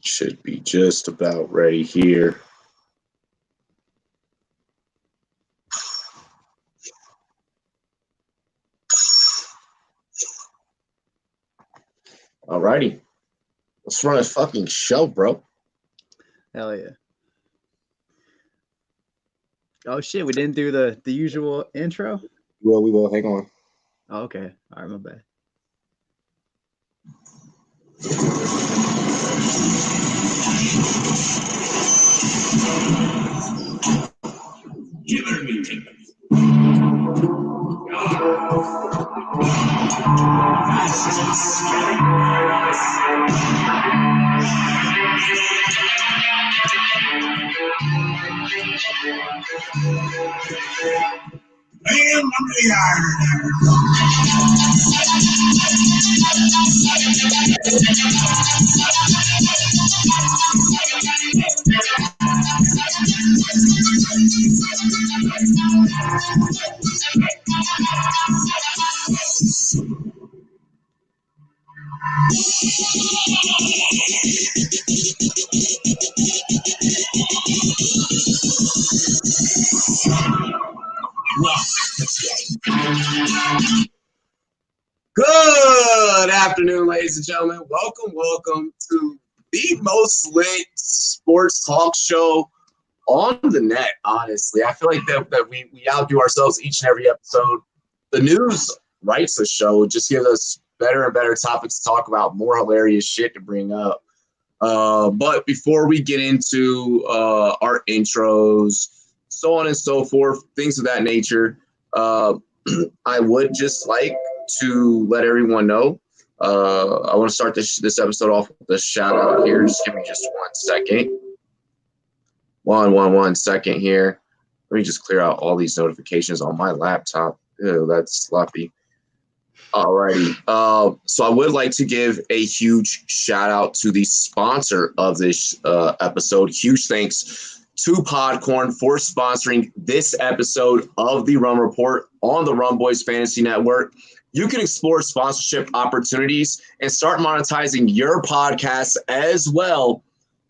Should be just about ready here. Alrighty. Let's run a fucking show, bro. Hell yeah. Oh shit, we didn't do the usual intro? Well, we will. Hang on. Oh, okay. All right, my bad. Good afternoon, ladies and gentlemen. Welcome to the most lit sports talk show on the net, honestly. I feel like that we outdo ourselves each and every episode. The news writes the show. It just gives us better and better topics to talk about, more hilarious shit to bring up. But before we get into our intros, so on and so forth, things of that nature, I would just like to let everyone know. I want to start this episode off with a shout out here. Just give me just 1 second. One second here. Let me just clear out all these notifications on my laptop. Ew, that's sloppy. Alrighty. So I would like to give a huge shout out to the sponsor of this episode. Huge thanks to Podcorn for sponsoring this episode of the Rum Report on the Rumboyz Fantasy Network. You can explore sponsorship opportunities and start monetizing your podcast as well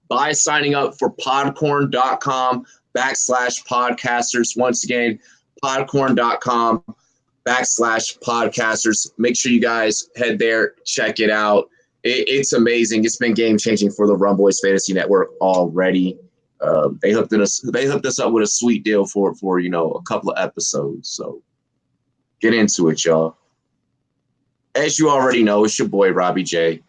by signing up for podcorn.com/podcasters. Once again, podcorn.com/podcasters. Make sure you guys head there, check it out. It's amazing. It's been game changing for the Rumboyz Fantasy Network already. They hooked us up with a sweet deal for a couple of episodes. So get into it, y'all. As you already know, it's your boy Robbie J.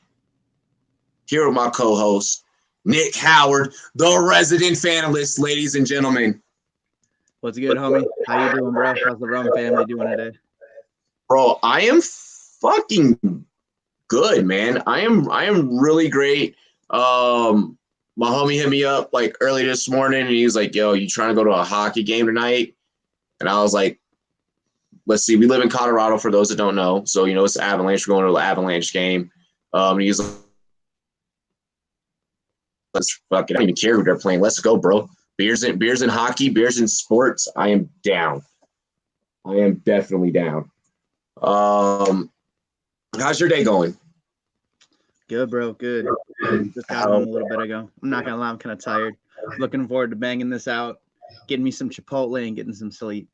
Here with my co-host Nick Howard, the resident fanalist, ladies and gentlemen. What's good, homie? How you doing, bro? How's the Rum family doing today? Bro, I am fucking good, man. I am really great. My homie hit me up like early this morning and he was like, yo, you trying to go to a hockey game tonight? And I was like, let's see, we live in Colorado for those that don't know. So, it's the Avalanche. We're going to the Avalanche game. And he's like, let's fuck it. I don't even care who they're playing. Let's go, bro. Beers and hockey, beers and sports. I am down. I am definitely down. How's your day going? Good, bro. Good. Just got home a little bit ago. I'm not gonna lie, I'm kind of tired. Looking forward to banging this out, getting me some Chipotle and getting some sleep.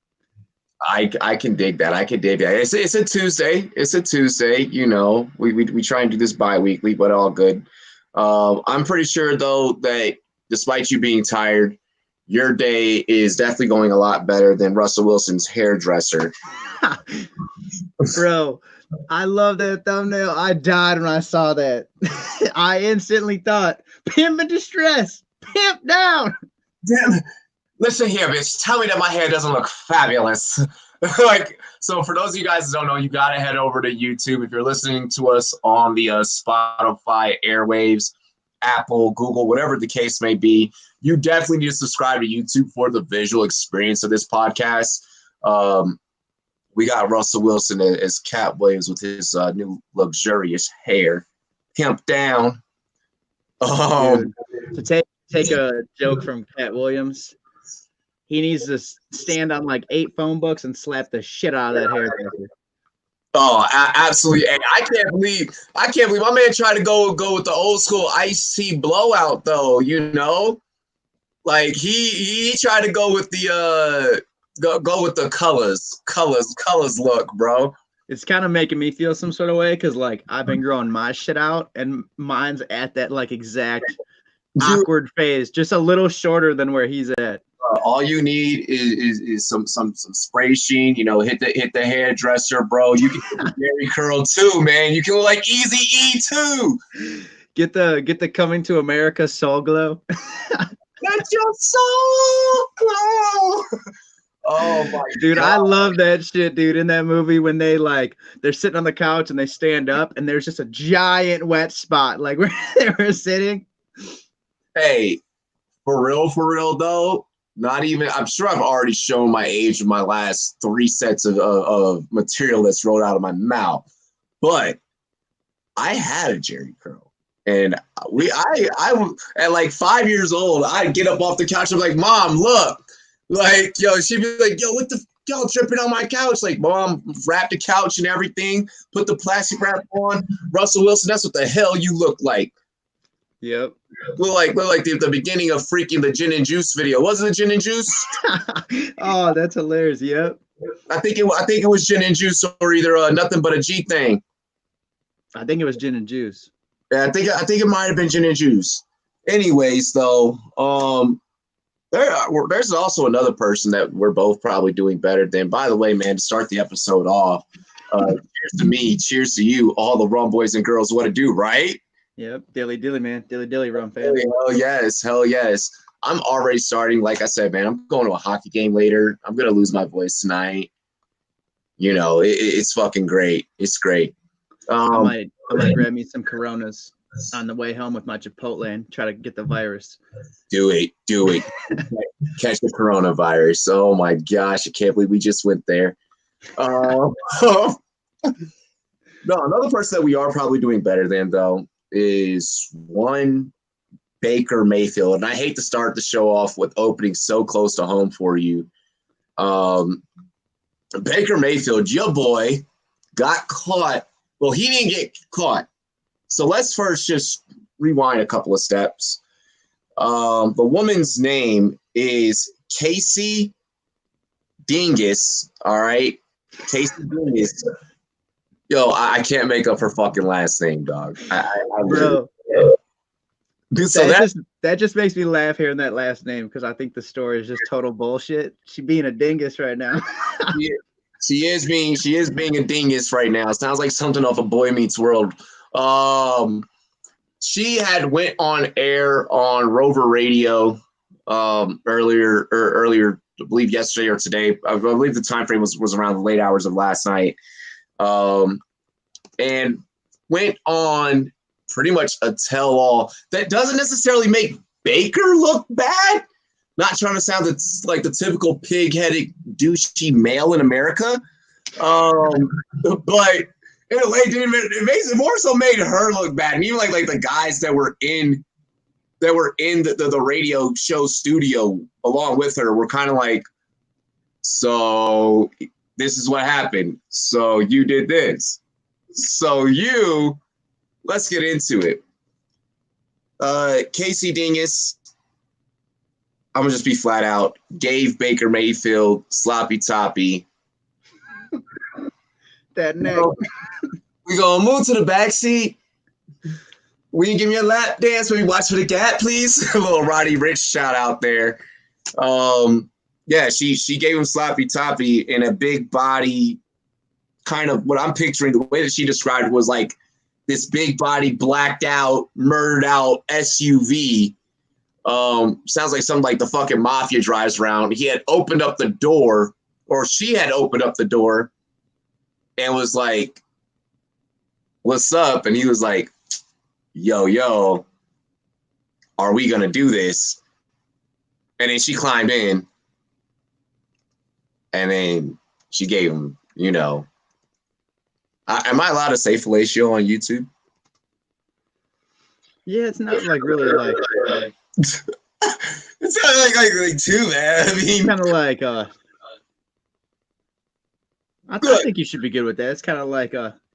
I can dig that. It's a Tuesday. It's a Tuesday. We try and do this bi-weekly, but all good. I'm pretty sure though that despite you being tired, your day is definitely going a lot better than Russell Wilson's hairdresser. Bro, I love that thumbnail. I died when I saw that. I instantly thought, pimp in distress, pimp down. Damn. Listen here, bitch. Tell me that my hair doesn't look fabulous. So for those of you guys that don't know, you got to head over to YouTube. If you're listening to us on the Spotify airwaves, Apple, Google, whatever the case may be, you definitely need to subscribe to YouTube for the visual experience of this podcast. We got Russell Wilson as Cat Williams with his new luxurious hair. Pimp down. To take a joke from Cat Williams, he needs to stand on like 8 phone books and slap the shit out of that hairdresser. Oh, absolutely! And I can't believe my man tried to go with the old school iced tea blowout though. You know, like he tried to go with the go with the colors look, bro. It's kind of making me feel some sort of way because like I've been growing my shit out and mine's at that like exact awkward phase, just a little shorter than where he's at. All you need is some spray sheen. You know, hit the hairdresser, bro. You can get the Jerry curl too, man. You can look like Easy E too. Get the Coming to America soul glow. Let your soul glow. Oh my dude, God. I love that shit, dude. In that movie, when they're sitting on the couch and they stand up, and there's just a giant wet spot, like where they were sitting. Hey, for real though. Not even. I'm sure I've already shown my age in my last 3 sets of material that's rolled out of my mouth, but I had a Jerry curl. And I at like 5 years old, I'd get up off the couch. I'm like, Mom, look, like, yo, she'd be like, yo, what the y'all tripping on my couch? Like, Mom, wrap the couch and everything, put the plastic wrap on. Russell Wilson, that's what the hell you look like. Yep. Look like the beginning of freaking the Gin and Juice video. Was it Gin and Juice? Oh, that's hilarious. Yep. I think it was Gin and Juice or either Nothing But a G Thing. I think it was Gin and Juice. Yeah, I think it might have been Gin and Juice. Anyways, though, there's also another person that we're both probably doing better than. By the way, man, to start the episode off, cheers to me, cheers to you, all the Rum boys and girls. What to do, right? Yep, dilly, man. Dilly, Rum fam. Hell yes. I'm already starting. Like I said, man, I'm going to a hockey game later. I'm going to lose my voice tonight. You know, it's fucking great. It's great. I might grab me some Coronas on the way home with my Chipotle and try to get the virus. Do it. Catch the coronavirus. Oh my gosh, I can't believe we just went there. No, another person that we are probably doing better than, though, is one Baker Mayfield. And I hate to start the show off with opening so close to home for you. Baker Mayfield, your boy, got caught. Well, he didn't get caught. So let's first just rewind a couple of steps. The woman's name is Casey Dingus. All right. Casey Dingus. Yo, I can't make up her fucking last name, dog. Bro. Dude, so that just makes me laugh hearing that last name because I think the story is just total bullshit. She being a dingus right now. She is being a dingus right now. It sounds like something off of Boy Meets World. She had went on air on Rover Radio earlier, I believe yesterday or today. I believe the time frame was around the late hours of last night. And went on pretty much a tell-all that doesn't necessarily make Baker look bad. Not trying to sound like the typical pig-headed douchey male in America, but in a way, it makes it more so made her look bad, and even like the guys that were in the radio show studio along with her were kind of like, so this is what happened. So you did this. So let's get into it. Casey Dingus, I'm going to just be flat out, gave Baker Mayfield sloppy toppy. That neck. We're going to move to the back seat. Will you give me a lap dance when we watch for the gap, please? A little Roddy Rich shout out there. Yeah, she gave him sloppy toppy in a big body, kind of what I'm picturing. The way that she described it was like this big body, blacked out, murdered out SUV. Sounds like something like the fucking mafia drives around. He had opened up the door, or she had opened up the door and was like, what's up? And he was like, yo, are we going to do this? And then she climbed in and then she gave him, am I allowed to say fellatio on YouTube? Yeah, it's not like really like it's not like too, man. I mean, kind of like I think you should be good with that. It's kind of like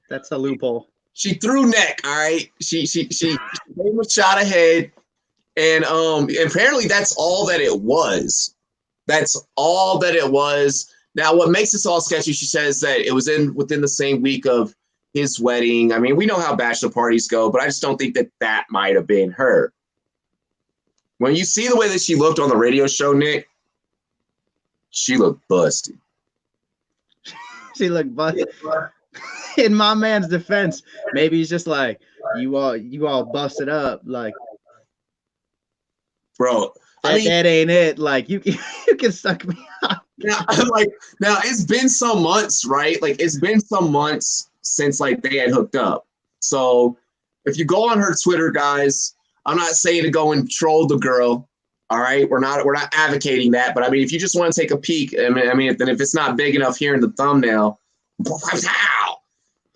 that's a loophole. She threw neck. All right. She gave him a shot ahead, and apparently that's all that it was. That's all that it was. Now, what makes this all sketchy? She says that it was within the same week of his wedding. I mean, we know how bachelor parties go, but I just don't think that might have been her. When you see the way that she looked on the radio show, Nick, she looked busted. She looked busted. In my man's defense, maybe he's just like, you all busted up, like, bro. That ain't it. Like, you can suck me up. Now it's been some months, right? Like, it's been some months since like they had hooked up. So if you go on her Twitter, guys, I'm not saying to go and troll the girl. All right, we're not advocating that, but I mean, if you just want to take a peek, I mean, then if it's not big enough here in the thumbnail,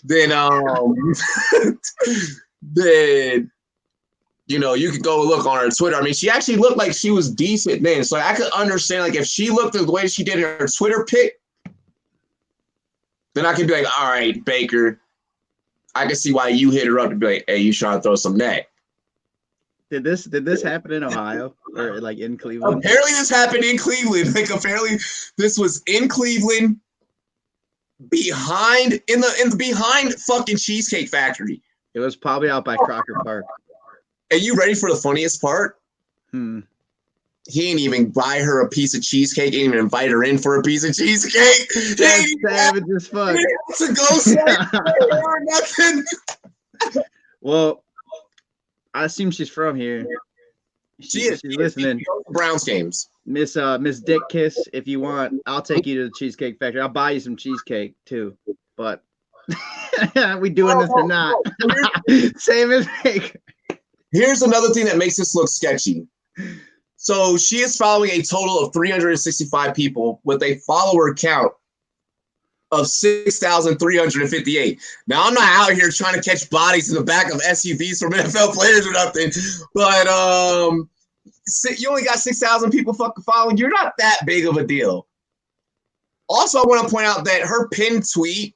then then you could go look on her Twitter. I mean, she actually looked like she was decent then, so I could understand like if she looked the way she did in her Twitter pic, then I could be like, all right, Baker, I can see why you hit her up to be like, hey, you trying to throw some neck. Did this happen in Ohio or like in Cleveland? Apparently this happened in Cleveland. Like apparently this was in Cleveland behind fucking Cheesecake Factory. It was probably out by Crocker Park. Are you ready for the funniest part? He ain't even buy her a piece of cheesecake, ain't even invite her in for a piece of cheesecake. That's savage as fuck. To go say or nothing. Well, I assume she's from here. She's listening. Browns games. Miss Dick Kiss, if you want, I'll take you to the Cheesecake Factory. I'll buy you some cheesecake too. But we doing this or not? Same as Baker. Here's another thing that makes this look sketchy. So she is following a total of 365 people with a follower count of 6,358. Now, I'm not out here trying to catch bodies in the back of SUVs from NFL players or nothing, but you only got 6,000 people fucking following. You're not that big of a deal. Also, I want to point out that her pinned tweet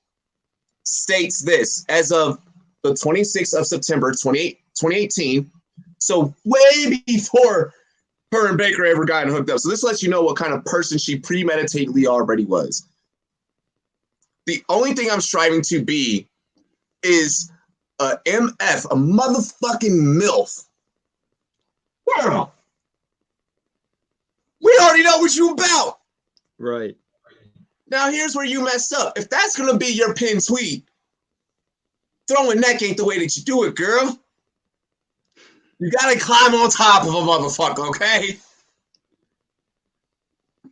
states this as of the 26th of September, 2018. So way before her and Baker ever got hooked up. So this lets you know what kind of person she premeditatedly already was. The only thing I'm striving to be is a MF, a motherfucking MILF. Girl, we already know what you about. Right. Now here's where you messed up. If that's going to be your pin tweet, throwing neck ain't the way that you do it, girl. You got to climb on top of a motherfucker, okay?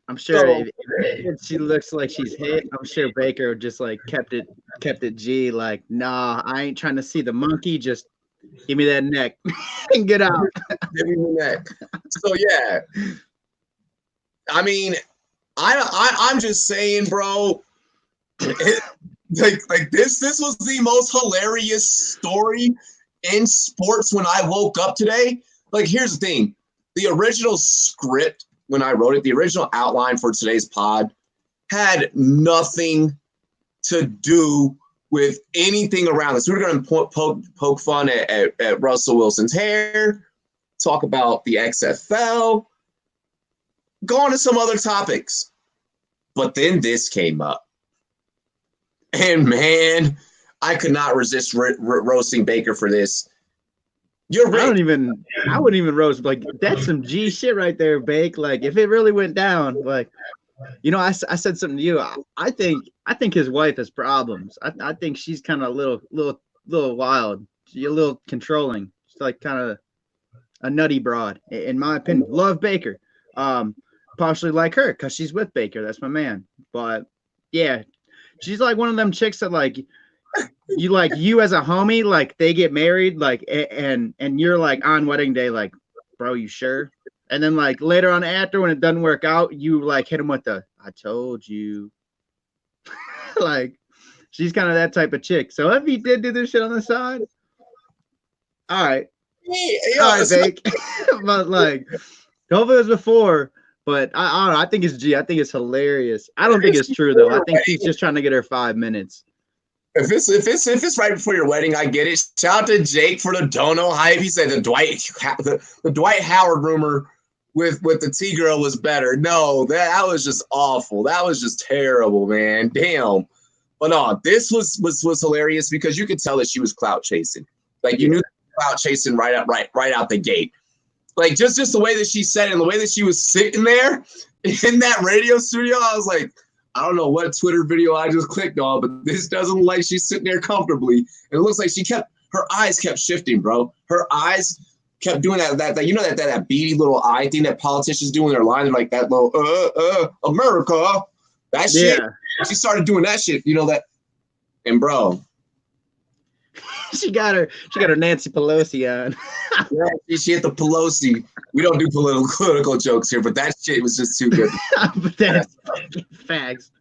I'm sure if she looks like she's hit, I'm sure Baker just like kept it G, like, nah, I ain't trying to see the monkey, just give me that neck and get out. Give me the neck. So yeah. I mean, I'm just saying, bro, like this was the most hilarious story in sports when I woke up today. Like, here's the thing. The original script, when I wrote it, the original outline for today's pod had nothing to do with anything around this. We were going to poke fun at Russell Wilson's hair, talk about the XFL, go on to some other topics. But then this came up. And man, I could not resist roasting Baker for this. You're right. I wouldn't even roast. Like, that's some G shit right there, Bake. Like, if it really went down, like, I said something to you. I think his wife has problems. I think she's kind of a little wild. She's a little controlling. She's like kind of a nutty broad, in my opinion. Love Baker. Partially like her because she's with Baker. That's my man. But yeah, she's like one of them chicks that like you as a homie, like they get married, like and you're like on wedding day, like, bro, you sure? And then like later on after when it doesn't work out, you like hit him with the I told you. Like, she's kind of that type of chick. So if he did do this shit on the side, all right. All right, Bake. But like, hopefully it was before. But I don't know. I think it's G. I think it's hilarious. I don't think it's true though. I think she's just trying to get her 5 minutes. If it's right before your wedding, I get it. Shout out to Jake for the dono hype. He said the Dwight Howard rumor with the T girl was better. No, that was just awful. That was just terrible, man. Damn. But no, this was hilarious because you could tell that she was clout chasing. Like you knew clout chasing right out the gate. Like just the way that she said it and the way that she was sitting there in that radio studio, I was like, I don't know what Twitter video I just clicked on, but this doesn't look like she's sitting there comfortably. And it looks like her eyes kept shifting, bro. Her eyes kept doing that you know that beady little eye thing that politicians do in their line. They're like that little America. That shit. Yeah. She started doing that shit, you know that. And bro, she got her Nancy Pelosi on. Yeah, she hit the Pelosi. We don't do political jokes here, but that shit was just too good. But that's facts.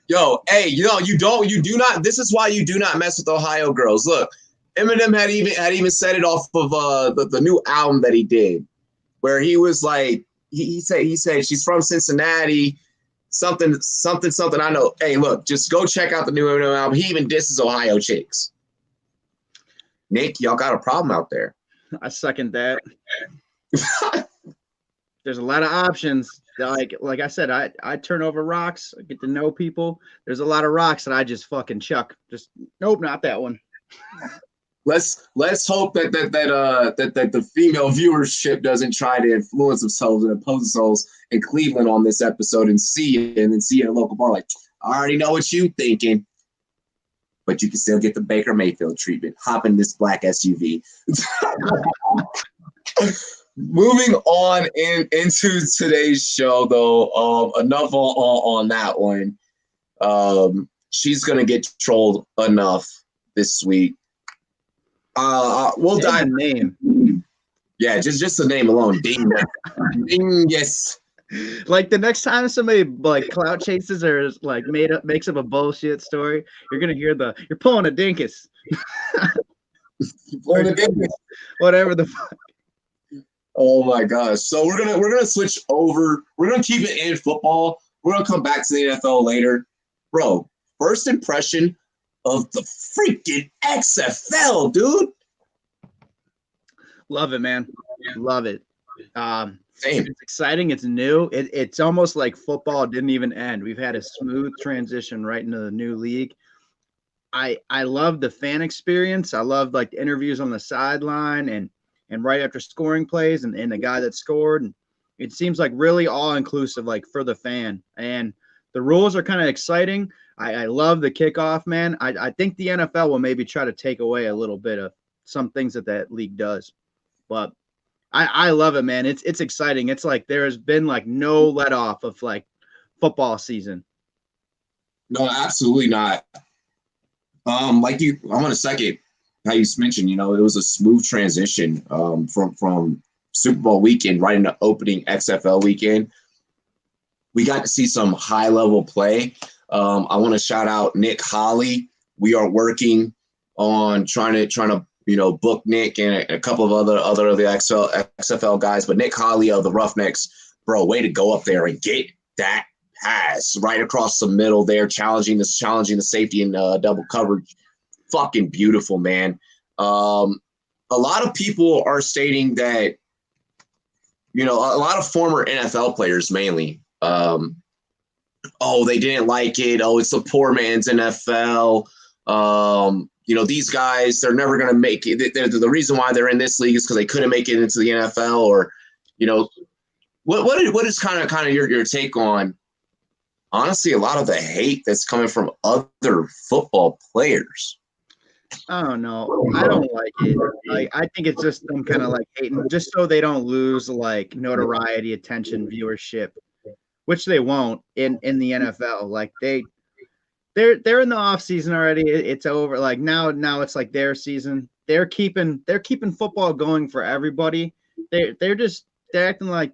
Yo, hey, you do not. This is why you do not mess with Ohio girls. Look, Eminem had even said it off of the new album that he did, where he was like, he said she's from Cincinnati. Something. I know. Hey, look, just go check out the new Eminem album. He even disses Ohio chicks. Nick, y'all got a problem out there. I second that. There's a lot of options. Like I said, I turn over rocks. I get to know people. There's a lot of rocks that I just fucking chuck. Just nope, not that one. Let's hope that the female viewership doesn't try to influence themselves and impose themselves in Cleveland on this episode and see it in a local bar. Like, I already know what you thinking, but you can still get the Baker Mayfield treatment. Hop in this black SUV. Moving on into today's show, though, enough on that one. She's gonna get trolled enough this week. We'll dive name. Yeah, just the name alone. Ding, ding, yes. Like the next time somebody like clout chases or like makes up a bullshit story, you're gonna hear you're pulling a dinkus. Pulling a dinkus. Whatever the fuck. Oh my gosh. So we're gonna switch over. We're gonna keep it in football. We're gonna come back to the NFL later. Bro, first impression of the freaking XFL, dude. Love it, man. Love it. Same. It's exciting. It's new. It's almost like football didn't even end. We've had a smooth transition right into the new league. I love the fan experience. I love like the interviews on the sideline and right after scoring plays and the guy that scored. And it seems like really all inclusive, like for the fan. And the rules are kind of exciting. I love the kickoff, man. I think the NFL will maybe try to take away a little bit of some things that league does. But I love it, man. It's exciting. It's like there has been like no let off of like football season. No, absolutely not. I'm gonna second how you mentioned. It was a smooth transition from Super Bowl weekend right into opening XFL weekend. We got to see some high level play. I want to shout out Nick Holly. We are working on trying to book Nick and a couple of other of the XFL guys. But Nick Holly of the Roughnecks, bro, way to go up there and get that pass right across the middle there, challenging the safety in double coverage. Fucking beautiful, man. A lot of people are stating that, a lot of former NFL players mainly, they didn't like it. Oh, it's the poor man's NFL. These guys, they're never going to make it. The reason why they're in this league is because they couldn't make it into the NFL. Or, what is kind of your take on, honestly, a lot of the hate that's coming from other football players? I don't know. I don't like it. Like, I think it's just them kind of like hating just so they don't lose like notoriety, attention, viewership, which they won't in the NFL. Like they're in the off season already. It's over. Like now it's like their season. They're keeping football going for everybody. They're acting like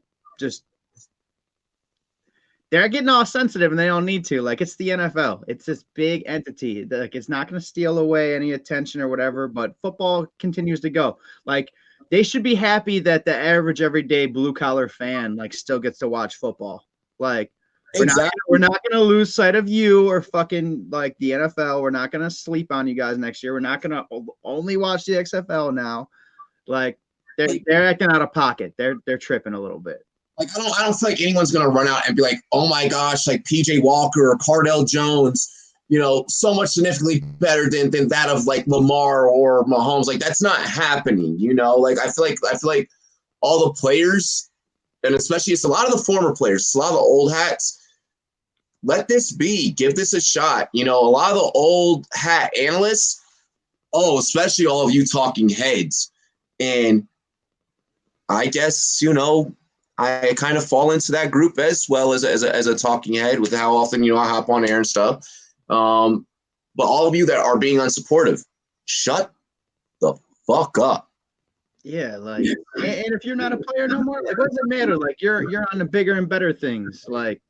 they're getting all sensitive and they don't need to. Like, it's the NFL. It's this big entity. Like, it's not going to steal away any attention or whatever, but football continues to go. Like, they should be happy that the average everyday blue collar fan like still gets to watch football. Like Exactly. we're not gonna lose sight of you or fucking like the NFL. We're not gonna sleep on you guys next year. We're not gonna only watch the XFL now. Like they're acting out of pocket. They're tripping a little bit. Like I don't feel like anyone's gonna run out and be like, oh my gosh, like PJ Walker or Cardell Jones, so much significantly better than that of like Lamar or Mahomes. Like that's not happening, Like I feel like all the players, and especially it's a lot of the former players, it's a lot of the old hats. Let this be. Give this a shot. A lot of the old hat analysts, especially all of you talking heads. And I guess, I kind of fall into that group as well as a talking head with how often, I hop on air and stuff. But all of you that are being unsupportive, shut the fuck up. Yeah, like, and if you're not a player no more, like, what does it matter? Like, you're on the bigger and better things. Like,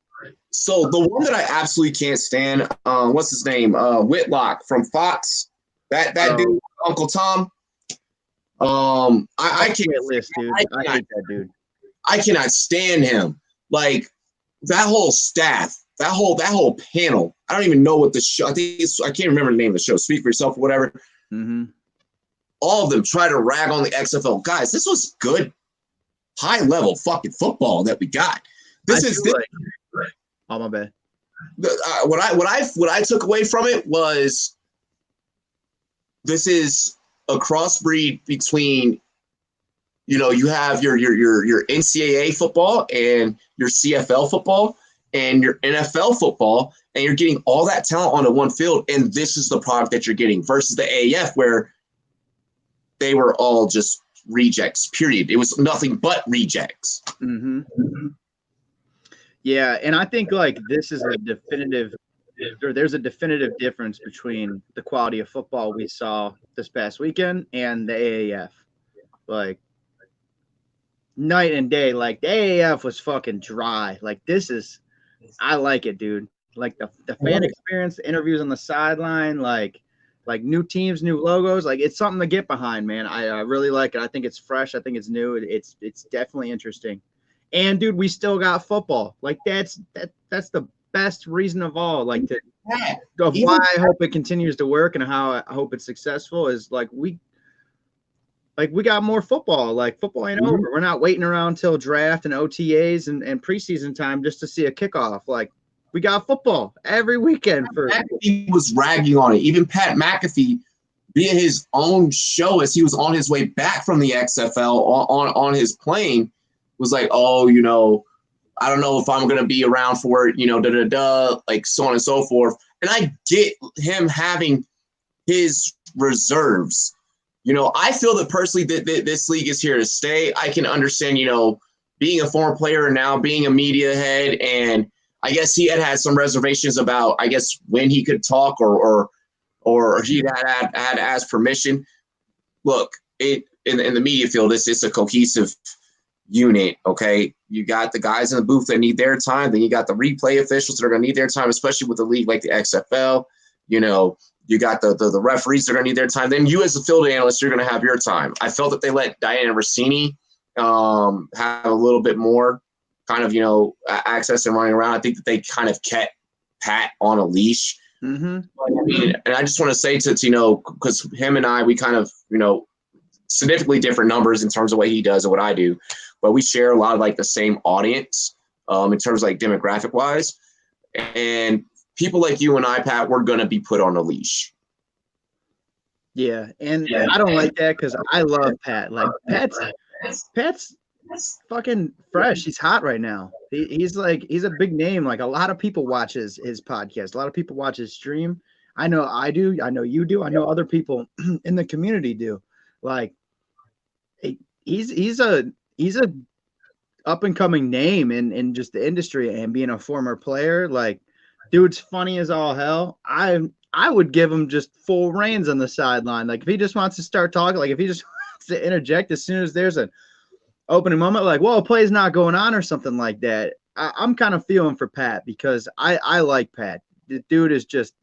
so the one that I absolutely can't stand, what's his name? Whitlock from Fox. That dude, Uncle Tom. I can't list, dude. I hate that dude. I cannot stand him. Like that whole staff, that whole panel. I don't even know what the show. I can't remember the name of the show. Speak for yourself or whatever. Mm-hmm. All of them try to rag on the XFL guys. This was good, high level fucking football that we got. Oh my bad. What I took away from it was this is a crossbreed between. You have your NCAA football and your CFL football and your NFL football, and you're getting all that talent onto one field, and this is the product that you're getting versus the AAF where they were all just rejects, period. It was nothing but rejects. Mm-hmm. Yeah, and I think like this is there's a definitive difference between the quality of football we saw this past weekend and the AAF. Like, night and day. Like the AAF was fucking dry. Like I like it, dude. Like the fan experience, the interviews on the sideline, like new teams, new logos. Like it's something to get behind, man. I really like it. I think it's fresh. I think it's new. It's definitely interesting. And dude, we still got football. Like that's the best reason of all. Like why I hope it continues to work and how I hope it's successful is like we got more football. Like football ain't over. We're not waiting around till draft and OTAs and preseason time just to see a kickoff. Like we got football every weekend. McAfee was ragging on it. Even Pat McAfee, via his own show as he was on his way back from the XFL on his plane, was like, I don't know if I'm going to be around for it, like so on and so forth. And I get him having his reserves. I feel that personally that this league is here to stay. I can understand, being a former player and now being a media head, and I guess he had some reservations about, I guess, when he could talk or he had asked permission. Look, in the media field, it's a cohesive unit, okay? You got the guys in the booth that need their time. Then you got the replay officials that are going to need their time, especially with a league like the XFL. You got the referees that are going to need their time. Then you as a field analyst, you're going to have your time. I felt that they let Diana Rossini have a little bit more kind of, access and running around. I think that they kind of kept Pat on a leash. Mm-hmm. I mean, and I just want to say to because him and I, we kind of, significantly different numbers in terms of what he does and what I do, but we share a lot of like the same audience in terms of like demographic wise. And people like you and I, Pat, we're going to be put on a leash. Yeah. And I don't like that because I love Pat. Like Pat's fucking fresh. He's hot right now. He's a big name. Like a lot of people watch his podcast. A lot of people watch his stream. I know I do. I know you do. I know other people in the community do. Like he's a up and coming name in just the industry, and being a former player, like dude's funny as all hell. I would give him just full reins on the sideline. Like if he just wants to start talking, like if he just wants to interject as soon as there's an opening moment, like, well, a play's not going on or something like that. I'm kind of feeling for Pat because I like Pat. The dude is just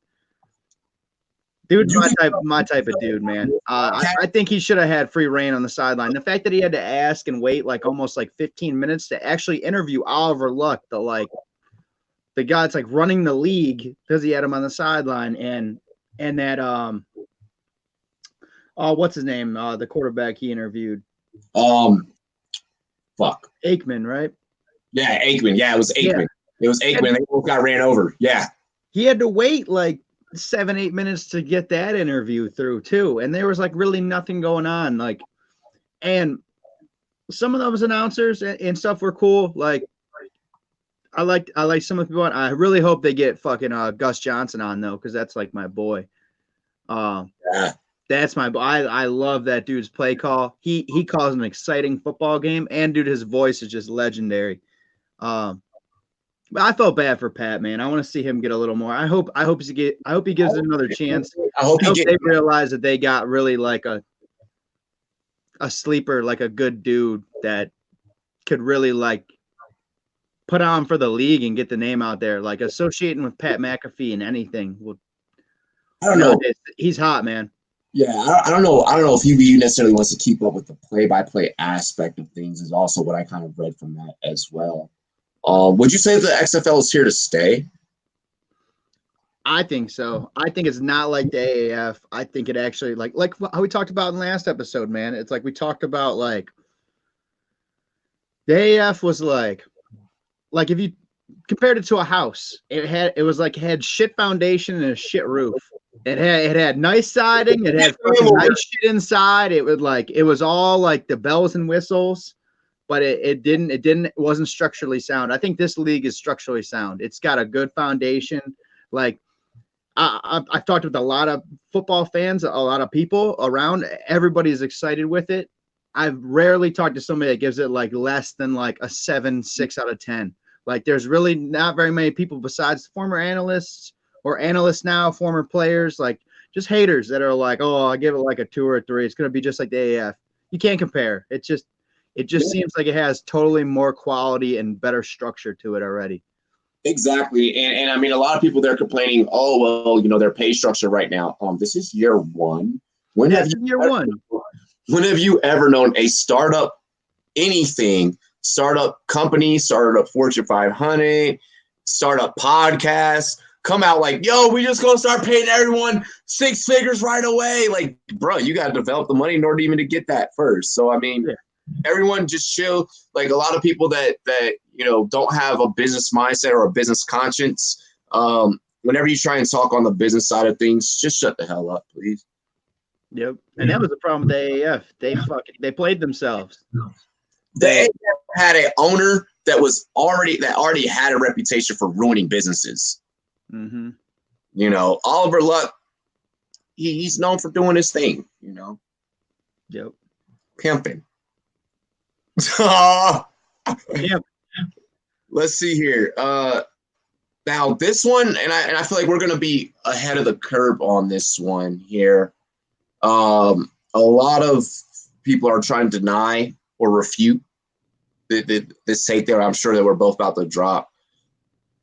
Dude's my type of dude, man. I think he should have had free reign on the sideline. The fact that he had to ask and wait like almost like 15 minutes to actually interview Oliver Luck, the guy that's like running the league, because he had him on the sideline, and that what's his name? The quarterback he interviewed. Fuck. Aikman, right? Yeah, Aikman. Yeah, it was Aikman. Yeah. It was Aikman. They both got ran over. Yeah. He had to wait like 7-8 minutes to get that interview through too, and there was like really nothing going on. Like, and some of those announcers and stuff were cool. Like, I like some of the people. I really hope they get fucking Gus Johnson on though, because that's like my boy. Yeah. That's my boy. I love that dude's play call. He calls an exciting football game, and dude, his voice is just legendary. But I felt bad for Pat, man. I want to see him get a little more. I hope he gives it another chance. I hope they realize that they got really like a sleeper, like a good dude that could really like put on for the league and get the name out there. Like associating with Pat McAfee and anything. I don't know. He's hot, man. Yeah, I don't know. I don't know if he necessarily wants to keep up with the play-by-play aspect of things. Is also what I kind of read from that as well. Would you say the XFL is here to stay? I think so. I think it's not like the AAF. I think it actually like how we talked about in last episode, man. It's like we talked about like the AAF was like if you compared it to a house, it had shit foundation and a shit roof. It had nice siding, it had fucking nice shit inside. It was all like the bells and whistles. But it wasn't structurally sound. I think this league is structurally sound. It's got a good foundation. Like I've talked with a lot of football fans, a lot of people around. Everybody's excited with it. I've rarely talked to somebody that gives it like less than like a 7, 6 out of 10. Like there's really not very many people besides former analysts or analysts now, former players, like just haters that are like, oh, I give it like a 2 or a 3. It's gonna be just like the AAF. You can't compare. It just seems like it has totally more quality and better structure to it already. Exactly. And I mean, a lot of people, they're complaining, oh, well, their pay structure right now. This is year one. When have you ever known a startup, startup company, startup Fortune 500, startup podcast, come out like, yo, we just going to start paying everyone 6 figures right away. Like, bro, you got to develop the money in order even to get that first. So, I mean, everyone just chill. Like a lot of people that don't have a business mindset or a business conscience. Whenever you try and talk on the business side of things, just shut the hell up, please. Yep. And that was the problem with the AAF. They played themselves. The AAF had an owner that already had a reputation for ruining businesses. Mm-hmm. Oliver Luck, he's known for doing his thing. Yep. Pimping. Yeah. Let's see here. Now this one, and I feel like we're gonna be ahead of the curve on this one here. A lot of people are trying to deny or refute this take there. I'm sure that we're both about to drop.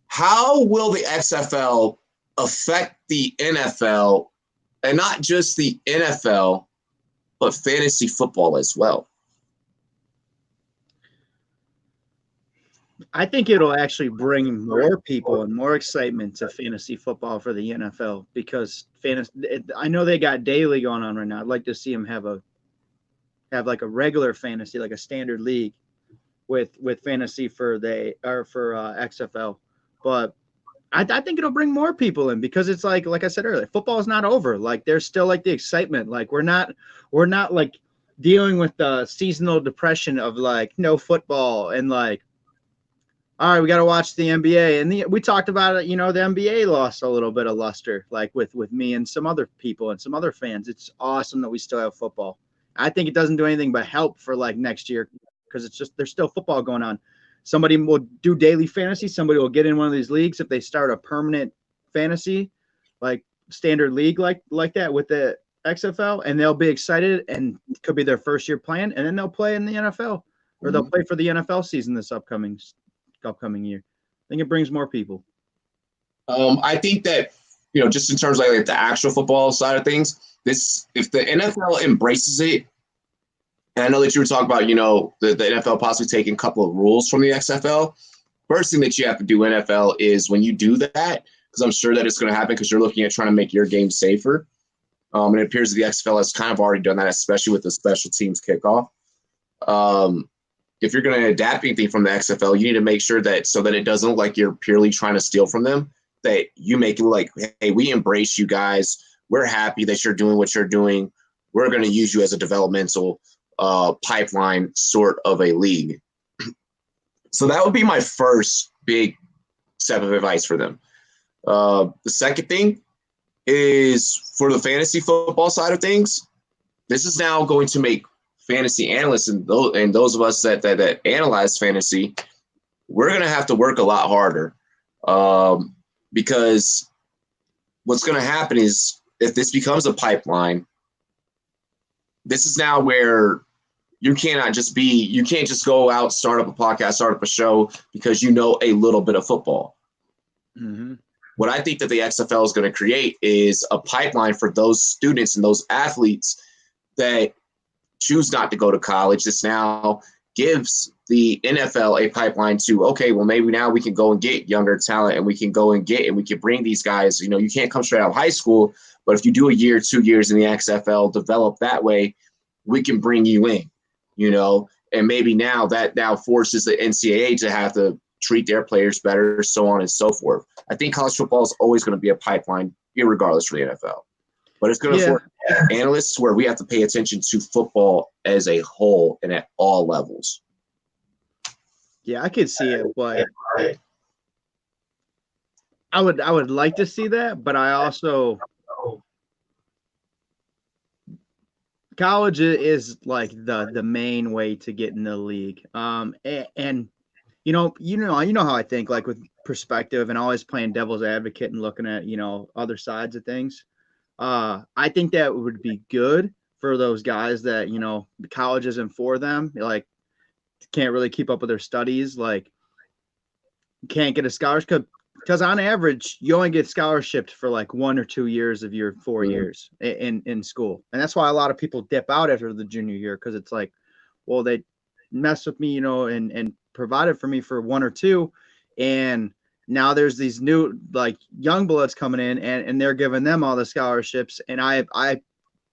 How will the XFL affect the NFL, and not just the NFL, but fantasy football as well? I think it'll actually bring more people and more excitement to fantasy football for the NFL, because I know they got daily going on right now. I'd like to see them have like a regular fantasy, like a standard league with fantasy for XFL. But I think it'll bring more people in, because it's like I said earlier, football is not over. Like there's still like the excitement. Like we're not like dealing with the seasonal depression of like no football and like, all right, we got to watch the NBA. And we talked about it, the NBA lost a little bit of luster, like with me and some other people and some other fans. It's awesome that we still have football. I think it doesn't do anything but help for like next year, because it's just there's still football going on. Somebody will do daily fantasy. Somebody will get in one of these leagues if they start a permanent fantasy, like standard league like that with the XFL, and they'll be excited, and it could be their first year playing, and then they'll play in the NFL, or they'll play for the NFL season this upcoming year. I think it brings more people. I think that just in terms of like the actual football side of things, if the NFL embraces it, and I know that you were talking about, the NFL possibly taking a couple of rules from the XFL. First thing that you have to do, NFL, is when you do that, because I'm sure that it's going to happen because you're looking at trying to make your game safer. And it appears that the XFL has kind of already done that, especially with the special teams kickoff. If you're going to adapt anything from the XFL, you need to make sure that so that it doesn't look like you're purely trying to steal from them, that you make it like, hey, we embrace you guys. We're happy that you're doing what you're doing. We're going to use you as a developmental pipeline sort of a league. So that would be my first big step of advice for them. The second thing is for the fantasy football side of things. This is now going to make fantasy analysts and those of us that analyze fantasy, we're going to have to work a lot harder because what's going to happen is if this becomes a pipeline, this is now where you can't just go out, start up a podcast, start up a show because you know a little bit of football. Mm-hmm. What I think that the XFL is going to create is a pipeline for those students and those athletes that choose not to go to college. This now gives the NFL a pipeline to, okay, well, maybe now we can go and get younger talent and we can bring these guys. You can't come straight out of high school, but if you do a year, 2 years in the XFL, develop that way, we can bring you in, and maybe now that forces the NCAA to have to treat their players better, so on and so forth. I think college football is always going to be a pipeline, irregardless for the NFL. But it's going to force analysts where we have to pay attention to football as a whole and at all levels. Yeah, I could see it, but I would like to see that, but I also college is like the main way to get in the league. And you know how I think, like with perspective and always playing devil's advocate and looking at, other sides of things. I think that would be good for those guys that, college isn't for them, like can't really keep up with their studies, like can't get a scholarship because on average you only get scholarshiped for like 1 or 2 years of your 4 years in school. And that's why a lot of people dip out after the junior year, because it's like, well, they messed with me, and provided for me for 1 or 2. And now there's these new like young bloods coming in and they're giving them all the scholarships. And I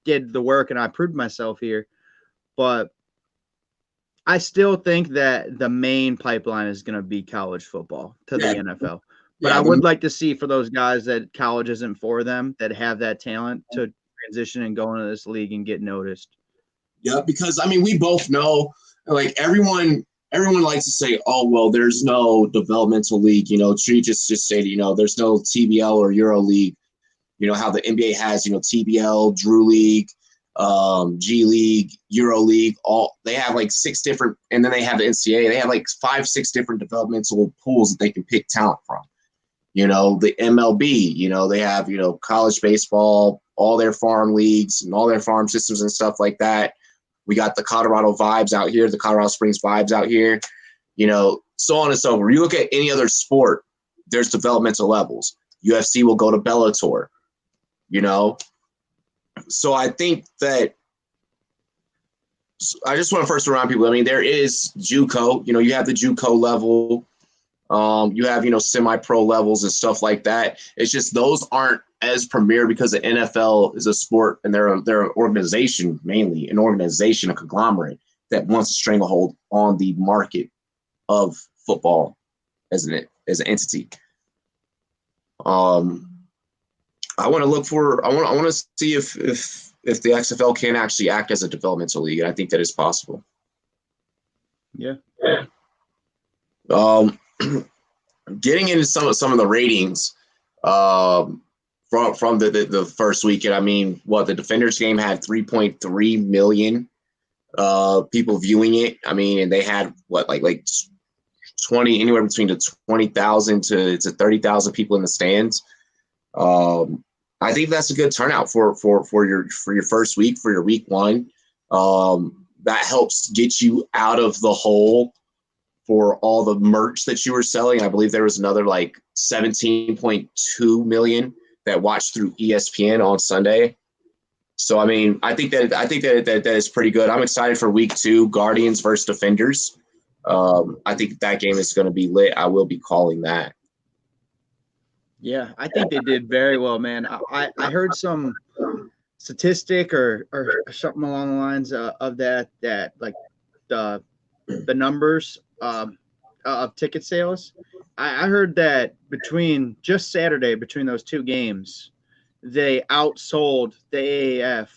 did the work and I proved myself here, but I still think that the main pipeline is going to be college football to the NFL. But I would like to see for those guys that college isn't for them, that have that talent to transition and go into this league and get noticed. Yeah, because we both know, like everyone likes to say, oh, well, there's no developmental league, Tree just stated, there's no TBL or Euro League, how the NBA has, TBL, Drew League, G League, Euro League, they have like 6 different, and then they have the NCAA, they have like 5-6 different developmental pools that they can pick talent from. The MLB, they have, college baseball, all their farm leagues and all their farm systems and stuff like that. We got the Colorado Vibes out here, the Colorado Springs Vibes out here, so on and so forth. You look at any other sport, there's developmental levels. UFC will go to Bellator, So I think that I just want to first remind people, there is JUCO, you have the JUCO level. You have, semi-pro levels and stuff like that. It's just those aren't as premier because the NFL is a sport and they're an organization, mainly an organization, a conglomerate that wants to stranglehold on the market of football as an entity. I want to see if the XFL can actually act as a developmental league, and I think that is possible. Yeah. Getting into some of the ratings from the first weekend, the Defenders game had 3.3 million people viewing it. And they had like 20, anywhere between 20,000 to 30,000 people in the stands. I think that's a good turnout for your first week, for your week one. That helps get you out of the hole for all the merch that you were selling. I believe there was another like 17.2 million that watch through ESPN on Sunday. So I mean, I think that is pretty good. I'm excited for week 2, Guardians versus Defenders. I think that game is going to be lit. I will be calling that. Yeah, I think they did very well, man. I heard some statistic or something along the lines of that like the numbers of ticket sales. I heard that between just Saturday, between those 2 games, they outsold the AAF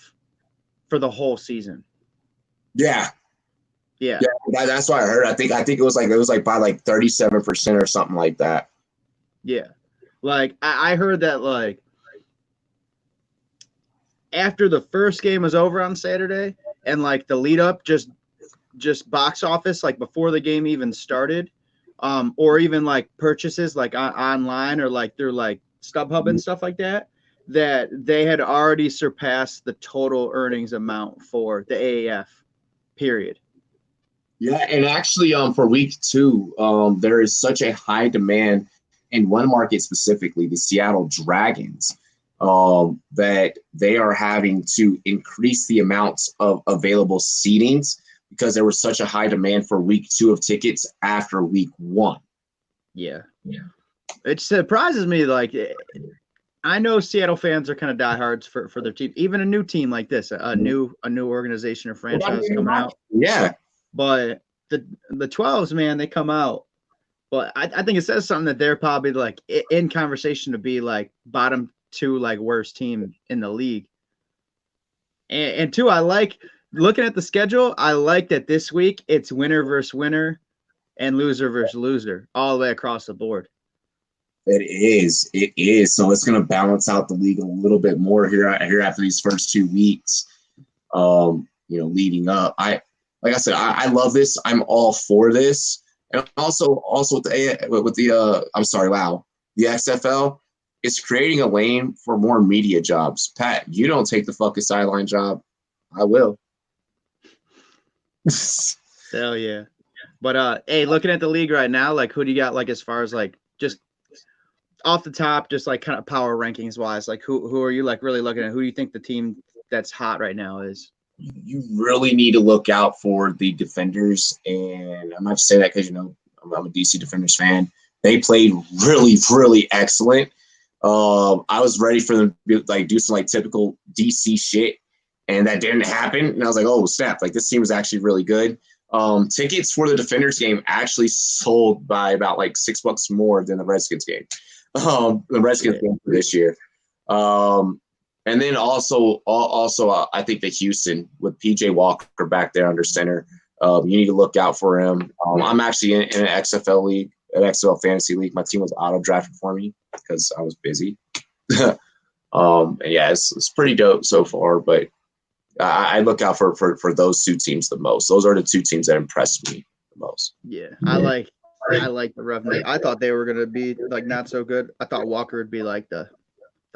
for the whole season. Yeah. Yeah. That's what I heard. I think it was like by like 37% or something like that. Yeah. Like I heard that like after the first game was over on Saturday and like the lead up just box office, like before the game even started, or even like purchases like online or like through like StubHub and stuff like that, that they had already surpassed the total earnings amount for the AAF period. Yeah, and actually for week 2, there is such a high demand in one market specifically, the Seattle Dragons, that they are having to increase the amounts of available seatings because there was such a high demand for week 2 of tickets after week 1. Yeah. It surprises me. Like, I know Seattle fans are kind of diehards for their team, even a new team like this, a new organization or franchise coming out. Yeah. But the 12s, man, they come out. But I think it says something that they're probably like in conversation to be like bottom 2, like worst team in the league. And 2, I like looking at the schedule. I like that this week it's winner versus winner and loser versus loser all the way across the board. It is. So it's going to balance out the league a little bit more here after these first 2 weeks. Leading up. Like I said, I love this. I'm all for this. And also with the XFL is creating a lane for more media jobs. Pat, you don't take the fucking sideline job. I will. Hell yeah. But hey, looking at the league right now, like who do you got like as far as like just off the top, just like kind of power rankings wise, like who are you like really looking at? Who do you think the team that's hot right now is? You really need to look out for the Defenders, and I'm not just saying that because I'm a DC Defenders fan. They played really, really excellent. I was ready for them to like do some like typical DC shit, and that didn't happen. And I was like, oh snap! Like this team is actually really good. Tickets for the Defenders game actually sold by about like $6 more than the Redskins game. The Redskins game for this year. And then also, I think that Houston with PJ Walker back there under center, you need to look out for him. I'm actually in an XFL league, an XFL fantasy league. My team was auto drafted for me because I was busy. And yeah, it's pretty dope so far. But I look out for those 2 teams the most. Those are the 2 teams that impressed me the most. Yeah, I like the Revenant. I thought they were gonna be like not so good. I thought Walker would be like the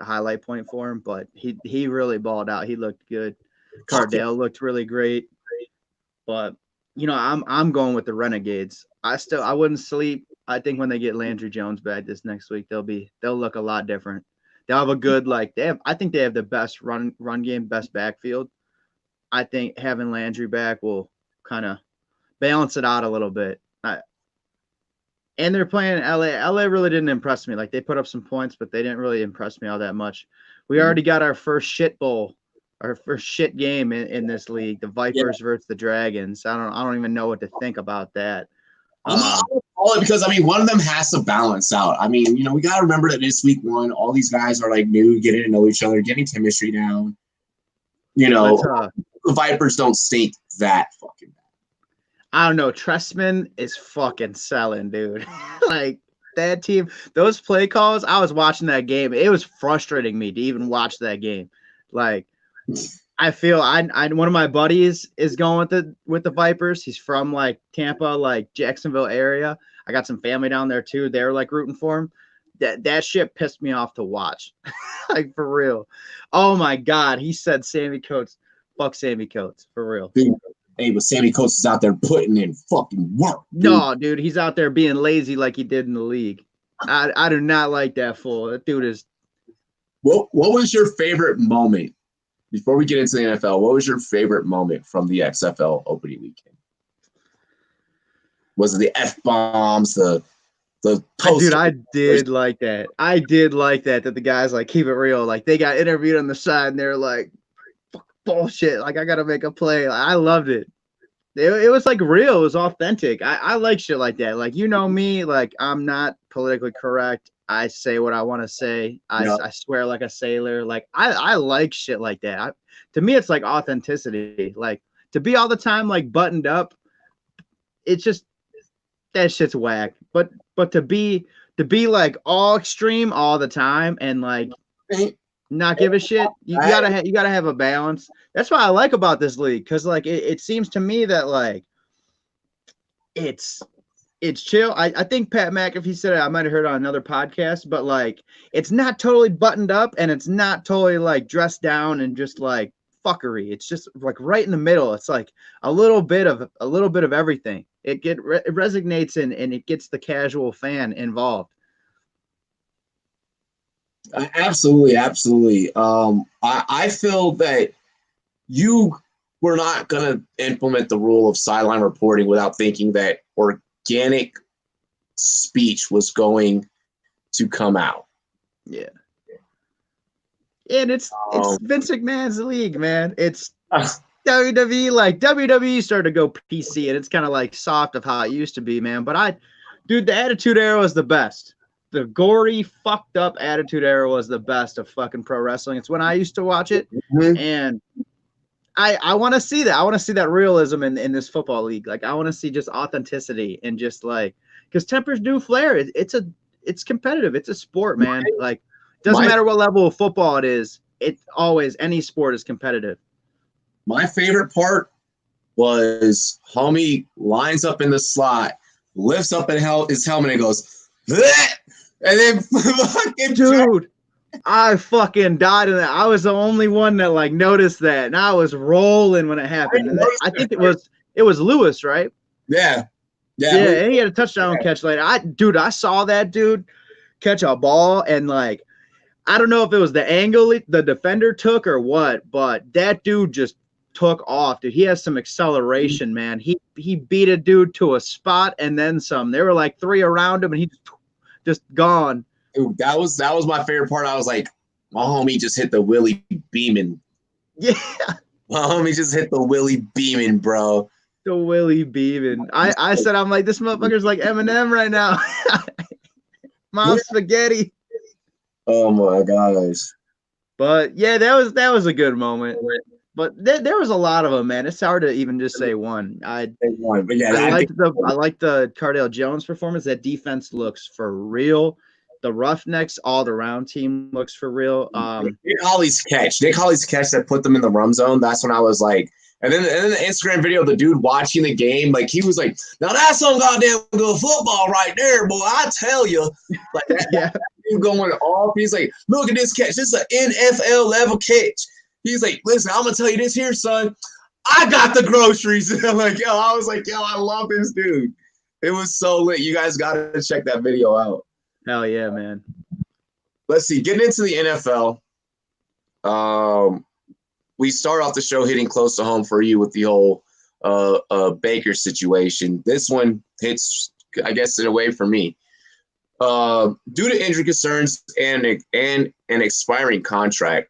highlight point for him, but he really balled out. He looked good. Cardale looked really great. But I'm going with the Renegades. I wouldn't sleep. I think when they get Landry Jones back this next week, they'll look a lot different. They'll have a good I think they have the best run game, best backfield. I think having Landry back will kind of balance it out a little bit. And they're playing LA. LA really didn't impress me. Like they put up some points, but they didn't really impress me all that much. We already got our first shit bowl, our first shit game in this league. The Vipers versus the Dragons. I don't even know what to think about that. I'm all because one of them has to balance out. We got to remember that it's week 1. All these guys are like new, getting to know each other, getting chemistry down. The Vipers don't stink that fucking bad. I don't know. Trestman is fucking selling, dude. Like that team, those play calls. I was watching that game. It was frustrating me to even watch that game. Like, I feel one of my buddies is going with the Vipers. He's from like Tampa, like Jacksonville area. I got some family down there too. They're like rooting for him. That shit pissed me off to watch. Like for real. Oh my God. He said Sammy Coates. Fuck Sammy Coates. For real. Dude. Hey, but Sammy Coates is out there putting in fucking work. Dude. No, dude, he's out there being lazy like he did in the league. I do not like that fool. That dude is What was your favorite moment before we get into the NFL? What was your favorite moment from the XFL opening weekend? Was it the F-bombs, the post? Dude, I did like that. I did like that the guys like keep it real. Like they got interviewed on the side and they're like, fuck bullshit. Like I gotta make a play. Like, I loved it. It was like real. It was authentic. I like shit like that. Like, you know me, like I'm not politically correct. I say what I want to say. I swear like a sailor. Like I like shit like that. To me, it's like authenticity. Like to be all the time like buttoned up, it's just that shit's whack. But to be like all extreme all the time and like not give a shit, you gotta have a balance. That's what I like about this league, because like it seems to me that like it's chill. I think Pat McAfee said it. I might have heard it on another podcast, but like it's not totally buttoned up and it's not totally like dressed down and just like fuckery. It's just like right in the middle. It's like a little bit of everything. It resonates and it gets the casual fan involved. Absolutely. I feel that you were not going to implement the rule of sideline reporting without thinking that organic speech was going to come out. Yeah. And it's Vince McMahon's league, man. It's WWE. Like WWE started to go PC, and it's kind of like soft of how it used to be, man. But dude, the Attitude Era was the best. The gory, fucked up Attitude Era was the best of fucking pro wrestling. It's when I used to watch it, and I want to see that. I want to see that realism in this football league. Like I want to see just authenticity and just like, because tempers do flare. It's competitive. It's a sport, man. Like doesn't matter what level of football it is. It always, any sport is competitive. My favorite part was homie lines up in the slot, lifts up his helmet and goes, bleh! And then fucking dude, I fucking died in that. I was the only one that like noticed that, and I was rolling when it happened. And I think it was Lewis, right? Yeah. And he had a touchdown catch later. I saw that dude catch a ball, and like I don't know if it was the angle the defender took or what, but that dude just took off, dude. He has some acceleration, man. He beat a dude to a spot and then some. There were like three around him, and he just gone. Dude, that was my favorite part. I was like, my homie just hit the Willie Beeman. Yeah. My homie just hit the Willie Beeman, bro. The Willie Beeman. I said, I'm like, this motherfucker's like Eminem right now. Mom spaghetti. Oh my gosh. But yeah, that was a good moment. But there was a lot of them, man. It's hard to even just say one. I liked the Cardale Jones performance. That defense looks for real. The Roughnecks all around team looks for real. Nick Hawley's catch that put them in the rum zone. That's when I was like, and then the Instagram video, the dude watching the game, like he was like, now that's some goddamn good football right there, boy. I tell you, like that, yeah. Dude going off. He's like, look at this catch. This is an NFL level catch. He's like, listen, I'm gonna tell you this here, son. I got the groceries. I'm like, I was like, I love this dude. It was so lit. You guys gotta check that video out. Hell yeah, man. Let's see. Getting into the NFL. We start off the show hitting close to home for you with the whole Baker situation. This one hits, I guess, in a way for me. Due to injury concerns and an expiring contract,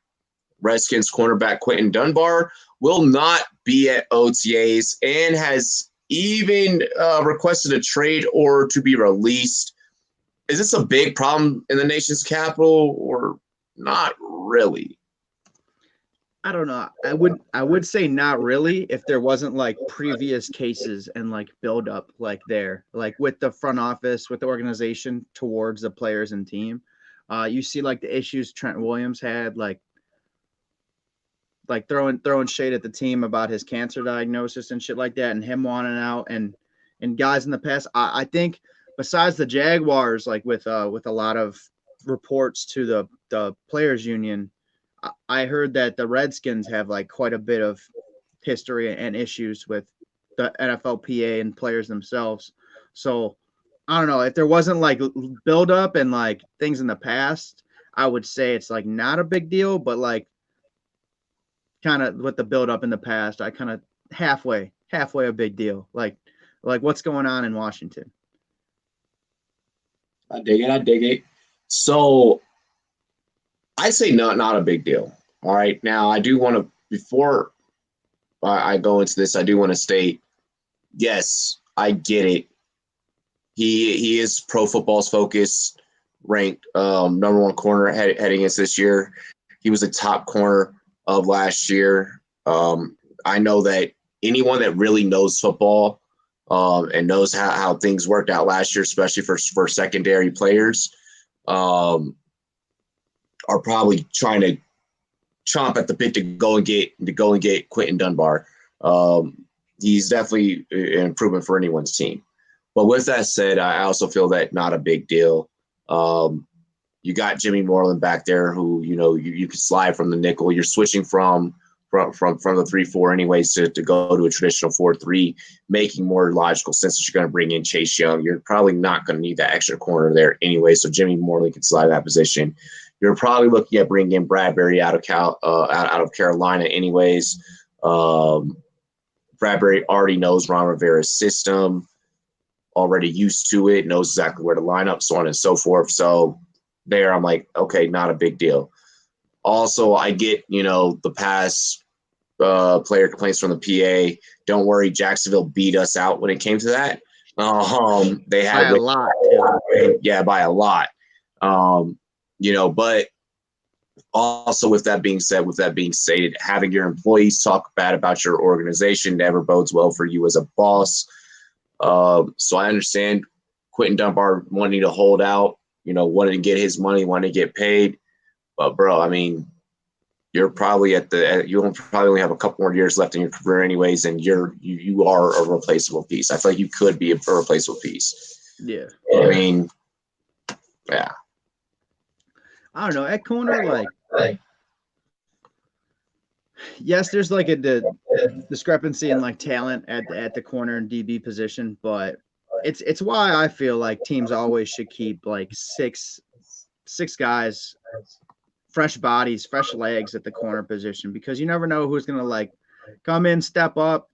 Redskins cornerback Quentin Dunbar will not be at OTAs and has even requested a trade or to be released. Is this a big problem in the nation's capital or not really? I don't know. I would say not really if there wasn't like previous cases and like build up like there, like with the front office, with the organization towards the players and team. You see like the issues Trent Williams had, like throwing shade at the team about his cancer diagnosis and shit like that, and him wanting out, and guys in the past. I think besides the Jaguars, like with a lot of reports to the players union, I heard that the Redskins have like quite a bit of history and issues with the NFLPA and players themselves. So I don't know if there wasn't like build up and like things in the past. I would say it's like not a big deal, but like kind of with the build up in the past, I kind of halfway a big deal. Like what's going on in Washington? I dig it. I dig it. So I say not a big deal. All right. Now I do want to before I go into this, I do want to state, yes, I get it. He is Pro Football's Focus ranked number one corner heading into this year. He was a top corner of last year. I know that anyone that really knows football and knows how things worked out last year, especially for secondary players, are probably trying to chomp at the bit to go and get Quentin Dunbar. He's definitely an improvement for anyone's team. But with that said, I also feel that not a big deal. You got Jimmy Moreland back there, who you can slide from the nickel. You're switching from the 3-4 anyways to go to a traditional 4-3, making more logical sense that you're going to bring in Chase Young. You're probably not going to need that extra corner there anyway, so Jimmy Moreland can slide that position. You're probably looking at bringing in Bradbury out of Carolina anyways. Bradbury already knows Ron Rivera's system, already used to it, knows exactly where to line up, so on and so forth. So there, I'm like, okay, not a big deal. Also, I get, the past player complaints from the PA. Don't worry, Jacksonville beat us out when it came to that. They had by a lot. Yeah, by a lot. But also with that being stated, having your employees talk bad about your organization never bodes well for you as a boss. So I understand Quentin Dunbar wanting to hold out, wanting to get his money, wanting to get paid. But bro, I mean, you're probably you'll probably only have a couple more years left in your career anyways, and you are a replaceable piece. I feel like you could be a replaceable piece. Yeah. I mean, yeah. I don't know. At corner, like yes, there's like a discrepancy in like talent at the corner and DB position, but it's why I feel like teams always should keep like six guys, fresh bodies, fresh legs at the corner position, because you never know who's gonna like come in, step up.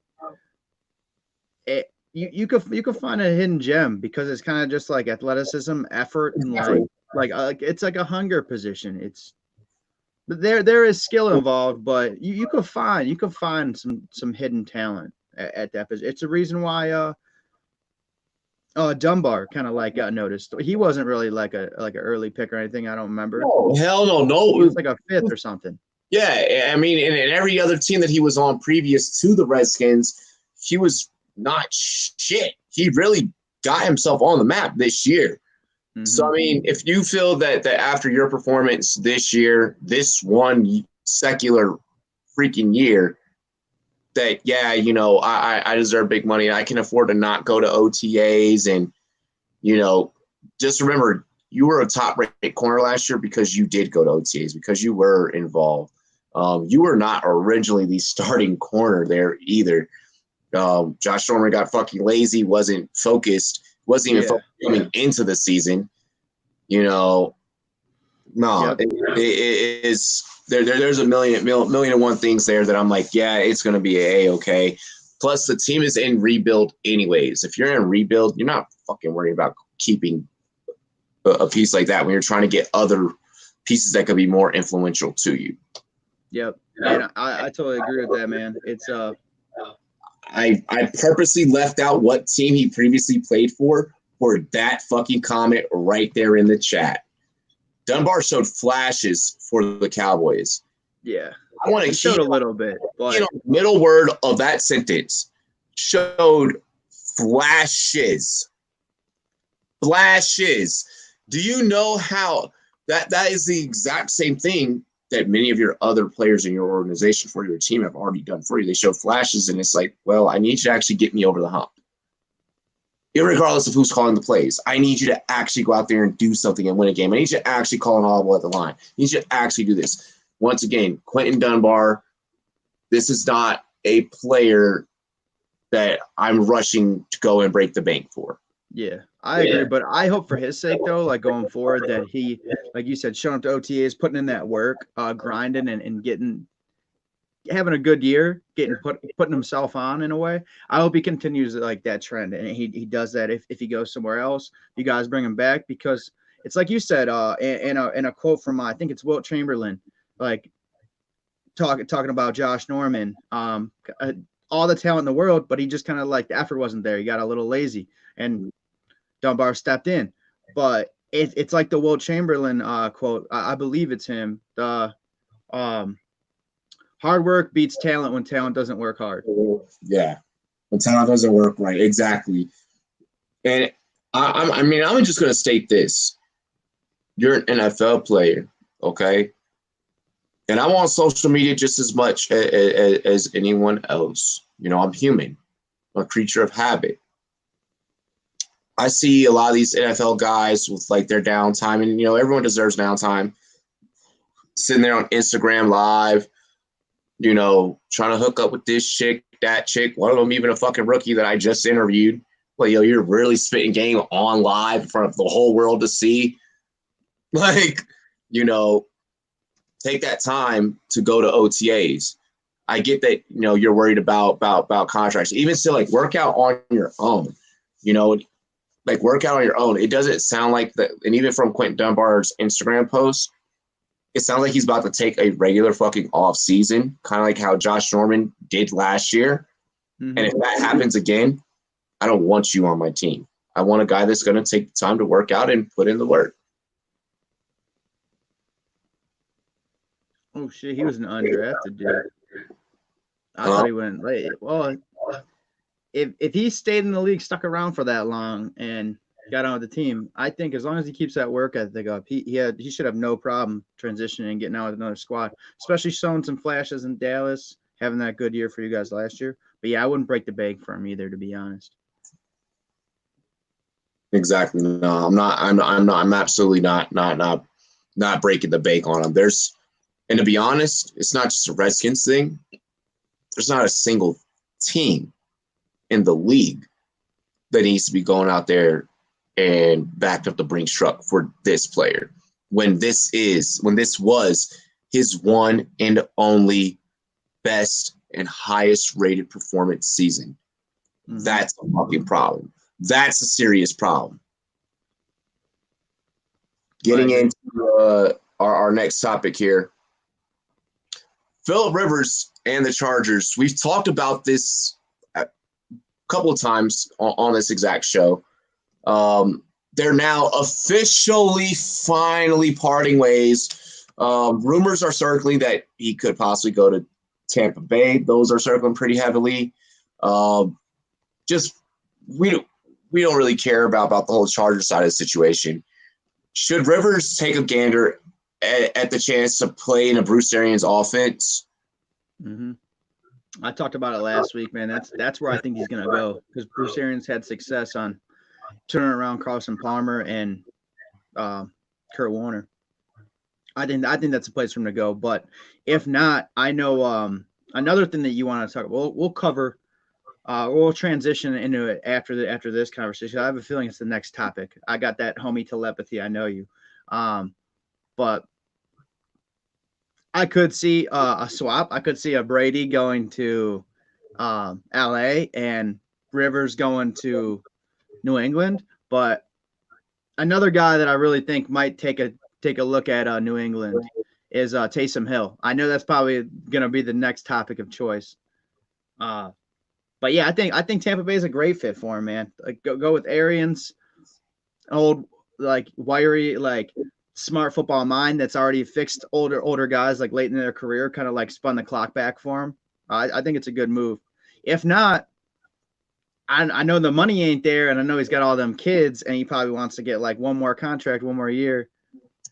You could find a hidden gem because it's kind of just like athleticism, effort, and like it's like a hunger position. It's there is skill involved, but you could find some hidden talent at that position. It's a reason why Dunbar kind of like got noticed. He wasn't really like an early pick or anything. I don't remember. Oh, hell no. He was like a fifth or something. Yeah, I mean, in every other team that he was on previous to the Redskins, he was not shit. He really got himself on the map this year. Mm-hmm. So, I mean, if you feel that after your performance this year, this one secular freaking year, that, yeah, I deserve big money and I can afford to not go to OTAs. And, just remember, you were a top-rated corner last year because you did go to OTAs, because you were involved. You were not originally the starting corner there either. Josh Norman got fucking lazy, wasn't focused, wasn't even focused coming into the season. No, yep. It is there's a million and one things there that I'm like, yeah, it's going to be A-okay. Plus, the team is in rebuild anyways. If you're in rebuild, you're not fucking worried about keeping a piece like that when you're trying to get other pieces that could be more influential to you. Yep. And I totally agree with that, man. It's I purposely left out what team he previously played for that fucking comment right there in the chat. Dunbar showed flashes for the Cowboys. Yeah. I want to showed a little bit. But middle word of that sentence, showed flashes. Flashes. Do you know how that is the exact same thing that many of your other players in your organization for your team have already done for you? They show flashes, and it's like, well, I need you to actually get me over the hump. Irregardless of who's calling the plays, I need you to actually go out there and do something and win a game. I need you to actually call an audible at the line. I need you to actually do this. Once again, Quentin Dunbar, this is not a player that I'm rushing to go and break the bank for. Yeah, I agree, but I hope for his sake though, like going forward, that he, like you said, showing up to OTAs, putting in that work, grinding and having a good year, putting himself on in a way. I hope he continues like that trend, and he does that if he goes somewhere else. You guys bring him back, because it's like you said, in a quote from I think it's Wilt Chamberlain, like talking about Josh Norman, all the talent in the world, but he just kind of like the effort wasn't there. He got a little lazy, and Dunbar stepped in. But it's like the Wilt Chamberlain quote. I believe it's him. The hard work beats talent when talent doesn't work hard. Yeah, when talent doesn't work right, exactly. And I mean, I'm just gonna state this: you're an NFL player, okay? And I'm on social media just as much as anyone else. You know, I'm human. I'm a creature of habit. I see a lot of these NFL guys with like their downtime, and everyone deserves downtime. Sitting there on Instagram Live, trying to hook up with this chick, that chick. One of them even a fucking rookie that I just interviewed. Like, you're really spitting game on live in front of the whole world to see. Like, take that time to go to OTAs. I get that, you're worried about contracts. Even still, like, work out on your own. Like, work out on your own. It doesn't sound like that. And even from Quentin Dunbar's Instagram post, it sounds like he's about to take a regular fucking off season, kind of like how Josh Norman did last year. Mm-hmm. And if that happens again, I don't want you on my team. I want a guy that's going to take the time to work out and put in the work. Oh, shit. He was an undrafted dude. I thought he went late. Well, if he stayed in the league, stuck around for that long, and got on with the team, I think as long as he keeps that work ethic up, he should have no problem transitioning and getting out with another squad, especially showing some flashes in Dallas, having that good year for you guys last year. But yeah, I wouldn't break the bank for him either, to be honest. Exactly. No, I'm not. I'm absolutely not breaking the bank on him. And to be honest, it's not just a Redskins thing. There's not a single team in the league that needs to be going out there and backed up the Brinks truck for this player when this was his one and only best and highest rated performance season. Mm-hmm. That's a fucking problem. That's a serious problem. Getting into our next topic here. Phillip Rivers and the Chargers. We've talked about this a couple of times on this exact show. They're now officially, finally parting ways. Rumors are circling that he could possibly go to Tampa Bay. Those are circling pretty heavily. We don't really care about the whole Charger side of the situation. Should Rivers take a gander at the chance to play in a Bruce Arians offense? Mm-hmm. I talked about it last week, man. That's where I think he's going to go, because Bruce Arians had success on turning around Carson Palmer and Kurt Warner. I think that's a place for him to go. But if not, I know another thing that you want to talk about. We'll cover. We'll transition into it after this conversation. I have a feeling it's the next topic. I got that homie telepathy. I know you. But I could see a swap. I could see a Brady going to LA and Rivers going to New England. But another guy that I really think might take a look at New England is Taysom Hill. I know that's probably going to be the next topic of choice. But yeah, I think Tampa Bay is a great fit for him, man. Like go with Arians, old like wiry, like smart football mind that's already fixed older guys like late in their career, kind of like spun the clock back for him. I think it's a good move. If not, I know the money ain't there, and I know he's got all them kids, and he probably wants to get like one more contract, one more year,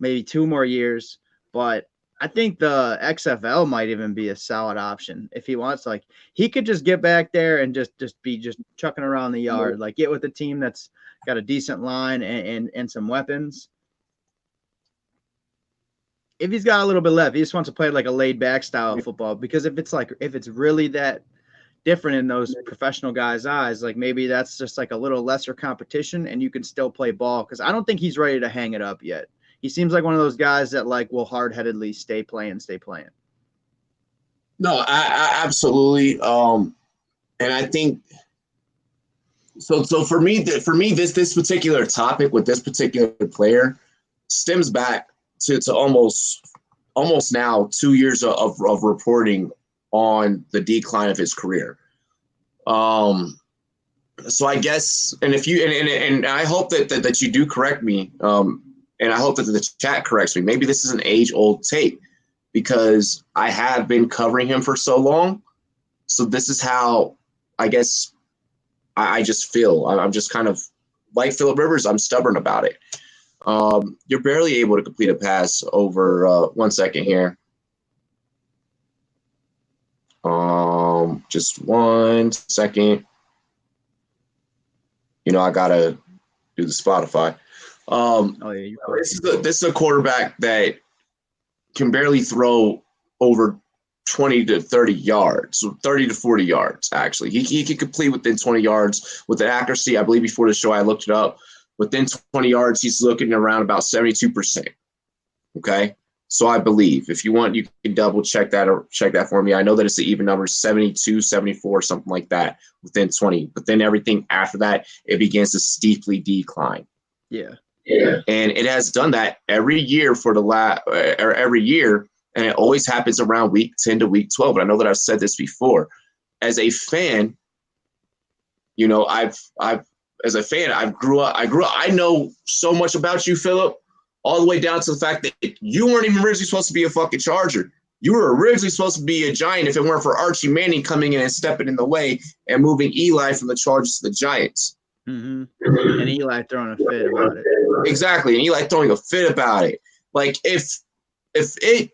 maybe 2 more years. But I think the XFL might even be a solid option if he wants. Like, he could just get back there and just be chucking around the yard, like get with a team that's got a decent line and some weapons. If he's got a little bit left, he just wants to play like a laid back style of football. Because if it's really that different in those professional guys' eyes. Like maybe that's just like a little lesser competition and you can still play ball, because I don't think he's ready to hang it up yet. He seems like one of those guys that like will hard-headedly stay playing. No, I absolutely. And I think so. So for me, this particular topic with this particular player stems back to almost now 2 years of reporting on the decline of his career. So I guess, and if you and I hope that you do correct me, and I hope that the chat corrects me. Maybe this is an age-old tape because I have been covering him for so long. So this is how I guess I just feel. I'm just kind of like Phillip Rivers. I'm stubborn about it. You're barely able to complete a pass over 1 second here. Just 1 second. You know, I gotta do the Spotify. This is a quarterback that can barely throw over 20 to 30 yards, so 30 to 40 yards, actually. He can complete within 20 yards with the accuracy. I believe before the show I looked it up. Within 20 yards, he's looking around about 72%. Okay? So I believe. If you want, you can double check that or check that for me. I know that it's the even number, 72, 74, something like that, within 20. But then everything after that, it begins to steeply decline. Yeah. And it has done that every year every year, and it always happens around week 10 to week 12. But I know that I've said this before. As a fan, you know, I grew up. I know so much about you, Phillip, all the way down to the fact that you weren't even originally supposed to be a fucking Charger. You were originally supposed to be a Giant if it weren't for Archie Manning coming in and stepping in the way and moving Eli from the Chargers to the Giants. Mm-hmm. And Eli throwing a fit about it. Exactly, and Eli throwing a fit about it. Like if it,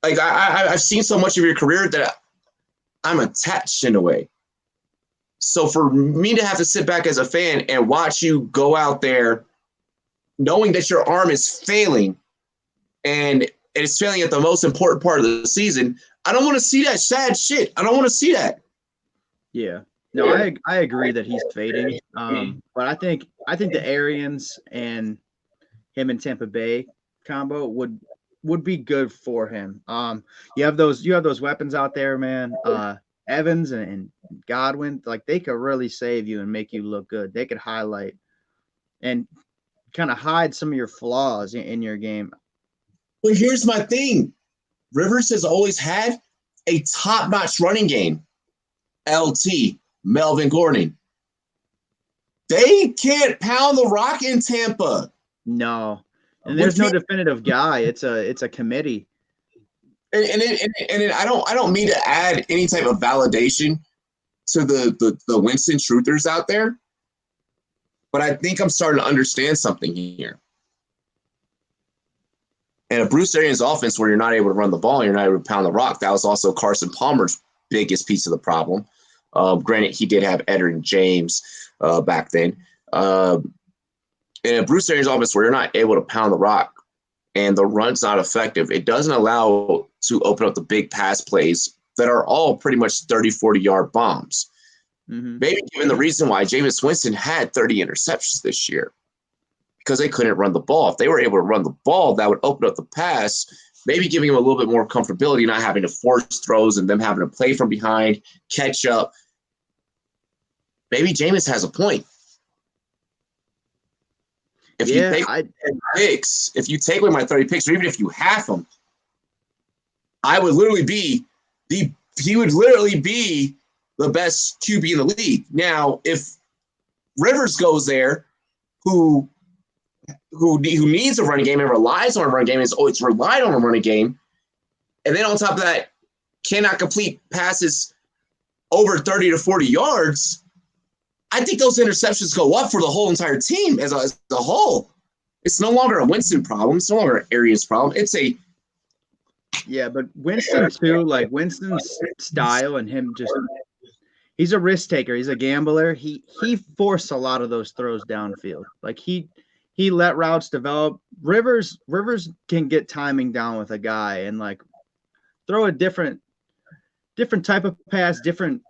like I've seen so much of your career that I'm attached in a way. So for me to have to sit back as a fan and watch you go out there knowing that your arm is failing and it's failing at the most important part of the season, I don't want to see that sad shit. I don't want to see that. Yeah. No, I agree that he's fading. But I think the Arians and him in Tampa Bay combo would be good for him. You have those weapons out there, man. Evans and Godwin, like they could really save you and make you look good. They could highlight and kind of hide some of your flaws in your game. Well, here's my thing. Rivers has always had a top-notch running game. LT, Melvin Gordon. They can't pound the rock in Tampa. No. And there's no definitive guy. It's a committee. And I don't mean to add any type of validation to the Winston truthers out there, but I think I'm starting to understand something here. And a Bruce Arians offense where you're not able to run the ball, you're not able to pound the rock, that was also Carson Palmer's biggest piece of the problem. Granted, he did have Edgerrin James back then. In a Bruce Arians offense where you're not able to pound the rock and the run's not effective, it doesn't allow to open up the big pass plays that are all pretty much 30, 40-yard bombs. Mm-hmm. Maybe given the reason why Jameis Winston had 30 interceptions this year, because they couldn't run the ball. If they were able to run the ball, that would open up the pass, maybe giving him a little bit more comfortability, not having to force throws and them having to play from behind, catch up. Maybe Jameis has a point. If you take away my 30 picks, or even if you half them, he would literally be the best QB in the league. Now, if Rivers goes there, who needs a running game and relies on a running game, it's relied on a running game, and then on top of that, cannot complete passes over 30 to 40 yards, I think those interceptions go up for the whole entire team as a whole. It's no longer a Winston problem. It's no longer an Arians problem. Yeah, but Winston too, like Winston's style and him he's a risk taker. He's a gambler. He forced a lot of those throws downfield. Like he let routes develop. Rivers can get timing down with a guy and like throw a different different type of pass, different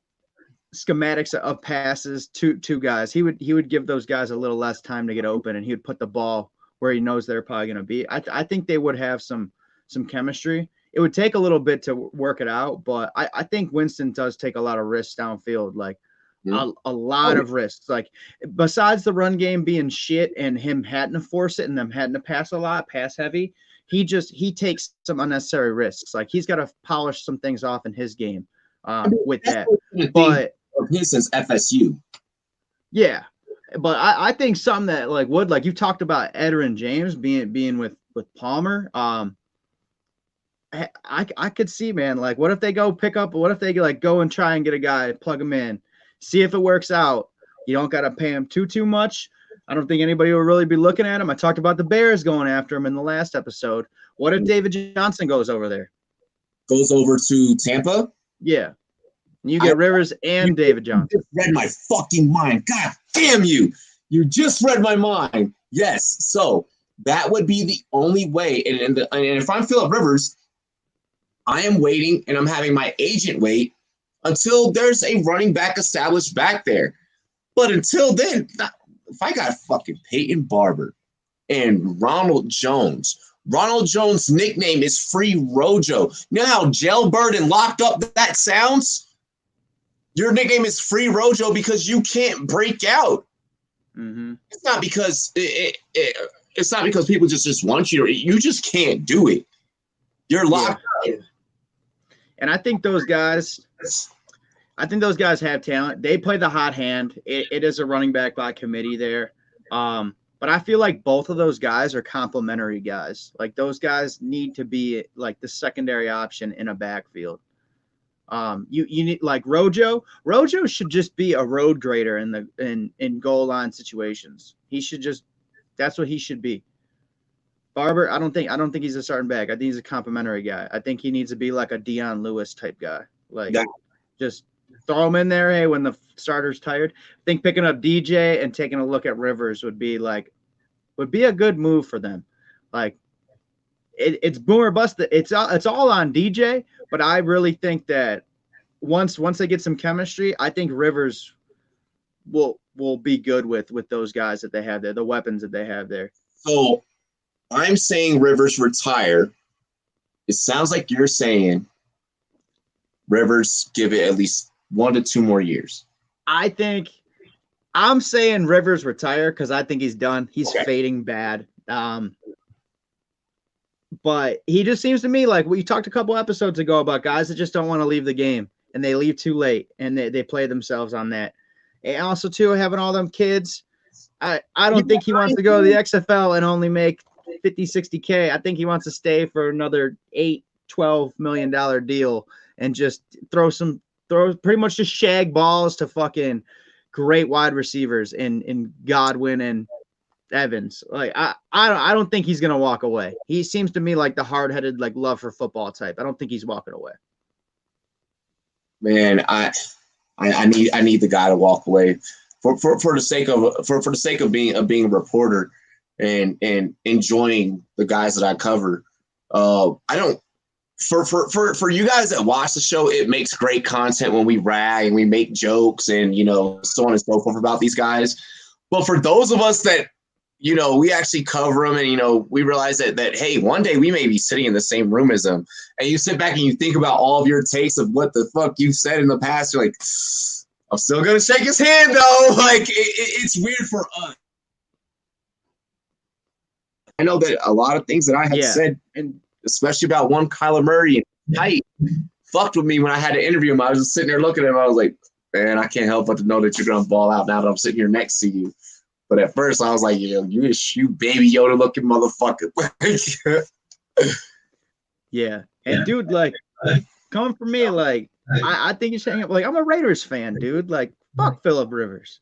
schematics of passes to guys. He would give those guys a little less time to get open, and he would put the ball where he knows they're probably going to be. I think they would have some chemistry. It would take a little bit to work it out, but I think Winston does take a lot of risks downfield, like a lot of risks. Like besides the run game being shit and him having to force it and them having to pass a lot, pass heavy, he takes some unnecessary risks. Like he's got to polish some things off in his game with that. But of his since FSU. Yeah, but I think something that like you talked about Edgerrin James being with Palmer. I could see, man, like what if they go go and try and get a guy, plug him in, see if it works out. You don't got to pay him too much. I don't think anybody will really be looking at him. I talked about the Bears going after him in the last episode. What if David Johnson goes over there? Goes over to Tampa? Yeah. You get Rivers and David Johnson. You just read my fucking mind. God damn you. You just read my mind. Yes. So that would be the only way. And if I'm Phillip Rivers, I am waiting and I'm having my agent wait until there's a running back established back there. But until then, if I got fucking Peyton Barber and Ronald Jones nickname is Free Rojo. You know how jailbird and locked up that sounds? Your nickname is Free Rojo because you can't break out. Mm-hmm. It's not because it's not because people just want you. You just can't do it. You're locked up. And I think those guys have talent. They play the hot hand. It is a running back by committee there. But I feel like both of those guys are complementary guys. Like those guys need to be like the secondary option in a backfield. You need like Rojo. Rojo should just be a road grader in goal line situations. That's what he should be. Barber, I don't think he's a starting back. I think he's a complimentary guy. I think he needs to be like a Dion Lewis type guy. Like just throw him in there. Hey, when the starter's tired, I think picking up DJ and taking a look at Rivers would be a good move for them. Like it's boomer bust. It's all on DJ, but I really think that once they get some chemistry, I think Rivers will be good with those guys that they have there, the weapons that they have there. So I'm saying Rivers retire. It sounds like you're saying Rivers give it at least 1 to 2 more years. I'm saying Rivers retire because I think he's done. He's fading bad. But he just seems to me like we talked a couple episodes ago about guys that just don't want to leave the game and they leave too late and they play themselves on that. And also too, having all them kids, I don't think he wants to go to the XFL and only make 50, 60K. I think he wants to stay for another $8-12 million deal and just throw pretty much just shag balls to fucking great wide receivers in Godwin and Evans. Like I don't think he's gonna walk away. He seems to me like the hard-headed, like love for football type. I don't think he's walking away. Man, I need the guy to walk away for the sake of being a reporter and enjoying the guys that I cover. I don't for you guys that watch the show, it makes great content when we rag and we make jokes and so on and so forth about these guys. But for those of us that we actually cover them and, we realize that, hey, one day we may be sitting in the same room as them. And you sit back and you think about all of your takes of what the fuck you said in the past. You're like, I'm still going to shake his hand, though. Like, it's weird for us. I know that a lot of things that I had said, and especially about one Kyler Murray and Knight, fucked with me when I had to interview him. I was just sitting there looking at him. I was like, man, I can't help but to know that you're going to ball out now that I'm sitting here next to you. But at first, I was like, you baby Yoda looking motherfucker. Yeah. And, dude, like, coming from me, like, I think you're saying, like, I'm a Raiders fan, dude. Like, fuck Phillip Rivers,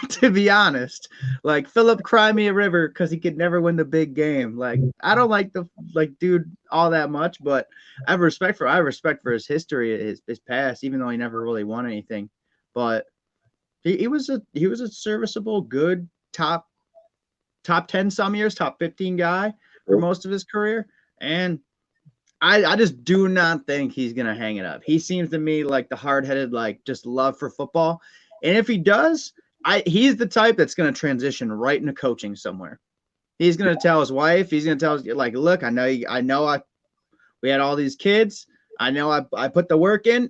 to be honest. Like, Phillip cry me a river because he could never win the big game. Like, I don't like dude all that much, but I have respect for his history, his past, even though he never really won anything. But he was a serviceable, good, top 10 some years, top 15 guy for most of his career. And I just do not think he's gonna hang it up. He seems to me like the hard-headed, like just love for football. And if he does, he's the type that's gonna transition right into coaching somewhere. He's gonna tell his wife, he's gonna tell like, look, we had all these kids. I know I put the work in.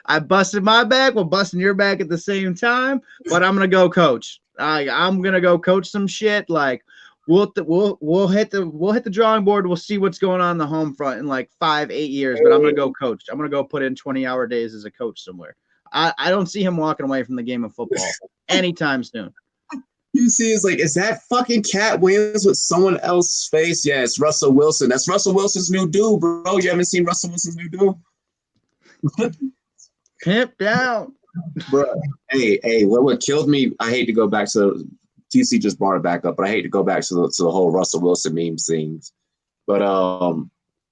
I busted my back. We're busting your back at the same time, but I'm gonna go coach. I'm gonna go coach some shit. Like we'll hit the drawing board. We'll see what's going on the home front in like 5-8 years. But I'm gonna go coach. I'm gonna go put in 20-hour days as a coach somewhere. I don't see him walking away from the game of football anytime soon. You see, it's like, is that fucking Cat Williams with someone else's face? Yeah, it's Russell Wilson. That's Russell Wilson's new dude, bro. You haven't seen Russell Wilson's new dude? Pimp down. Bro, hey, what killed me, I hate to go back to, TC just brought it back up, but I hate to go back to the whole Russell Wilson meme things. But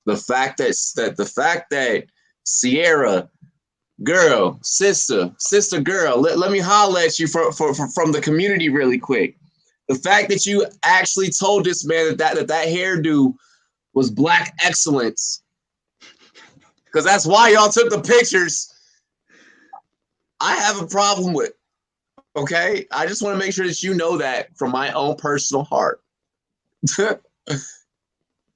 the fact that Sierra girl, sister girl, let me holler at you from the community really quick. The fact that you actually told this man that hairdo was black excellence, because that's why y'all took the pictures, I have a problem with. Okay? I just want to make sure that you know that from my own personal heart.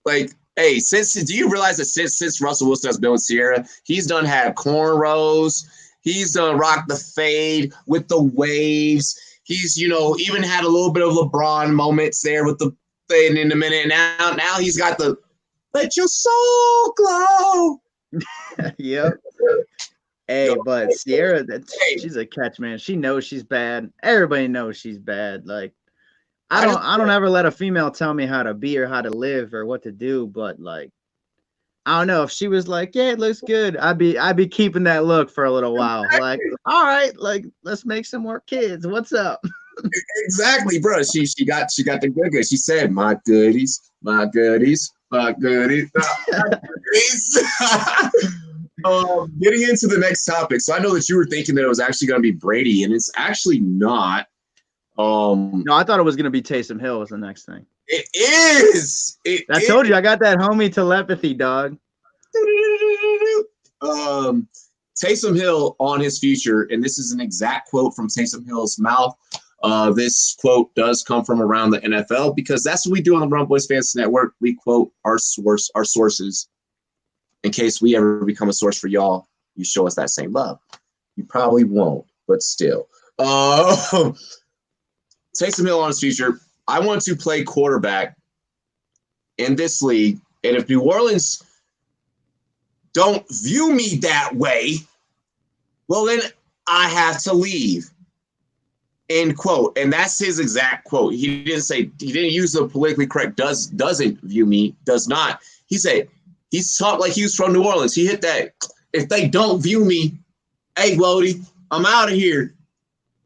Like, hey, do you realize that since Russell Wilson has been with Sierra, he's done had cornrows, he's done rock the fade with the waves, he's even had a little bit of LeBron moments there with the fade in a minute. And now he's got the let your soul glow. Yep. Hey, but Sierra, she's a catch, man. She knows she's bad. Everybody knows she's bad. Like, I don't ever let a female tell me how to be or how to live or what to do. But like, I don't know, if she was like, yeah, it looks good, I'd be keeping that look for a little while. Like, all right, like, let's make some more kids. What's up? Exactly, bro. She got the good. She said, my goodies. Getting into the next topic. So I know that you were thinking that it was actually going to be Brady, and it's actually not. No, I thought it was going to be Taysom Hill was the next thing. It is. I told you, I got that homie telepathy, dog. Taysom Hill on his future, and this is an exact quote from Taysom Hill's mouth. This quote does come from around the NFL, because that's what we do on the Rumboyz Fantasy Network. We quote our sources. In case we ever become a source for y'all, you show us that same love. You probably won't, but still. Taysom Hill on his future. I want to play quarterback in this league, and if New Orleans don't view me that way, well, then I have to leave. End quote. And that's his exact quote. He didn't use the politically correct doesn't view me, does not. He said, he's talked like he was from New Orleans. He hit that, if they don't view me, hey, Wody, I'm out of here.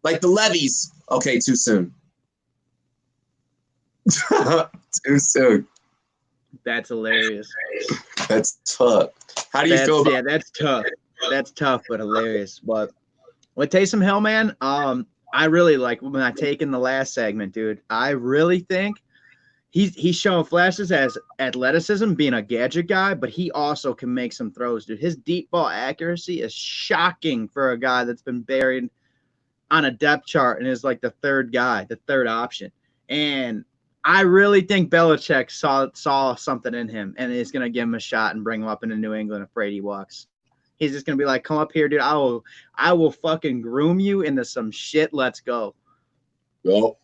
Like the levees. Okay, too soon. Too soon. That's hilarious. That's tough. How do you feel about that? That's tough. That's tough, but hilarious. But with Taysom Hill, man, I really like when I take in the last segment, dude. I really think he's showing flashes as athleticism, being a gadget guy, but he also can make some throws, dude. His deep ball accuracy is shocking for a guy that's been buried on a depth chart and is like the third guy, the third option. And I really think Belichick saw something in him and is going to give him a shot and bring him up into New England if Brady walks. He's just going to be like, come up here, dude. I will fucking groom you into some shit. Let's go. Well,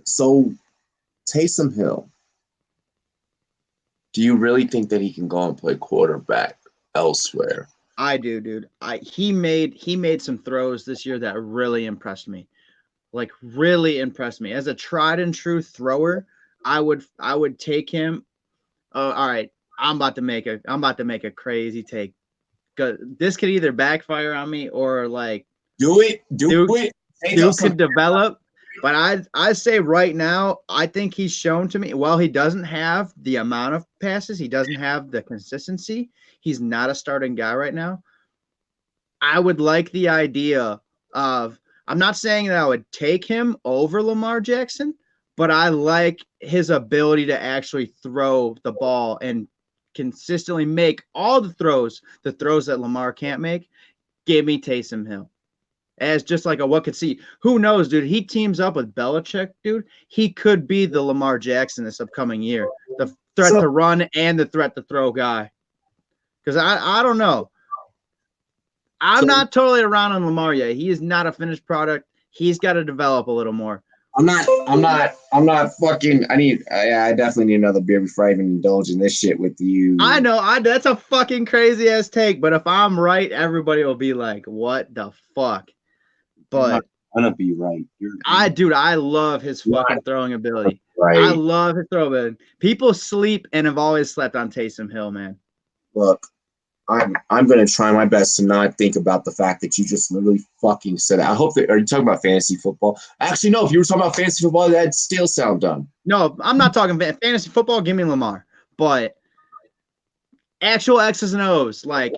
so Taysom Hill, do you really think that he can go and play quarterback elsewhere? I do, dude. He made some throws this year that really impressed me. Like, really impressed me. As a tried and true thrower, I would take him. Oh, all right. I'm about to make a crazy take. This could either backfire on me or like do it. Duke could develop. But I say right now, I think he's shown to me, while he doesn't have the amount of passes, he doesn't have the consistency, he's not a starting guy right now. I would like the idea of, I'm not saying that I would take him over Lamar Jackson, but I like his ability to actually throw the ball and consistently make all the throws that Lamar can't make, give me Taysom Hill. As just like a what could see. Who knows, dude? He teams up with Belichick, dude. He could be the Lamar Jackson this upcoming year. The threat to run and the threat to throw guy. Because I don't know. I'm not totally around on Lamar yet. He is not a finished product. He's got to develop a little more. I'm not fucking. I definitely need another beer before I even indulge in this shit with you. I know. That's a fucking crazy ass take. But if I'm right, everybody will be like, what the fuck? But I'm gonna be right. I love his fucking throwing ability. Right. I love his throw ability. People sleep and have always slept on Taysom Hill, man. Look, I'm gonna try my best to not think about the fact that you just literally fucking said it. I hope that. Are you talking about fantasy football? Actually, no. If you were talking about fantasy football, that'd still sound dumb. No, I'm not talking fantasy football. Give me Lamar. But actual X's and O's, like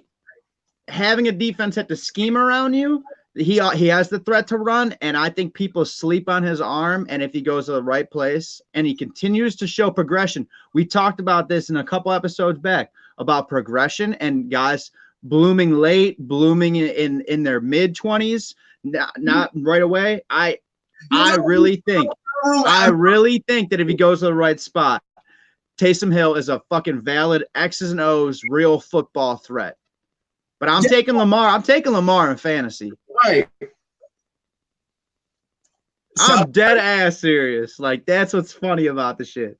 having a defense have to scheme around you. He has the threat to run, and I think people sleep on his arm. And if he goes to the right place and he continues to show progression, we talked about this in a couple episodes back about progression and guys blooming late, blooming in their mid-20s, not right away. I really think that if he goes to the right spot, Taysom Hill is a fucking valid X's and O's real football threat. But I'm taking Lamar. I'm taking Lamar in fantasy. Right. I'm dead ass serious. Like, that's what's funny about the shit.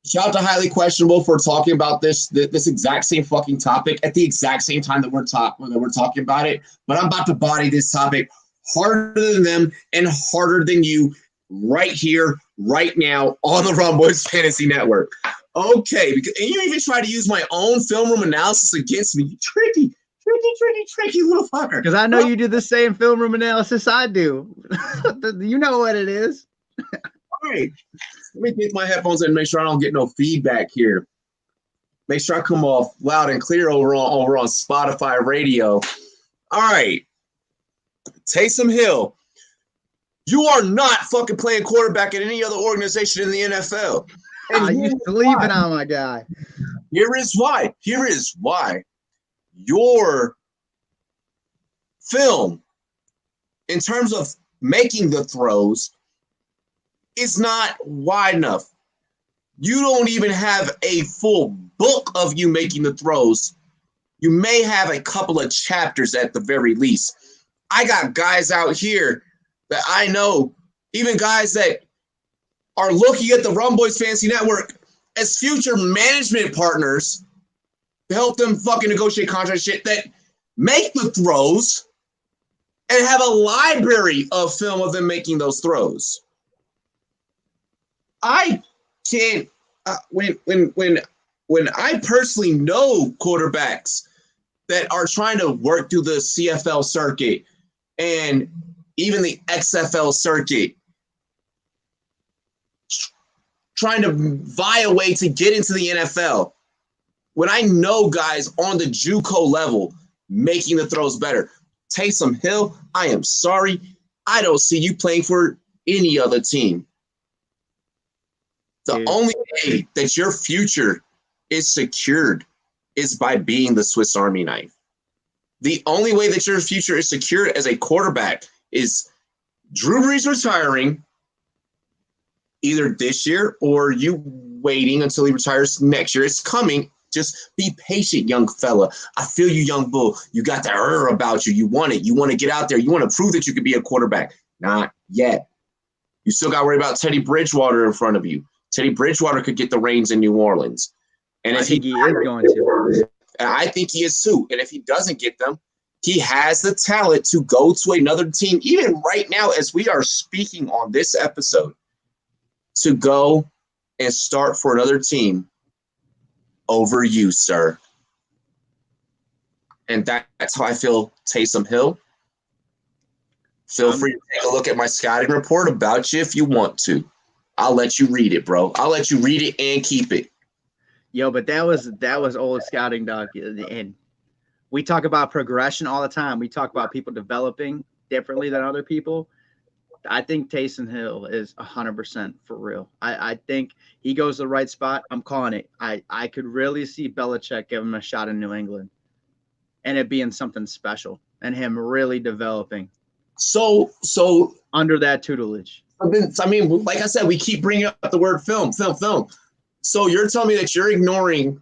Shout out to Highly Questionable for talking about this exact same fucking topic at the exact same time that we're talking about it. But I'm about to body this topic harder than them and harder than you right here, right now on the Rumboyz Fantasy Network. Okay, and you even try to use my own film room analysis against me. You tricky little fucker. Because I know you do the same film room analysis I do. You know what it is. All right. Let me take my headphones in and make sure I don't get no feedback here. Make sure I come off loud and clear over on Spotify radio. All right. Taysom Hill. You are not fucking playing quarterback at any other organization in the NFL. And you sleeping on my guy. Here is why. Your film, in terms of making the throws, is not wide enough. You don't even have a full book of you making the throws. You may have a couple of chapters at the very least. I got guys out here that I know, even guys that are looking at the Rumboyz Fantasy Network as future management partners to help them fucking negotiate contract shit, that make the throws and have a library of film of them making those throws. I can't when I personally know quarterbacks that are trying to work through the CFL circuit and even the XFL circuit, trying to vie a way to get into the NFL. When I know guys on the JUCO level making the throws better, Taysom Hill, I am sorry, I don't see you playing for any other team. The only way that your future is secured is by being the Swiss Army knife. The only way that your future is secured as a quarterback is Drew Brees retiring either this year or you waiting until he retires next year. It's coming. Just be patient, young fella. I feel you, young bull. You got that about you. You want it. You want to get out there. You want to prove that you could be a quarterback. Not yet. You still got to worry about Teddy Bridgewater in front of you. Teddy Bridgewater could get the reins in New Orleans. And I think he is going to. I think he is too. And if he doesn't get them, he has the talent to go to another team, even right now as we are speaking on this episode, to go and start for another team over you, sir. And that's how I feel Taysom Hill. Feel free to take a look at my scouting report about you if you want to. I'll let you read it, bro. I'll let you read it and keep it. Yo, but that was old scouting, dog. And we talk about progression all the time. We talk about people developing differently than other people. I think Taysom Hill is 100% for real. I think he goes the right spot. I'm calling it. I could really see Belichick give him a shot in New England and it being something special and him really developing. So under that tutelage. I mean, like I said, we keep bringing up the word film. So you're telling me that you're ignoring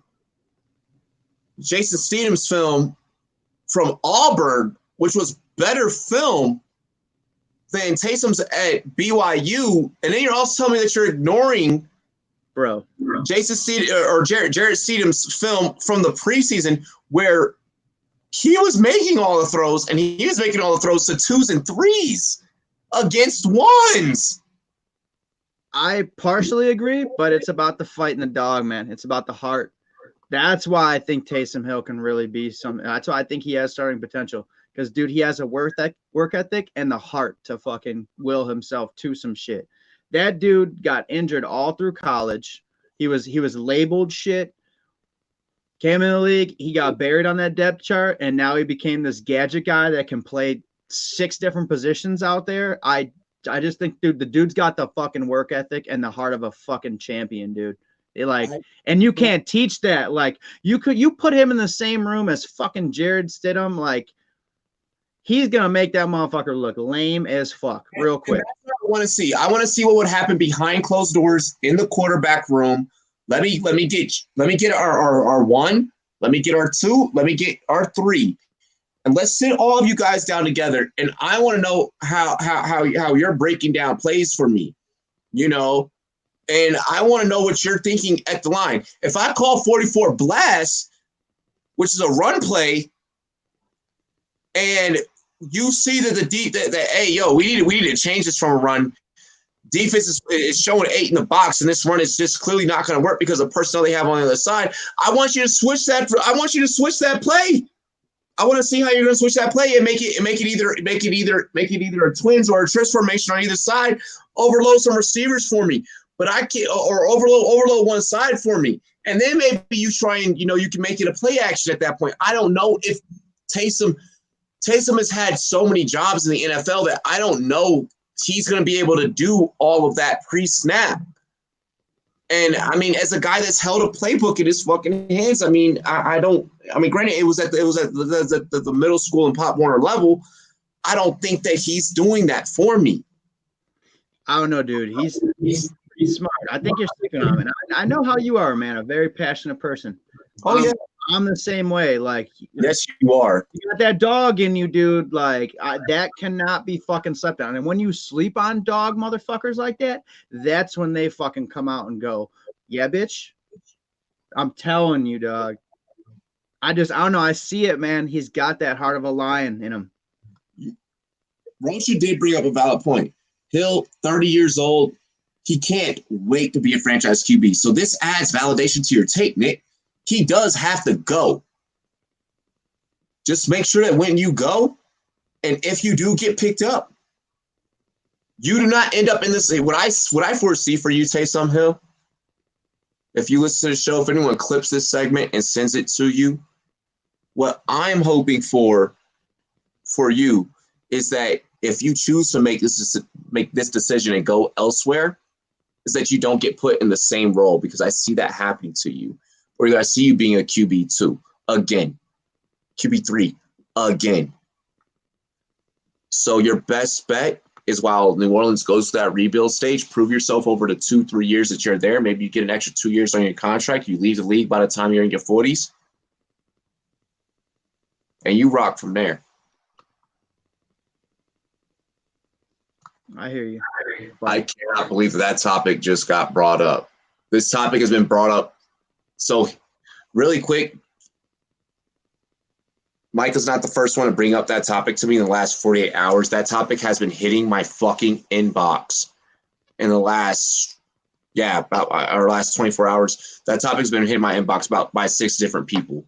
Jason Stathams' film from Auburn, which was better film than Taysom's at BYU, and then you're also telling me that you're ignoring Jason Statham or Jarrett Stidham's film from the preseason, where he was making all the throws, and he was making all the throws to 2s and 3s against 1s. I partially agree, but it's about the fight in the dog, man. It's about the heart. That's why I think Taysom Hill can really be something. That's why I think he has starting potential. Because, dude, he has a work ethic and the heart to fucking will himself to some shit. That dude got injured all through college. He was labeled shit. Came in the league. He got buried on that depth chart, and now he became this gadget guy that can play 6 different positions out there. I just think, dude, the dude's got the fucking work ethic and the heart of a fucking champion, dude. And you can't teach that. Like, you put him in the same room as fucking Jared Stidham, like, he's gonna make that motherfucker look lame as fuck real quick. That's what I want to see. I want to see what would happen behind closed doors in the quarterback room. Let me get our 1. Let me get our 2. Let me get our 3. And let's sit all of you guys down together. And I want to know how you're breaking down plays for me, you know. And I want to know what you're thinking at the line. If I call 44 blast, which is a run play, and you see that hey, yo, we need to change this from a run. Defense is showing 8 in the box, and this run is just clearly not going to work because of the personnel they have on the other side. I want you to switch that. I want you to switch that play. I want to see how you're going to switch that play and make it either a twins or a trips formation on either side. Overload some receivers for me, but I can't, or overload one side for me, and then maybe you try and you can make it a play action at that point. I don't know if Taysom has had so many jobs in the NFL that I don't know he's going to be able to do all of that pre-snap. And I mean, as a guy that's held a playbook in his fucking hands, I mean, granted, it was at the middle school and Pop Warner level. I don't think that he's doing that for me. I don't know, dude. He's smart. I think you're sleeping on him. And I know how you are, man. A very passionate person. Oh yeah. I'm the same way. Like, yes, you are. You got that dog in you, dude. Like, that cannot be fucking slept on. And when you sleep on dog motherfuckers like that, that's when they fucking come out and go, yeah, bitch. I'm telling you, dog. I don't know. I see it, man. He's got that heart of a lion in him. Roshi did bring up a valid point. Hill, 30 years old. He can't wait to be a franchise QB. So this adds validation to your take, Nick. He does have to go. Just make sure that when you go, and if you do get picked up, you do not end up in this. What I foresee for you, Taysom Hill, if you listen to the show, if anyone clips this segment and sends it to you, what I'm hoping for you is that if you choose to make this decision and go elsewhere, is that you don't get put in the same role, because I see that happening to you. Or I see you being a QB2 again, QB3 again. So your best bet is, while New Orleans goes to that rebuild stage, prove yourself over the 2-3 years that you're there. Maybe you get an extra 2 years on your contract. You leave the league by the time you're in your 40s. And you rock from there. I hear you. I cannot believe that topic just got brought up. This topic has been brought up. So really quick, Mike is not the first one to bring up that topic to me in the last 48 hours. That topic has been hitting my fucking inbox in the last 24 hours. That topic's been hitting my inbox by 6 different people.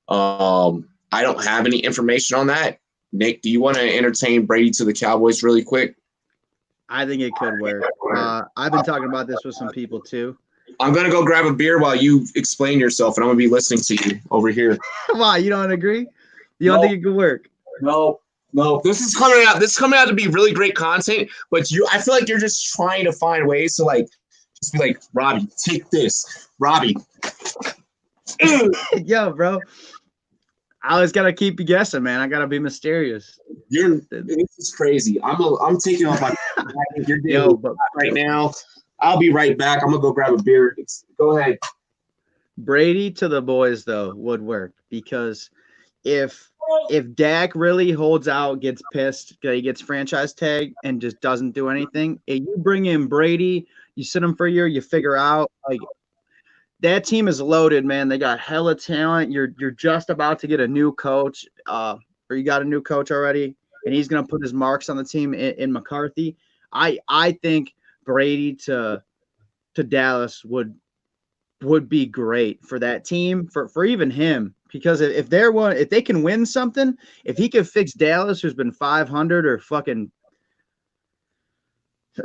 I don't have any information on that. Nick, do you want to entertain Brady to the Cowboys really quick? I think it could work. I've been talking about this with some people too. I'm going to go grab a beer while you explain yourself, and I'm going to be listening to you over here. Why? You don't agree? You don't think it could work? No. No, this is coming out. This is coming out to be really great content, but I feel like you're just trying to find ways to like, just be like, Robbie, take this, Robbie. Yo, bro, I always gotta keep you guessing, man. I gotta be mysterious. This is crazy. I'm taking off my. You're doing right now. I'll be right back. I'm gonna go grab a beer. Go ahead. Brady to the boys though would work because if Dak really holds out, gets pissed, he gets franchise tag and just doesn't do anything, and you bring in Brady, you sit him for a year, you figure out like that team is loaded, man. They got hella talent. You're just about to get a new coach, or you got a new coach already, and he's gonna put his marks on the team in McCarthy. I think Brady to Dallas would be great for that team, for even him, because if they can win something, if he could fix Dallas, who's been 500 or fucking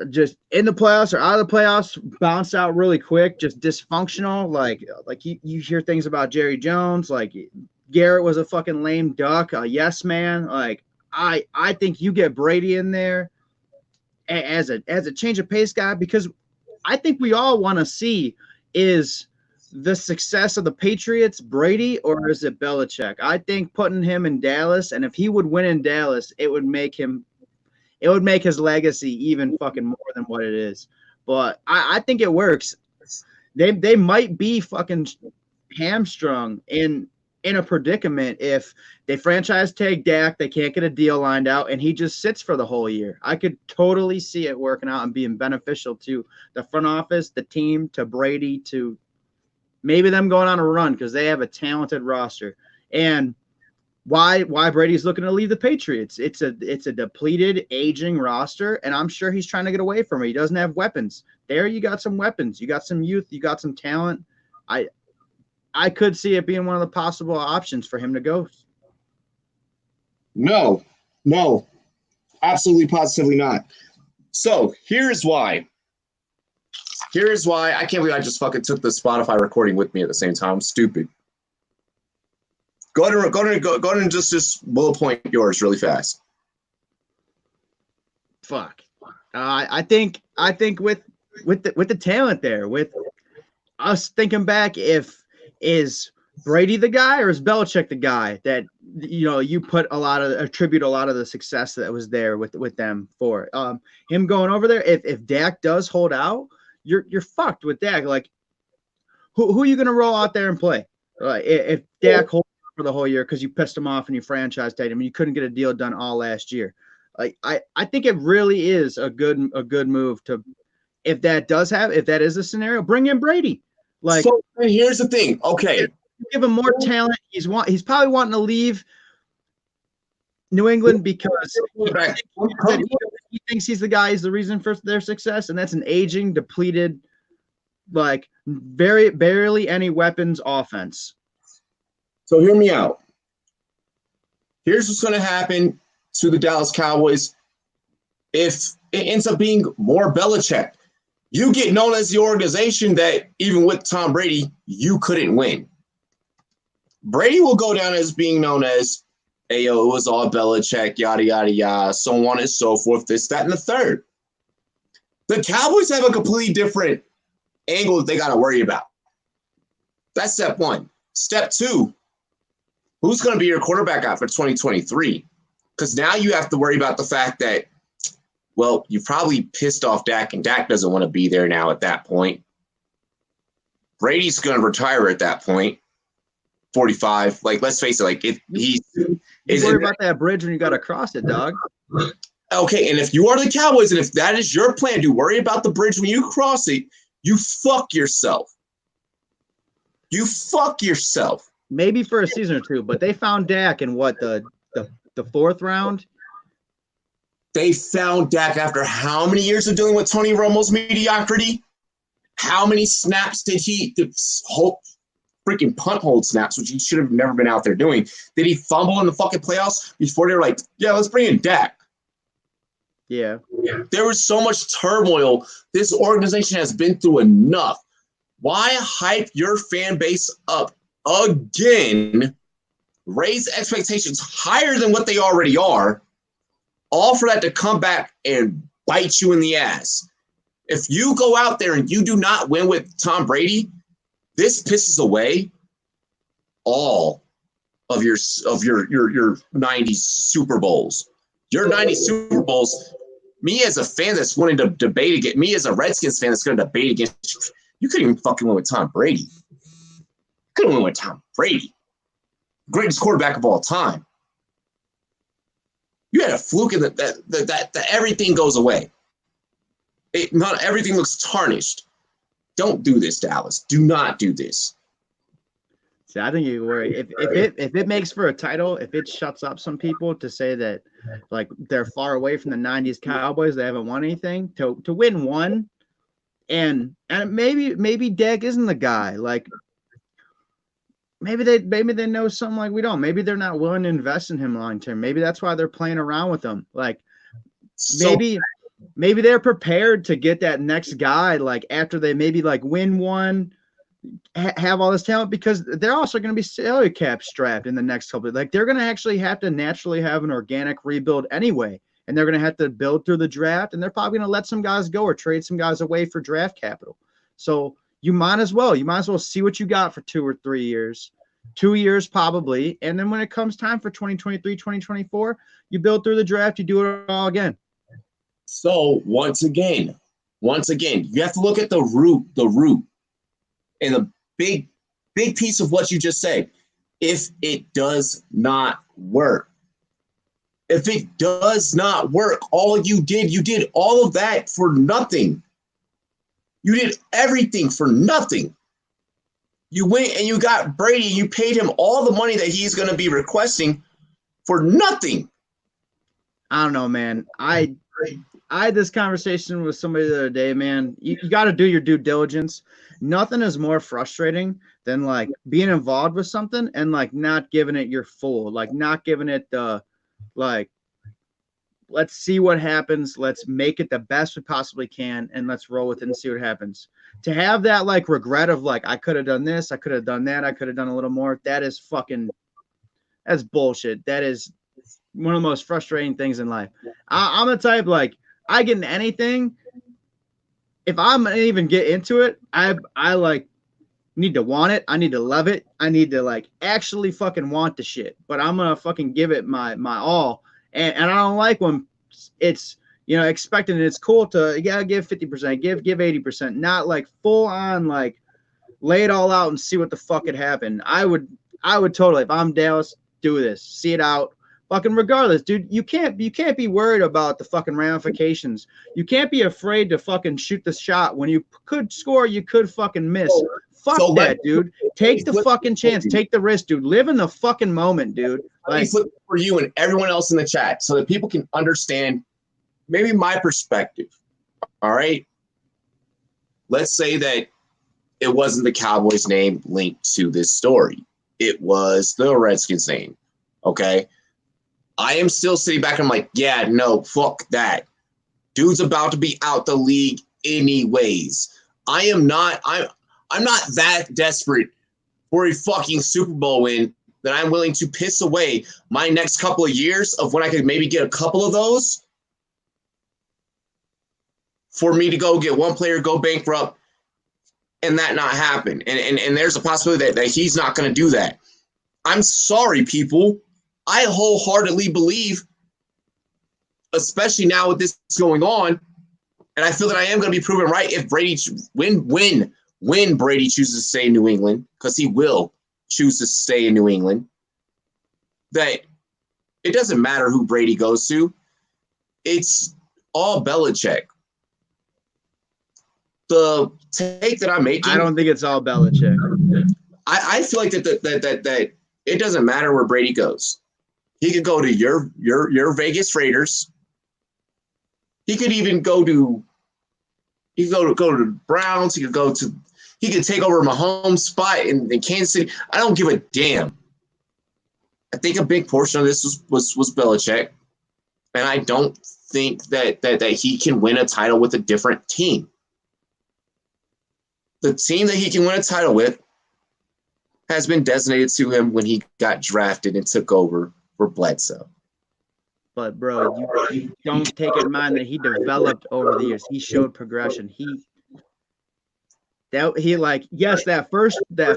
just in the playoffs or out of the playoffs, bounce out really quick, just dysfunctional. Like you hear things about Jerry Jones, like Garrett was a fucking lame duck, a yes man. Like I think you get Brady in there as a change of pace guy, because I think we all want to see is the success of the Patriots Brady or is it Belichick? I think putting him in Dallas, and if he would win in Dallas, it would make his legacy even fucking more than what it is. But I think it works. They might be fucking hamstrung in a predicament if they franchise tag Dak, they can't get a deal lined out, and he just sits for the whole year. I could totally see it working out and being beneficial to the front office, the team, to Brady, to maybe them going on a run because they have a talented roster. And why Brady's looking to leave the Patriots? It's a depleted, aging roster, and I'm sure he's trying to get away from it. He doesn't have weapons. There you got some weapons. You got some youth. You got some talent. I could see it being one of the possible options for him to go. No, absolutely positively not. So here's why. I can't believe I just fucking took the Spotify recording with me at the same time. I'm stupid. Go ahead and just bullet point yours really fast. Fuck. I think with the talent there, with us thinking back, is Brady the guy or is Belichick the guy that you attribute a lot of the success that was there with them for him going over there. If Dak does hold out, you're fucked with Dak. Like who are you gonna roll out there and play? If Dak holds out for the whole year because you pissed him off and you franchise tagged him and you couldn't get a deal done all last year. Like I think it really is a good move to, if that is a scenario, bring in Brady. Like, so here's the thing. Okay, give him more talent. He's probably wanting to leave New England because he thinks he's the guy. He's the reason for their success, and that's an aging, depleted, like barely any weapons offense. So hear me out. Here's what's going to happen to the Dallas Cowboys if it ends up being more Belichick. You get known as the organization that even with Tom Brady, you couldn't win. Brady will go down as being known as, hey, yo, it was all Belichick, yada, yada, yada, so on and so forth, this, that, and the third. The Cowboys have a completely different angle that they got to worry about. That's step one. Step two, who's going to be your quarterback out for 2023? Because now you have to worry about the fact that, well, you probably pissed off Dak, and Dak doesn't want to be there now at that point. Brady's going to retire at that point, 45. Like, let's face it, like you worry about that bridge when you got to cross it, dog. Okay, and if you are the Cowboys, and if that is your plan to worry about the bridge when you cross it, you fuck yourself. You fuck yourself. Maybe for a season or two, but they found Dak in what, the fourth round? They found Dak after how many years of dealing with Tony Romo's mediocrity? How many snaps did he freaking punt hold snaps, which he should have never been out there doing? Did he fumble in the fucking playoffs before they were like, yeah, let's bring in Dak? Yeah. There was so much turmoil. This organization has been through enough. Why hype your fan base up again? Raise expectations higher than what they already are, all for that to come back and bite you in the ass. If you go out there and you do not win with Tom Brady, this pisses away all of your 90s Super Bowls. Your 90s Super Bowls, me as a fan that's wanting to debate against, me as a Redskins fan that's going to debate against, you couldn't even fucking win with Tom Brady. You couldn't win with Tom Brady. Greatest quarterback of all time. You had a fluke in that everything goes away. Not everything looks tarnished. Don't do this, Dallas. Do not do this. See, I think you worry if it makes for a title, if it shuts up some people to say that like they're far away from the '90s Cowboys, they haven't won anything. To win one, and maybe Dak isn't the guy. Like maybe they know something like we don't. Maybe they're not willing to invest in him long term. Maybe that's why they're playing around with him. Like maybe they're prepared to get that next guy. Like after they maybe like win one. Have all this talent because they're also going to be salary cap strapped in the next couple. Like they're going to actually have to naturally have an organic rebuild anyway, and they're going to have to build through the draft, and they're probably going to let some guys go or trade some guys away for draft capital. So you might as well see what you got for 2 or 3 years, 2 years probably, and then when it comes time for 2023, 2024, you build through the draft, you do it all again. So once again, you have to look at the root. And the big piece of what you just said, if it does not work, all you did all of that for nothing. You did everything for nothing. You went and you got Brady, you paid him all the money that he's going to be requesting for nothing. I don't know, man. I had this conversation with somebody the other day, man. You got to do your due diligence. Nothing is more frustrating than like being involved with something and like not giving it your full, like not giving it the, like, let's see what happens. Let's make it the best we possibly can. And let's roll with it and see what happens. To have that like regret of like, I could have done this. I could have done that. I could have done a little more. That's bullshit. That is one of the most frustrating things in life. I'm the type, like, I get into anything. If I'm gonna even get into it, I like need to want it. I need to love it. I need to like actually fucking want the shit. But I'm gonna fucking give it my all. And I don't like when it's expecting it's cool to give 50%, give 80%, not like full on like lay it all out and see what the fuck could happen. I would totally, if I'm Dallas, do this, see it out. Fucking regardless, dude, you can't be worried about the fucking ramifications. You can't be afraid to fucking shoot the shot when you could score, you could fucking miss. Fuck that, dude. Take the fucking chance. Take the risk, dude. Live in the fucking moment, dude. Let me flip for you and everyone else in the chat so that people can understand maybe my perspective. All right. Let's say that it wasn't the Cowboys name linked to this story. It was the Redskins name. Okay. I am still sitting back and I'm like, yeah, no, fuck that. Dude's about to be out the league anyways. I'm not that desperate for a fucking Super Bowl win that I'm willing to piss away my next couple of years of when I could maybe get a couple of those for me to go get one player, go bankrupt, and that not happen. And there's a possibility that he's not going to do that. I'm sorry, people. I wholeheartedly believe, especially now with this going on, and I feel that I am going to be proven right if Brady when Brady chooses to stay in New England, because he will choose to stay in New England, that it doesn't matter who Brady goes to. It's all Belichick. The take that I'm making, I don't think it's all Belichick. I feel like that it doesn't matter where Brady goes. He could go to your Vegas Raiders. He could even go to the Browns. He could take over Mahomes' spot in Kansas City. I don't give a damn. I think a big portion of this was Belichick, and I don't think that he can win a title with a different team. The team that he can win a title with has been designated to him when he got drafted and took over for Bledsoe. But bro, you don't take in mind that he developed over the years. He showed progression. That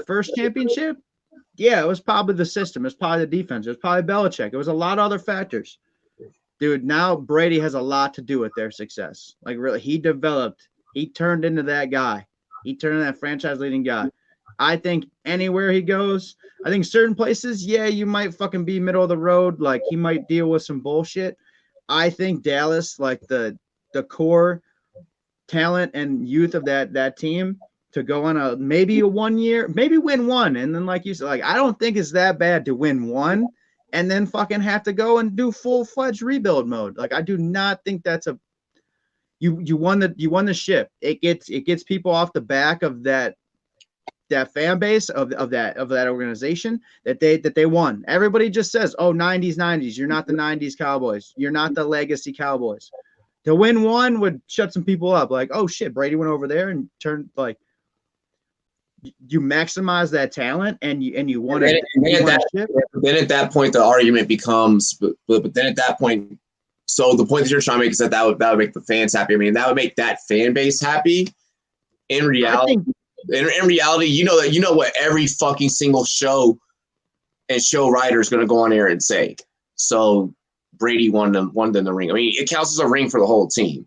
first championship, yeah, it was probably the system. It was probably the defense. It was probably Belichick. It was a lot of other factors. Dude, now Brady has a lot to do with their success. Like, really, he turned into that guy. He turned into that franchise-leading guy. I think anywhere he goes, I think certain places, yeah, you might fucking be middle of the road. Like, he might deal with some bullshit. I think Dallas, like the core talent and youth of that team, to go on maybe a 1 year, maybe win one. And then, like you said, like, I don't think it's that bad to win one and then fucking have to go and do full-fledged rebuild mode. Like, I do not think that's you won the ship. It gets people off the back of that fan base of that organization that they won. Everybody just says, "Oh, 90s. You're not the 90s Cowboys. You're not the legacy Cowboys." To win one would shut some people up. Like, "Oh shit, Brady went over there and turned like." You maximize that talent and you want to. Then at that point, the argument becomes, but then at that point, so the point that you're trying to make is that would make the fans happy. I mean, that would make that fan base happy. In reality, you know what every fucking single show and show writer is going to go on air and say. So Brady won them the ring. I mean, it counts as a ring for the whole team.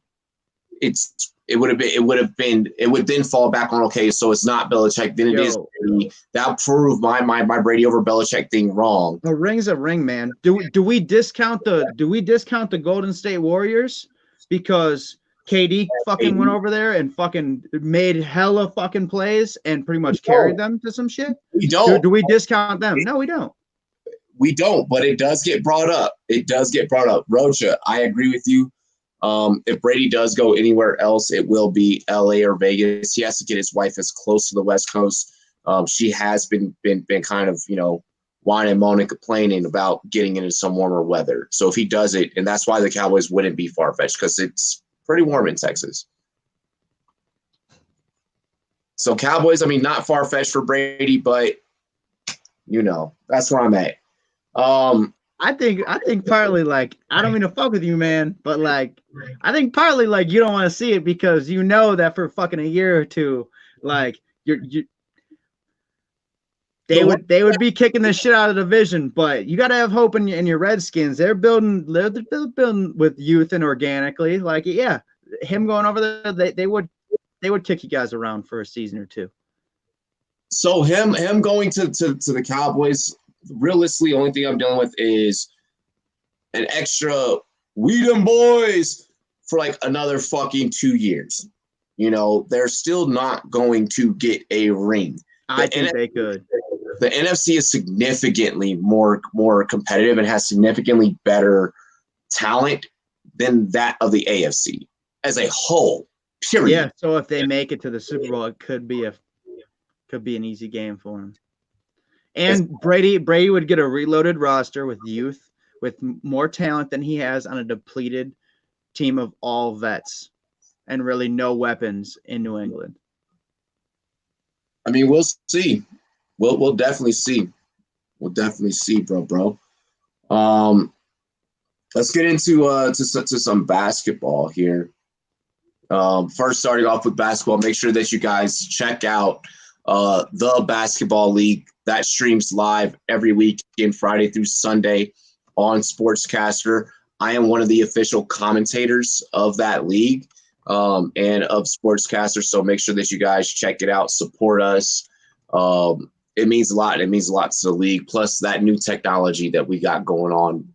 It would then fall back on, okay, so it's not Belichick, then it is Brady. That proved my Brady over Belichick thing wrong. A ring's a ring, man. Do we discount the Golden State Warriors because KD fucking went over there and fucking made hella fucking plays and pretty much carried them to some shit? We don't. Do we discount them? No, we don't. We don't, but it does get brought up. Rocha, I agree with you. If Brady does go anywhere else, it will be LA or Vegas. He has to get his wife as close to the West Coast. She has been kind of, whining and moaning, complaining about getting into some warmer weather. So if he does it, and that's why the Cowboys wouldn't be far-fetched, because it's pretty warm in Texas. So Cowboys, I mean, not far-fetched for Brady, but that's where I'm at. I think partly, like, I don't mean to fuck with you, man, but like, I think partly like you don't want to see it because that for fucking a year or two, like they would be kicking the shit out of the division. But you got to have hope in your Redskins. They're building with youth and organically. Like, yeah, him going over there, they would kick you guys around for a season or two. So him going to the Cowboys. Realistically, the only thing I'm dealing with is an extra "we them boys" for like another fucking 2 years. They're still not going to get a ring. I think they could. The NFC is significantly more competitive and has significantly better talent than that of the AFC as a whole. Period. Yeah. So if they make it to the Super Bowl, it could be an easy game for them. And Brady would get a reloaded roster with youth, with more talent than he has on a depleted team of all vets and really no weapons in New England. I mean, we'll see. We'll definitely see. We'll definitely see, bro. Let's get into to some basketball here. First, starting off with basketball, make sure that you guys check out the Basketball League. That streams live every weekend, Friday through Sunday on Sportscaster. I am one of the official commentators of that league and of Sportscaster, so make sure that you guys check it out, support us. It means a lot. It means a lot to the league, plus that new technology that we got going on.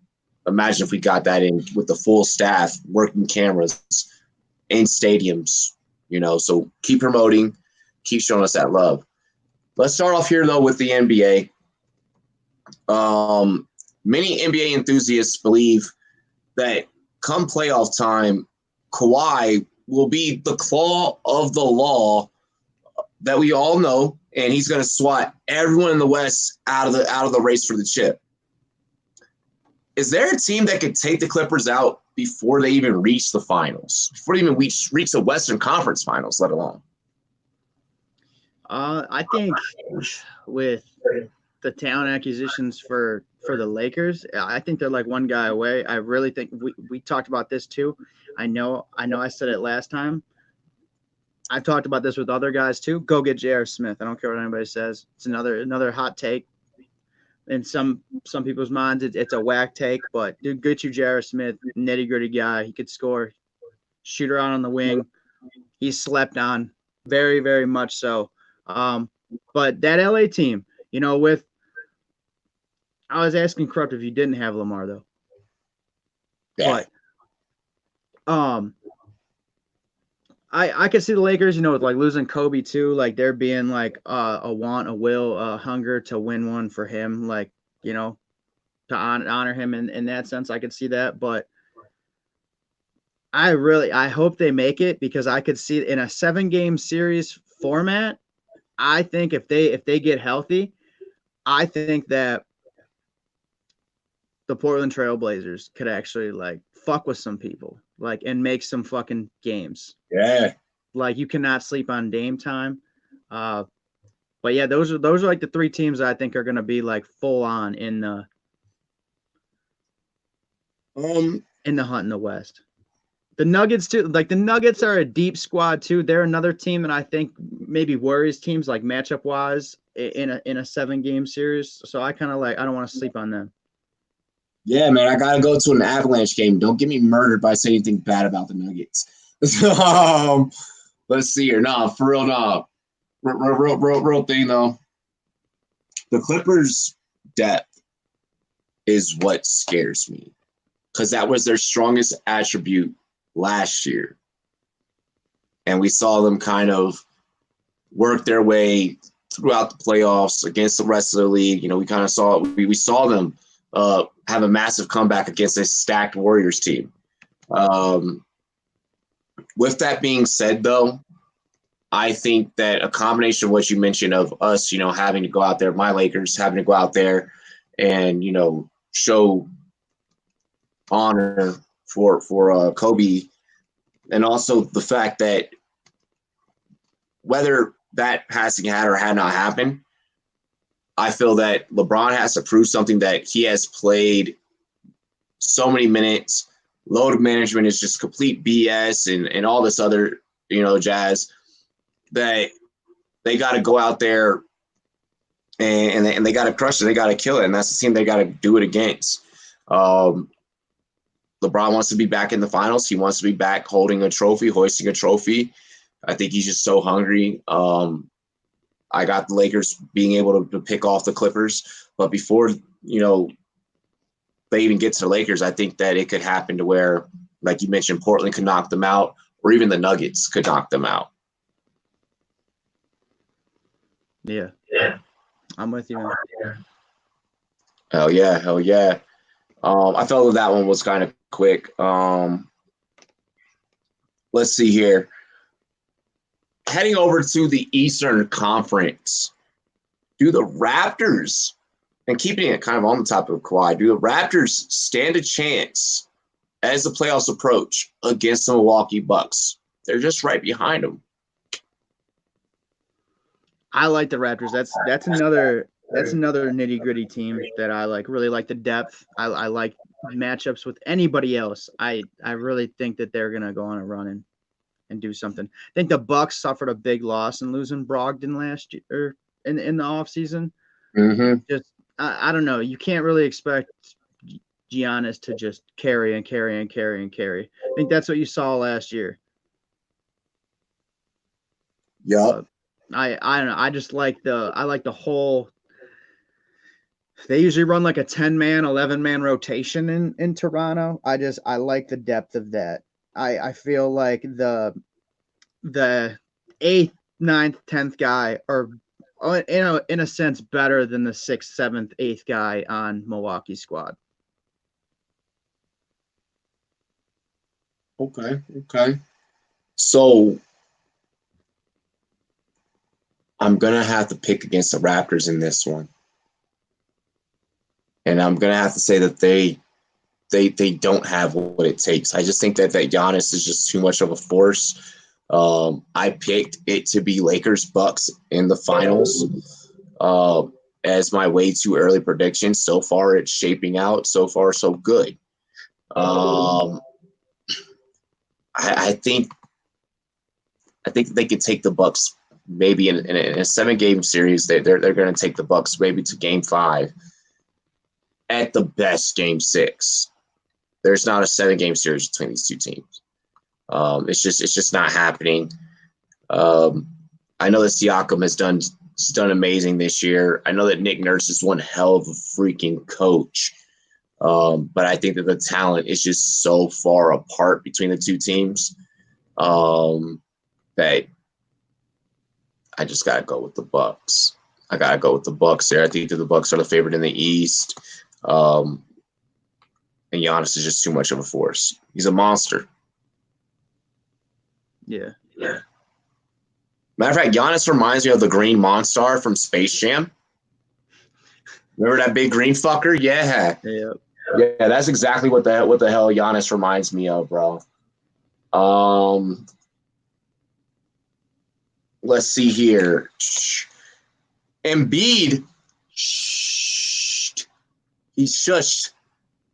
Imagine if we got that in with the full staff, working cameras in stadiums, so keep promoting, keep showing us that love. Let's start off here, though, with the NBA. Many NBA enthusiasts believe that come playoff time, Kawhi will be the claw of the law that we all know, and he's going to swat everyone in the West out of the race for the chip. Is there a team that could take the Clippers out before they even reach the finals, before they even reach the Western Conference Finals, let alone? I think with the talent acquisitions for for the Lakers. I think they're like one guy away. I really think we talked about this too. I know I said it last time. I've talked about this with other guys too. Go get J.R. Smith. I don't care what anybody says. It's another hot take. In some people's minds, it's a whack take, but dude, get you J.R. Smith, nitty gritty guy. He could score, shoot around on the wing. He's slept on, very, very much so. But that LA team, I was asking Corrupt if you didn't have Lamar though. Yeah. But I could see the Lakers, with like losing Kobe too, like there being like a want, a will, a hunger to win one for him, like, to honor him in that sense. I could see that, but I hope they make it, because I could see in a 7-game series format. I think if they get healthy, I think that the Portland Trail Blazers could actually like fuck with some people, like, and make some fucking games. Yeah. Like, you cannot sleep on Dame time. But yeah, those are like the 3 teams that I think are going to be like full on in the hunt in the West. The Nuggets too, like the Nuggets are a deep squad too. They're another team that I think maybe worries teams like matchup wise in a 7-game series. So I kind of I don't want to sleep on them. Yeah, man, I gotta go to an Avalanche game. Don't get me murdered by saying anything bad about the Nuggets. Let's see here. No, for real, no. Real thing though. The Clippers' depth is what scares me, because that was their strongest attribute last year, and we saw them kind of work their way throughout the playoffs against the rest of the league. We kind of saw we saw them have a massive comeback against a stacked Warriors team. With that being said, though, I think that a combination of what you mentioned of us, having to go out there, my Lakers having to go out there and, show honor for Kobe, and also the fact that whether that passing had or had not happened, I feel that LeBron has to prove something, that he has played so many minutes. Load management is just complete BS and all this other, jazz, that they got to go out there and they got to crush it. They got to kill it. And that's the team they got to do it against. LeBron wants to be back in the finals. He wants to be back holding a trophy, hoisting a trophy. I think he's just so hungry. I got the Lakers being able to pick off the Clippers. But before, they even get to the Lakers, I think that it could happen to where, like you mentioned, Portland could knock them out, or even the Nuggets could knock them out. Yeah. I'm with you, man. Hell yeah. I felt that one was kind of quick. Let's see here. Heading over to the Eastern Conference, do the Raptors, and keeping it kind of on the topic of Kawhi, do the Raptors stand a chance as the playoffs approach against the Milwaukee Bucks? They're just right behind them. I like the Raptors. That's another nitty gritty team that I like. Really like the depth. I like matchups with anybody else. I really think that they're gonna go on a run and do something. I think the Bucks suffered a big loss in losing Brogdon last year in the offseason. Mm-hmm. Just I don't know. You can't really expect Giannis to just carry. I think that's what you saw last year. Yeah. I don't know. I just like the whole. They usually run like a 10-man, 11-man rotation in Toronto. I like the depth of that. I feel like the 8th, 9th, 10th guy are in a sense better than the 6th, 7th, 8th guy on Milwaukee squad. Okay. So I'm gonna have to pick against the Raptors in this one, and I'm gonna have to say that they don't have what it takes. I just think that Giannis is just too much of a force. I picked it to be Lakers Bucks in the finals, as my way too early prediction. So far, it's shaping out. So far, so good. I think they could take the Bucks maybe in a 7-game series. They're going to take the Bucks maybe to Game 5. At the best, Game 6. There's not a 7-game series between these two teams. It's just not happening. I know that Siakam has done amazing this year. I know that Nick Nurse is one hell of a freaking coach. But I think that the talent is just so far apart between the two teams that I just gotta go with the Bucks. I gotta go with the Bucks there. I think that the Bucks are the favorite in the East. And Giannis is just too much of a force. He's a monster. Yeah. Matter of fact, Giannis reminds me of the green Monstar from Space Jam. Remember that big green fucker? Yeah. Yeah, that's exactly what the hell Giannis reminds me of, bro. Let's see here. Embiid, he shushed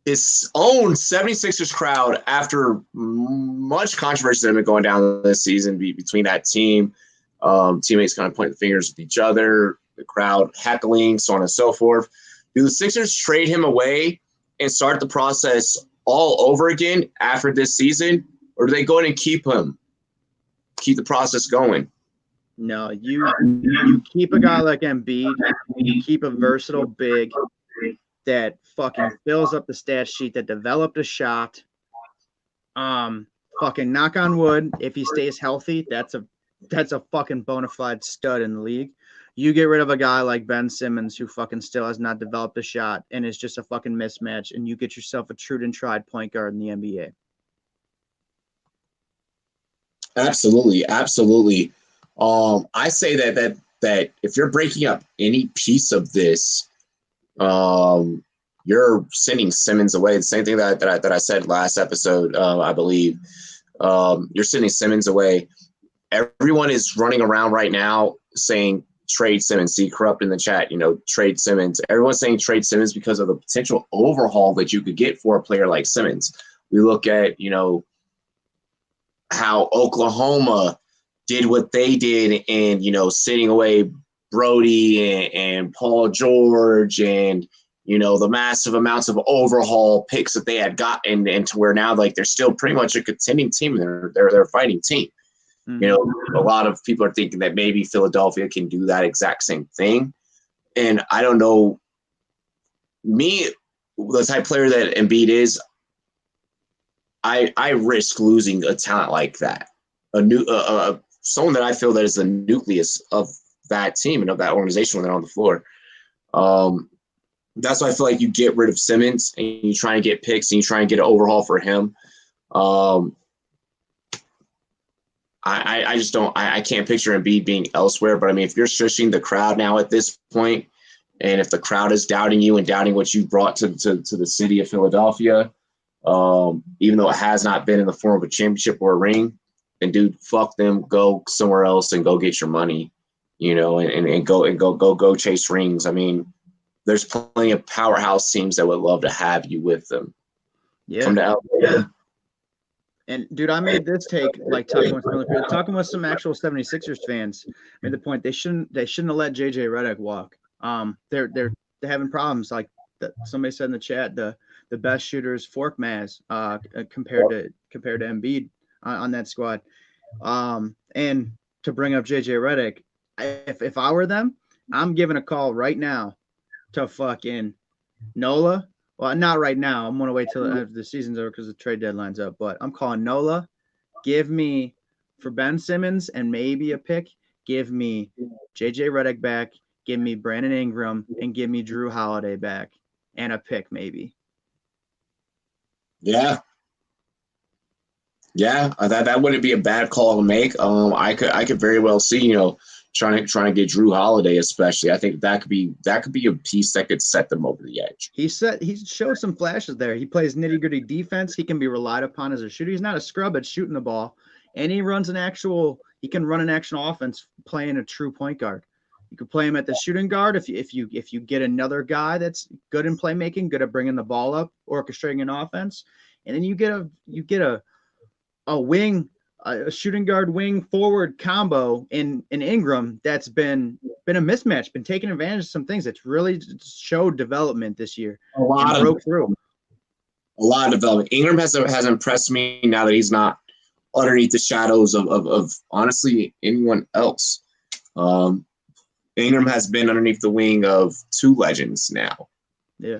his own 76ers crowd after much controversy that had been going down this season between that team. Teammates kind of pointing the fingers at each other, the crowd heckling, so on and so forth. Do the Sixers trade him away and start the process all over again after this season, or do they go in and keep him, keep the process going? No, you keep a guy like Embiid, you keep a versatile big that fucking fills up the stat sheet, that developed a shot. Fucking knock on wood, if he stays healthy, that's a fucking bona fide stud in the league. You get rid of a guy like Ben Simmons who fucking still has not developed a shot and is just a fucking mismatch, and you get yourself a true and tried point guard in the NBA. Absolutely. I say that if you're breaking up any piece of this, you're sending Simmons away. The same thing that I said last episode, I believe. You're sending Simmons away. Everyone is running around right now saying trade Simmons. See Corrupt in the chat, trade Simmons. Everyone's saying trade Simmons because of the potential overhaul that you could get for a player like Simmons. We look at, how Oklahoma did what they did and, sitting away Brody and Paul George and, the massive amounts of overhaul picks that they had gotten, and to where now, like, they're still pretty much a contending team. They're a fighting team. Mm-hmm. A lot of people are thinking that maybe Philadelphia can do that exact same thing. And I don't know, me, the type of player that Embiid is, I risk losing a talent like that, someone that I feel that is the nucleus of that team and of that organization when they're on the floor. That's why I feel like you get rid of Simmons and you try and get picks and you try and get an overhaul for him. I just don't. I can't picture Embiid being elsewhere. But I mean, if you're shushing the crowd now at this point, and if the crowd is doubting you and doubting what you brought to the city of Philadelphia, even though it has not been in the form of a championship or a ring, then dude, fuck them. Go somewhere else and go get your money, and go chase rings. I mean, there's plenty of powerhouse teams that would love to have you with them. Yeah. Come to LA. Yeah. And dude, I made this take, like talking with some actual 76ers fans, made the point they shouldn't have let JJ Redick walk. They're having problems, like somebody said in the chat. The best shooter is Fork Maz compared to Embiid on that squad. And to bring up JJ Redick, if I were them, I'm giving a call right now to fucking Nola. Well, not right now. I'm going to wait till after the season's over because the trade deadline's up. But I'm calling Nola. Give me, for Ben Simmons and maybe a pick, give me JJ Redick back, give me Brandon Ingram, and give me Drew Holiday back, and a pick maybe. Yeah. That wouldn't be a bad call to make. I could very well see, trying to get Drew Holiday, especially. I think that could be a piece that could set them over the edge. He showed some flashes there. He plays nitty-gritty defense. He can be relied upon as a shooter. He's not a scrub at shooting the ball, and he can run an actual offense playing a true point guard. You could play him at the shooting guard if you get another guy that's good in playmaking, good at bringing the ball up, orchestrating an offense, and then you get a wing, a shooting guard wing forward combo in Ingram that's been a mismatch, been taking advantage of some things that's really showed development this year. A lot of broke through. A lot of development. Ingram has impressed me now that he's not underneath the shadows of honestly anyone else. Ingram has been underneath the wing of two legends now. Yeah.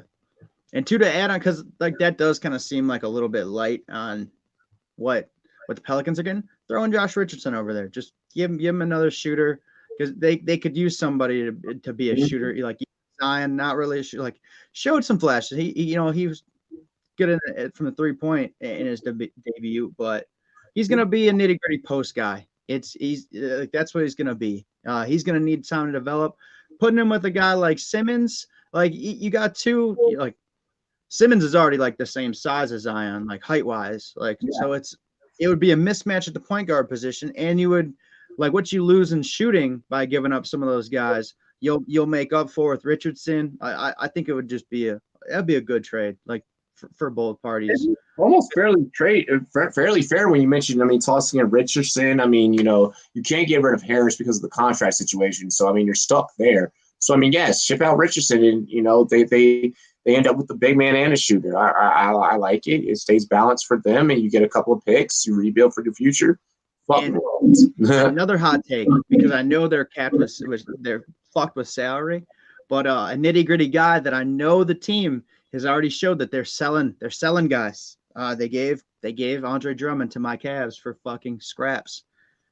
And two, to add on, because like that does kind of seem like a little bit light on what the Pelicans are getting. Throwing Josh Richardson over there. Just give him another shooter, because they could use somebody to be a shooter. Like Zion, not really a shooter, like showed some flashes. He was good in it from the 3-point in his debut, but he's gonna be a nitty-gritty post guy. That's what he's gonna be. He's gonna need time to develop. Putting him with a guy like Simmons, like you got two, like Simmons is already like the same size as Zion, like height wise, so it would be a mismatch at the point guard position, and you would like what you lose in shooting by giving up some of those guys. You'll make up for with Richardson. I think it would just be that'd be a good trade, like for both parties. Almost fairly fair when you mentioned, I mean, tossing in Richardson. I mean, you can't get rid of Harris because of the contract situation. So, I mean, you're stuck there. So, I mean, yes, ship out Richardson, and, they end up with the big man and a shooter. I like it. It stays balanced for them, and you get a couple of picks. You rebuild for the future. Another hot take, because I know their cap they're fucked with salary, but a nitty-gritty guy that I know the team has already showed that they're selling guys. They gave Andre Drummond to my Cavs for fucking scraps.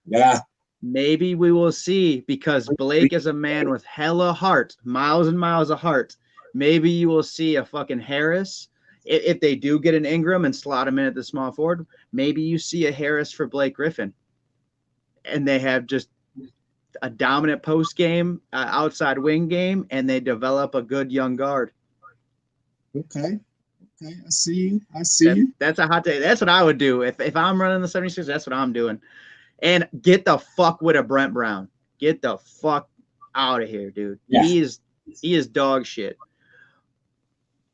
Yeah. Maybe we will see, because Blake is a man with hella heart, miles and miles of heart. Maybe you will see a fucking Harris. If they do get an Ingram and slot him in at the small forward, maybe you see a Harris for Blake Griffin. And they have just a dominant post game, outside wing game, and they develop a good young guard. Okay. I see you. That's a hot take. That's what I would do. If I'm running the 76ers, that's what I'm doing. And get the fuck with a Brent Brown. Get the fuck out of here, dude. Yeah. He is dog shit.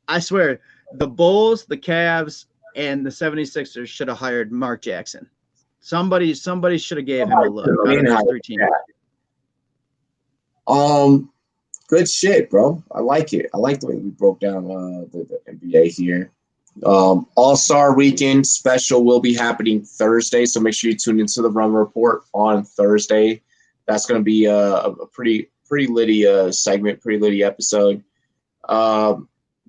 I swear, the Bulls, the Cavs, and the 76ers should have hired Mark Jackson. Somebody should have gave him a look. Three teams. Good shit, bro. I like it. I like the way we broke down the NBA here. All-Star Weekend special will be happening Thursday, so make sure you tune into the Rum Report on Thursday. That's going to be a pretty litty segment, pretty litty episode.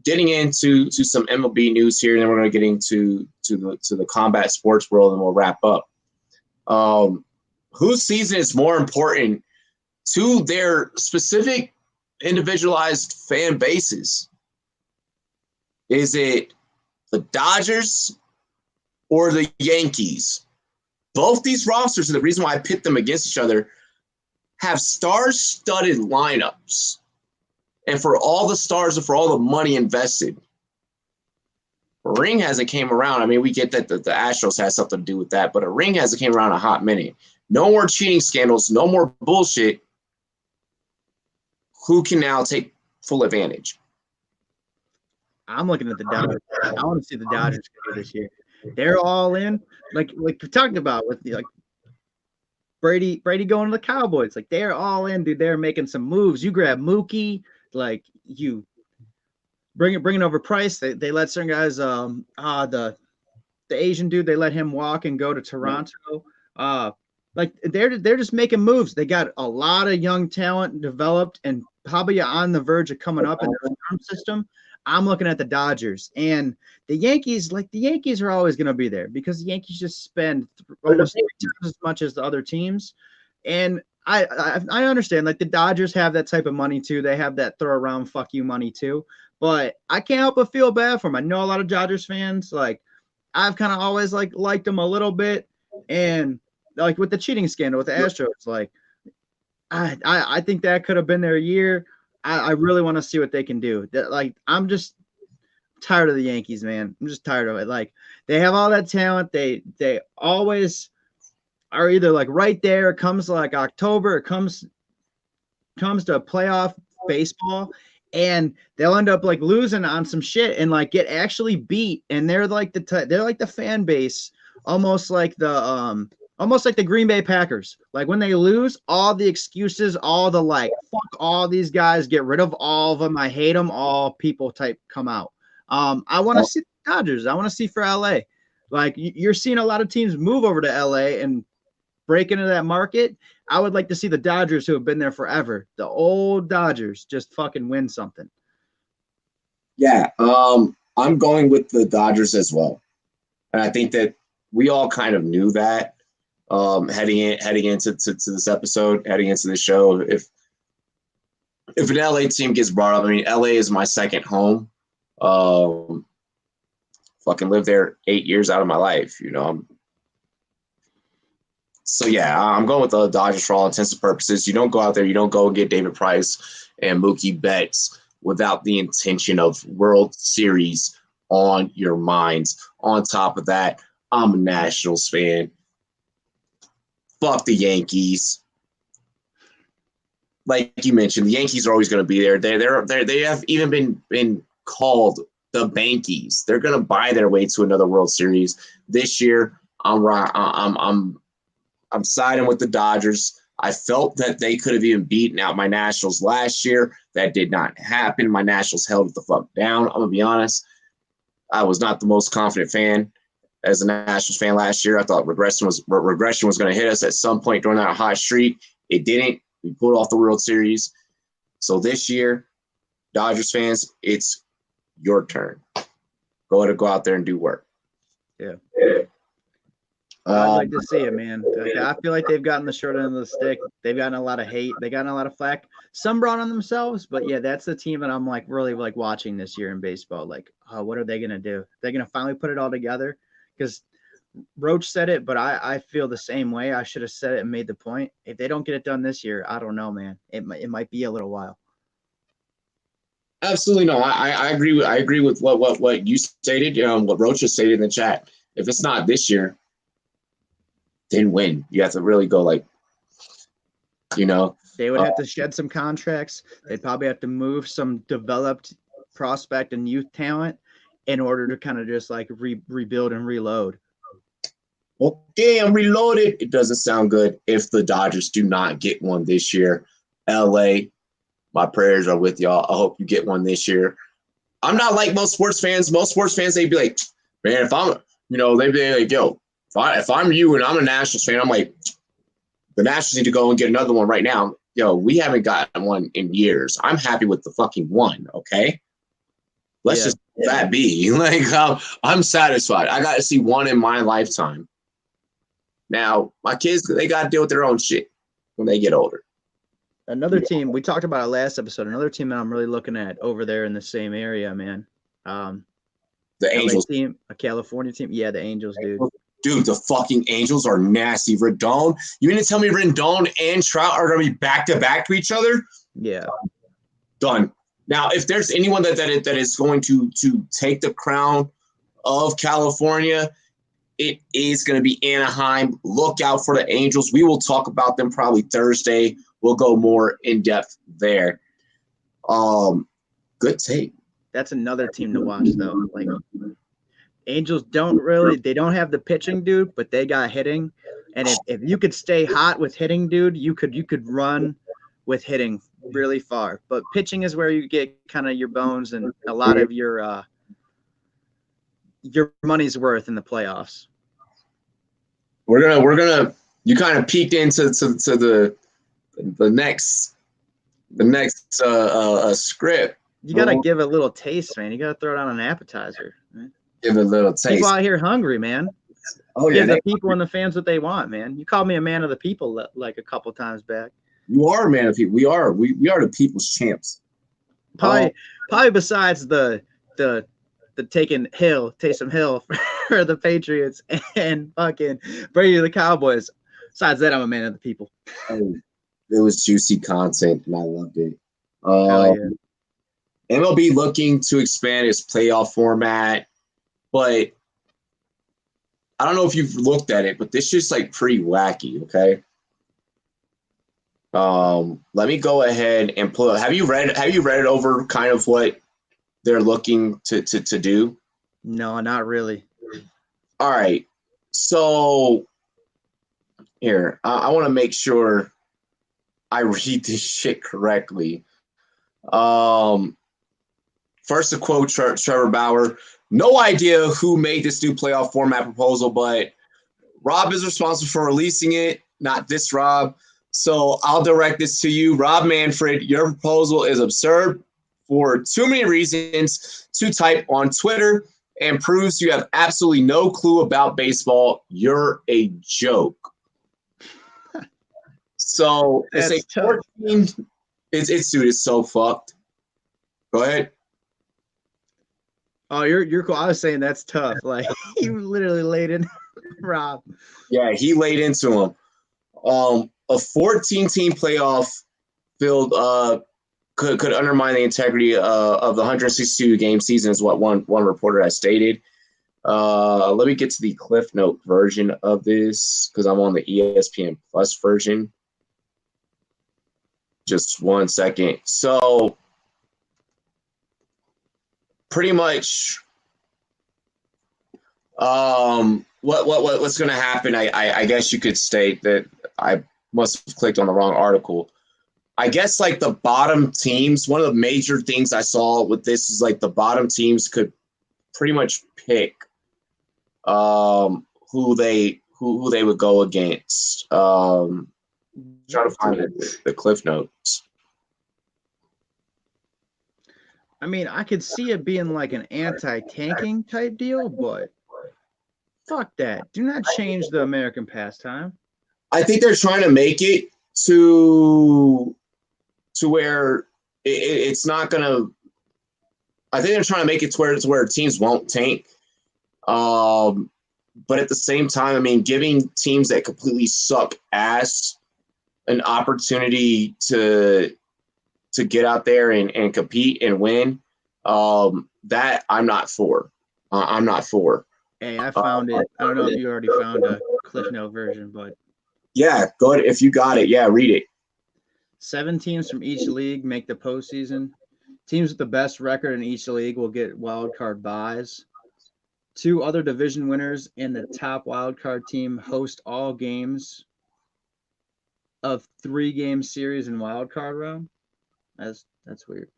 Getting into some MLB news here, and then we're going to get into the combat sports world, and we'll wrap up. Whose season is more important to their specific individualized fan bases? Is it the Dodgers or the Yankees? Both these rosters, and the reason why I pit them against each other, have star-studded lineups. And for all the stars and for all the money invested, a ring hasn't came around. I mean, we get that the Astros has something to do with that, but a ring hasn't came around a hot minute. No more cheating scandals, no more bullshit. Who can now take full advantage? I'm looking at the Dodgers. I want to see the Dodgers go this year. They're all in, like we talked about with Brady going to the Cowboys. Like, they're all in, dude. They're making some moves. You grab Mookie, like you bringing over Price. They let certain guys. The Asian dude, they let him walk and go to Toronto. Like they're just making moves. They got a lot of young talent developed and probably on the verge of coming up in their farm system. I'm looking at the Dodgers and the Yankees. Like, the Yankees are always going to be there because the Yankees just spend almost 3 times as much as the other teams. And I understand, like, the Dodgers have that type of money too. They have that throw around fuck you money too. But I can't help but feel bad for them. I know a lot of Dodgers fans. Like, I've kind of always liked them a little bit, and like with the cheating scandal with the Astros, like I think that could have been their year. I really want to see what they can do. Like, I'm just tired of the Yankees, man. I'm just tired of it. Like, they have all that talent. They always are either like right there. It comes like October. It comes comes to playoff baseball, and they'll end up like losing on some shit and like get actually beat, and they're like the fan base, almost like the Green Bay Packers. Like when they lose, all the excuses, all the like, fuck all these guys, get rid of all of them. I hate them all. People type come out. I want to see the Dodgers. I want to see for LA. Like you're seeing a lot of teams move over to LA and break into that market. I would like to see the Dodgers, who have been there forever, the old Dodgers, just fucking win something. Yeah, I'm going with the Dodgers as well, and I think that we all kind of knew that heading into this episode, heading into the show. If an LA team gets brought up, I mean, LA is my second home. Fucking lived there 8 years out of my life, you know. So yeah, I'm going with the Dodgers for all intents and purposes. You don't go out there, you don't go and get David Price and Mookie Betts without the intention of World Series on your minds. On top of that, I'm a Nationals fan. Fuck the Yankees. Like you mentioned, the Yankees are always going to be there. They have even been called the Bankies. They're going to buy their way to another World Series this year. I'm siding with the Dodgers. I felt that they could have even beaten out my Nationals last year. That did not happen. My Nationals held the fuck down. I'm going to be honest. I was not the most confident fan as a Nationals fan last year. I thought regression was going to hit us at some point during that hot streak. It didn't. We pulled off the World Series. So this year, Dodgers fans, it's your turn. Go out there and do work. Yeah. I'd like to see it, man. I feel like they've gotten the short end of the stick. They've gotten a lot of hate. They gotten a lot of flack. Some brought on themselves, but yeah, that's the team that I'm like really like watching this year in baseball. Like, oh, what are they gonna do? They're gonna finally put it all together. Because Roach said it, but I feel the same way. I should have said it and made the point. If they don't get it done this year, I don't know, man. It might be a little while. Absolutely no. I agree with what you stated. What Roach has stated in the chat. If it's not this year, then when? You have to really go like, you know. They would have to shed some contracts. They'd probably have to move some developed prospect and youth talent in order to kind of just like rebuild and reload. Okay, I'm reloaded. It doesn't sound good if the Dodgers do not get one this year. LA, my prayers are with y'all. I hope you get one this year. I'm not like most sports fans. Most sports fans, they'd be like, man, if I'm, they'd be like, yo, if I'm you and I'm a Nationals fan, I'm like, the Nationals need to go and get another one right now. Yo, we haven't gotten one in years. I'm happy with the fucking one, okay? Let's just let that be. Like, I'm satisfied. I got to see one in my lifetime. Now, my kids, they got to deal with their own shit when they get older. Another team, we talked about it last episode, another team that I'm really looking at over there in the same area, man. The Angels. LA team, a California team. Yeah, the Angels, dude. Dude, the fucking Angels are nasty. Rendon, you mean to tell me Rendon and Trout are going to be back-to-back to each other? Yeah. Done. Now, if there's anyone that is going to take the crown of California, it is going to be Anaheim. Look out for the Angels. We will talk about them probably Thursday. We'll go more in depth there. Good take. That's another team to watch, though. Like Angels don't have the pitching, dude, but they got hitting. And if you could stay hot with hitting, dude, you could run with hitting really far. But pitching is where you get kind of your bones and a lot of your money's worth in the playoffs. We're gonna you kind of peeked into the next script. You gotta give a little taste, man. You gotta throw it on an appetizer. Man. Give it a little taste. People out here hungry, man. Oh yeah, give the people and the fans what they want, man. You called me a man of the people like a couple times back. You are a man of people. We are the people's champs. Probably besides the taking Taysom Hill for the Patriots and fucking Brady the Cowboys. Besides that, I'm a man of the people. It was juicy content, and I loved it. Hell yeah. MLB looking to expand its playoff format, but I don't know if you've looked at it, but this is like pretty wacky, okay? Let me go ahead and pull it. Have you read it over kind of what they're looking to do? No, not really. All right. So here, I want to make sure I read this shit correctly. First to quote Trevor Bauer, no idea who made this new playoff format proposal, but Rob is responsible for releasing it, not this Rob. So I'll direct this to you. Rob Manfred, your proposal is absurd for too many reasons to type on Twitter and proves you have absolutely no clue about baseball. You're a joke. So it's a 14. It's dude, it's so fucked. Go ahead. Oh, you're cool. I was saying that's tough. Like you literally laid in Rob. Yeah, he laid into him. A 14-team playoff field could undermine the integrity of the 162 game season, is what one reporter has stated. Let me get to the Cliff Note version of this because I'm on the ESPN Plus version. Just 1 second. So pretty much what's going to happen, I guess you could state that I must have clicked on the wrong article. I guess like the bottom teams, one of the major things I saw with this is like the bottom teams could pretty much pick who they would go against. Trying to find the Cliff Notes. I mean, I could see it being like an anti-tanking type deal, but fuck that. Do not change the American pastime. I think they're trying to make it to where it's not going to – I think they're trying to make it to where teams won't tank. But at the same time, I mean, giving teams that completely suck ass an opportunity to get out there and compete and win, that I'm not for. I'm not for. Hey, I found it. I don't know if you already found a Cliff Note version, but yeah, go ahead. If you got it, yeah, read it. 7 teams from each league make the postseason. Teams with the best record in each league will get wild card buys. 2 other division winners and the top wild card team host all games of 3-game series in wild card round. That's weird.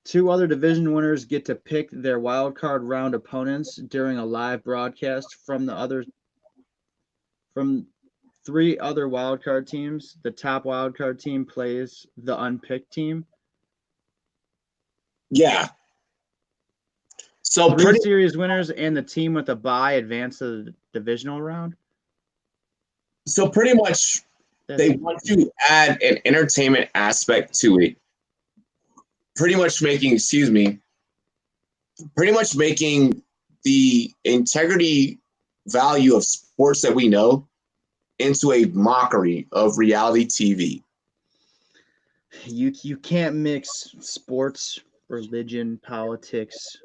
2 other division winners get to pick their wild card round opponents during a live broadcast from 3 other wild card teams. The top wild card team plays the unpicked team. Yeah. So 3 series winners and the team with a bye advance to the divisional round. So pretty much they want to add an entertainment aspect to it. Pretty much making the integrity value of sports that we know into a mockery of reality TV. You can't mix sports, religion, politics,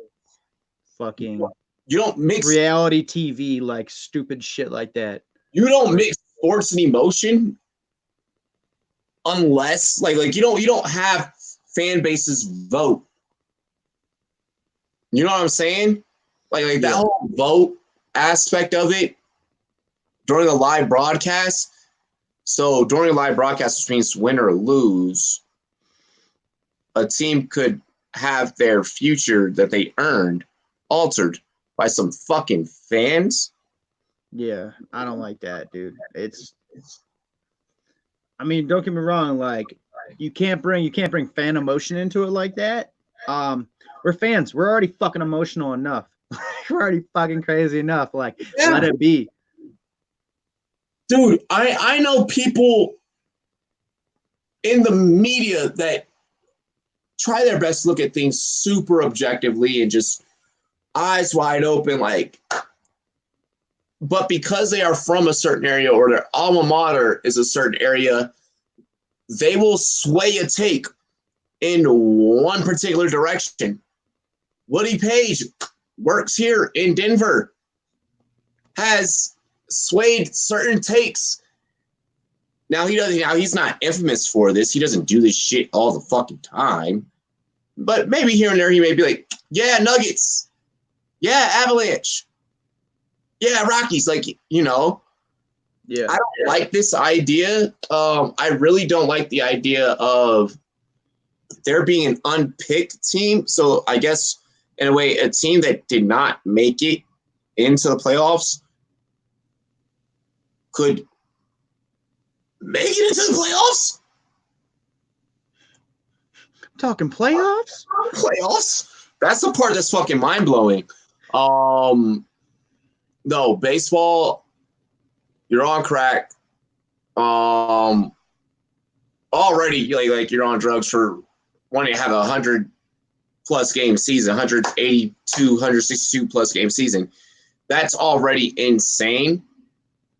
fucking you don't mix reality TV like stupid shit like that. You don't mix sports and emotion unless like you don't have fan bases vote. You know what I'm saying? Like that whole vote aspect of it during a live broadcast. So during a live broadcast, which means win or lose, a team could have their future that they earned altered by some fucking fans. Yeah, I don't like that, dude. I mean, don't get me wrong, like you can't bring fan emotion into it like that. We're fans. We're already fucking emotional enough. We're already fucking crazy enough. Like, let it be. Dude, I know people in the media that try their best to look at things super objectively and just eyes wide open, like, but because they are from a certain area or their alma mater is a certain area, they will sway a take in one particular direction. Woody Page works here in Denver, has swayed certain takes Now he doesn't. Now he's not infamous for this. He doesn't do this shit all the fucking time. But maybe here and there he may be like, yeah, Nuggets, yeah, Avalanche, yeah, Rockies. Like, you know, Yeah. I don't like this idea. I really don't like the idea of there being an unpicked team. So I guess in a way, a team that did not make it into the playoffs could make it into the playoffs. Talking playoffs? Playoffs? That's the part that's fucking mind blowing. No, baseball, you're on crack. Already like you're on drugs for wanting to have 100+ game season, 182, 162 plus game season. That's already insane.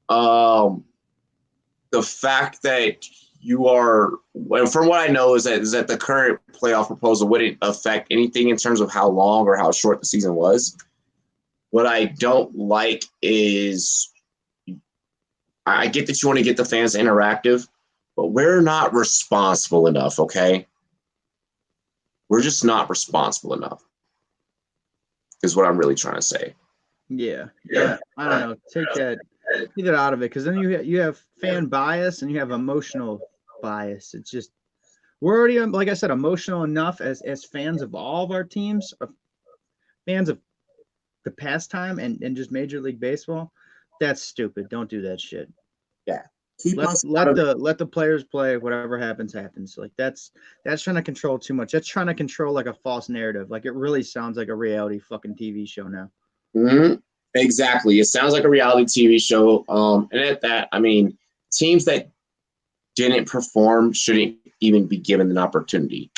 The fact that you are, from what I know, is that the current playoff proposal wouldn't affect anything in terms of how long or how short the season was. What I don't like is, I get that you want to get the fans interactive, but we're not responsible enough, okay? We're just not responsible enough, is what I'm really trying to say. Yeah. I don't know. Take that out of it, because then you have fan bias and you have emotional bias. It's just, we're already, like I said, emotional enough as fans of all of our teams, fans of the pastime and just Major League Baseball. That's stupid. Don't do that shit. Yeah. Let the players play. Whatever happens. Like that's trying to control too much. That's trying to control like a false narrative. Like it really sounds like a reality fucking TV show now. Mm-hmm. Exactly. It sounds like a reality TV show. And at that, I mean, teams that didn't perform shouldn't even be given an opportunity.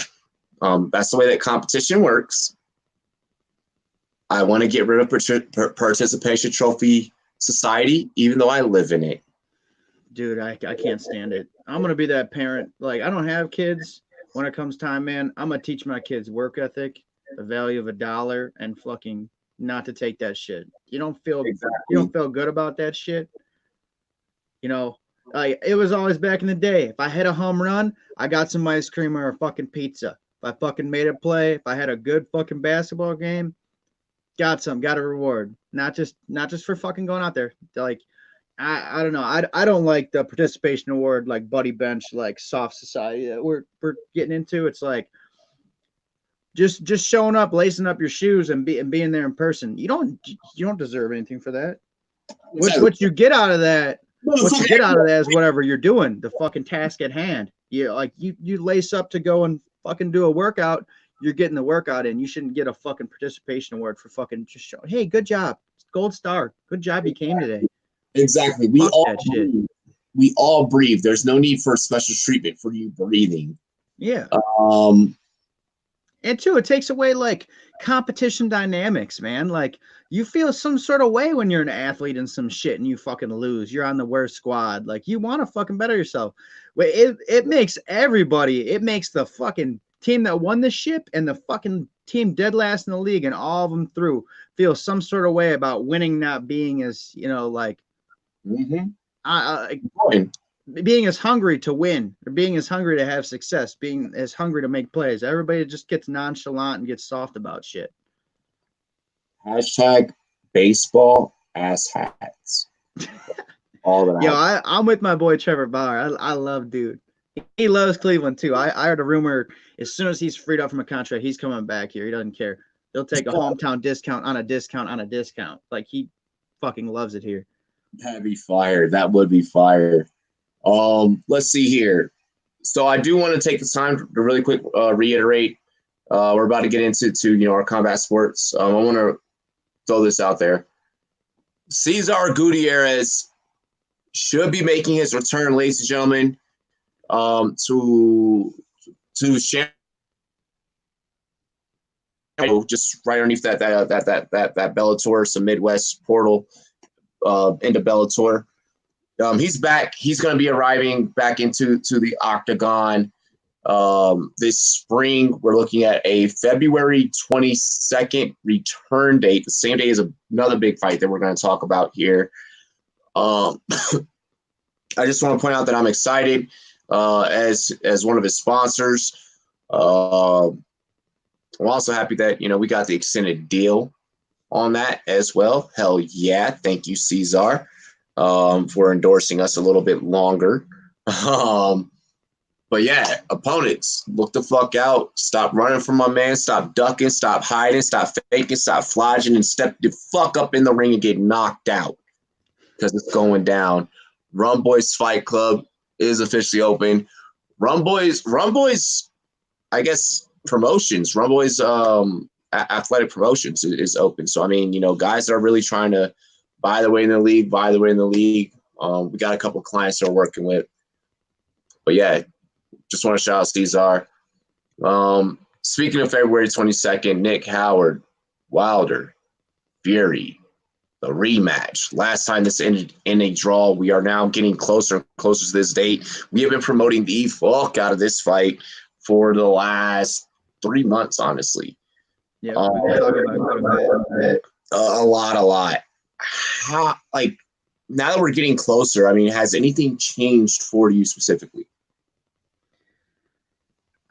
That's the way that competition works. I want to get rid of participation trophy society, even though I live in it. Dude, I can't stand it. I'm going to be that parent. Like, I don't have kids. When it comes time, man, I'm going to teach my kids work ethic, the value of $1, and fucking not to take that shit. You don't feel good about that shit. You know, like it was always back in the day. If I hit a home run, I got some ice cream or a fucking pizza. If I fucking made a play, if I had a good fucking basketball game, got a reward. Not just for fucking going out there. Like, I don't know. I don't like the participation award, like buddy bench, like soft society that we're getting into. It's like just showing up, lacing up your shoes, and being there in person. You don't deserve anything for that. What you get out of that? What you get out of that is whatever you're doing, the fucking task at hand. You lace up to go and fucking do a workout. You're getting the workout in. You shouldn't get a fucking participation award for fucking just showing, hey, good job, gold star, good job you came today. Exactly. We all breathe. There's no need for special treatment for you breathing. Yeah. And two, it takes away like competition dynamics, man. Like you feel some sort of way when you're an athlete and some shit and you fucking lose. You're on the worst squad. Like you want to fucking better yourself. It makes everybody, it makes the fucking team that won the ship and the fucking team dead last in the league and all of them through feel some sort of way about winning, not being as, like, being as hungry to win or being as hungry to have success, being as hungry to make plays. Everybody just gets nonchalant and gets soft about shit. Hashtag baseball ass hats. All that. Yo, I'm with my boy Trevor Bauer. I love dude. He loves Cleveland too. I heard a rumor as soon as he's freed up from a contract, he's coming back here. He doesn't care. He'll take a hometown discount on a discount on a discount. Like he fucking loves it here. That'd be fire. That would be fire. Let's see here. So I do want to take the time to really quick reiterate. We're about to get into our combat sports. I want to throw this out there. Cesar Gutierrez should be making his return, ladies and gentlemen, to just right underneath that Bellator, some Midwest portal into Bellator. He's back. He's going to be arriving back into the octagon this spring. We're looking at a February 22nd return date, the same day as another big fight that we're going to talk about here. I just want to point out that I'm excited as one of his sponsors. I'm also happy that we got the extended deal on that as well. Hell yeah! Thank you, Cesar, for endorsing us a little bit longer. But yeah, opponents, look the fuck out. Stop running from my man. Stop ducking. Stop hiding. Stop faking. Stop flogging, and step the fuck up in the ring and get knocked out because it's going down. Rumboyz Fight Club is officially open. Rumboyz, I guess promotions. Rumboyz athletic promotions is open. So I mean, guys that are really trying to buy their way in the league. We got a couple of clients that are working with. But yeah, just want to shout out Cesar. Speaking of February 22nd, Nick Howard, Wilder, Fury, the rematch. Last time this ended in a draw. We are now getting closer and closer to this date. We have been promoting the fuck out of this fight for the last 3 months, honestly. Yeah, we've been talking about it a lot. How, now that we're getting closer, I mean, has anything changed for you specifically?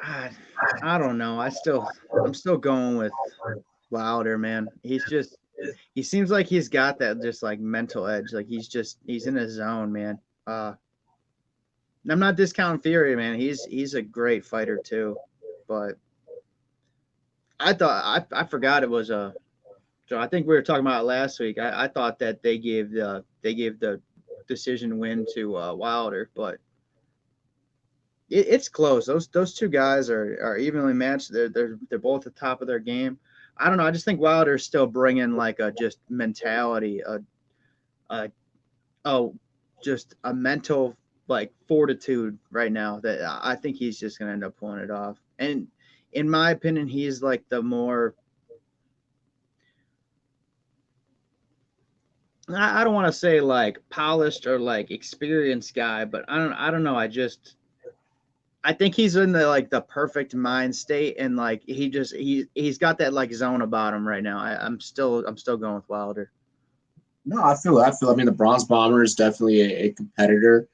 I don't know. I'm still going with Wilder, man. He seems like he's got that just like mental edge. Like he's in his zone, man. I'm not discounting Fury, man. He's a great fighter too, but I forgot it was a. So I think we were talking about it last week. I thought that they gave the decision win to Wilder, but it's close. Those two guys are evenly matched. They're both at the top of their game. I don't know. I just think Wilder's still bringing like a just mentality, just a mental like fortitude right now that I think he's just gonna end up pulling it off. And in my opinion, he's like the more. I don't want to say like polished or like experienced guy, but I don't know. I think he's in the perfect mind state, and like he's got that like zone about him right now. I'm still going with Wilder. No, I feel it. I mean, the Bronze Bomber is definitely a competitor.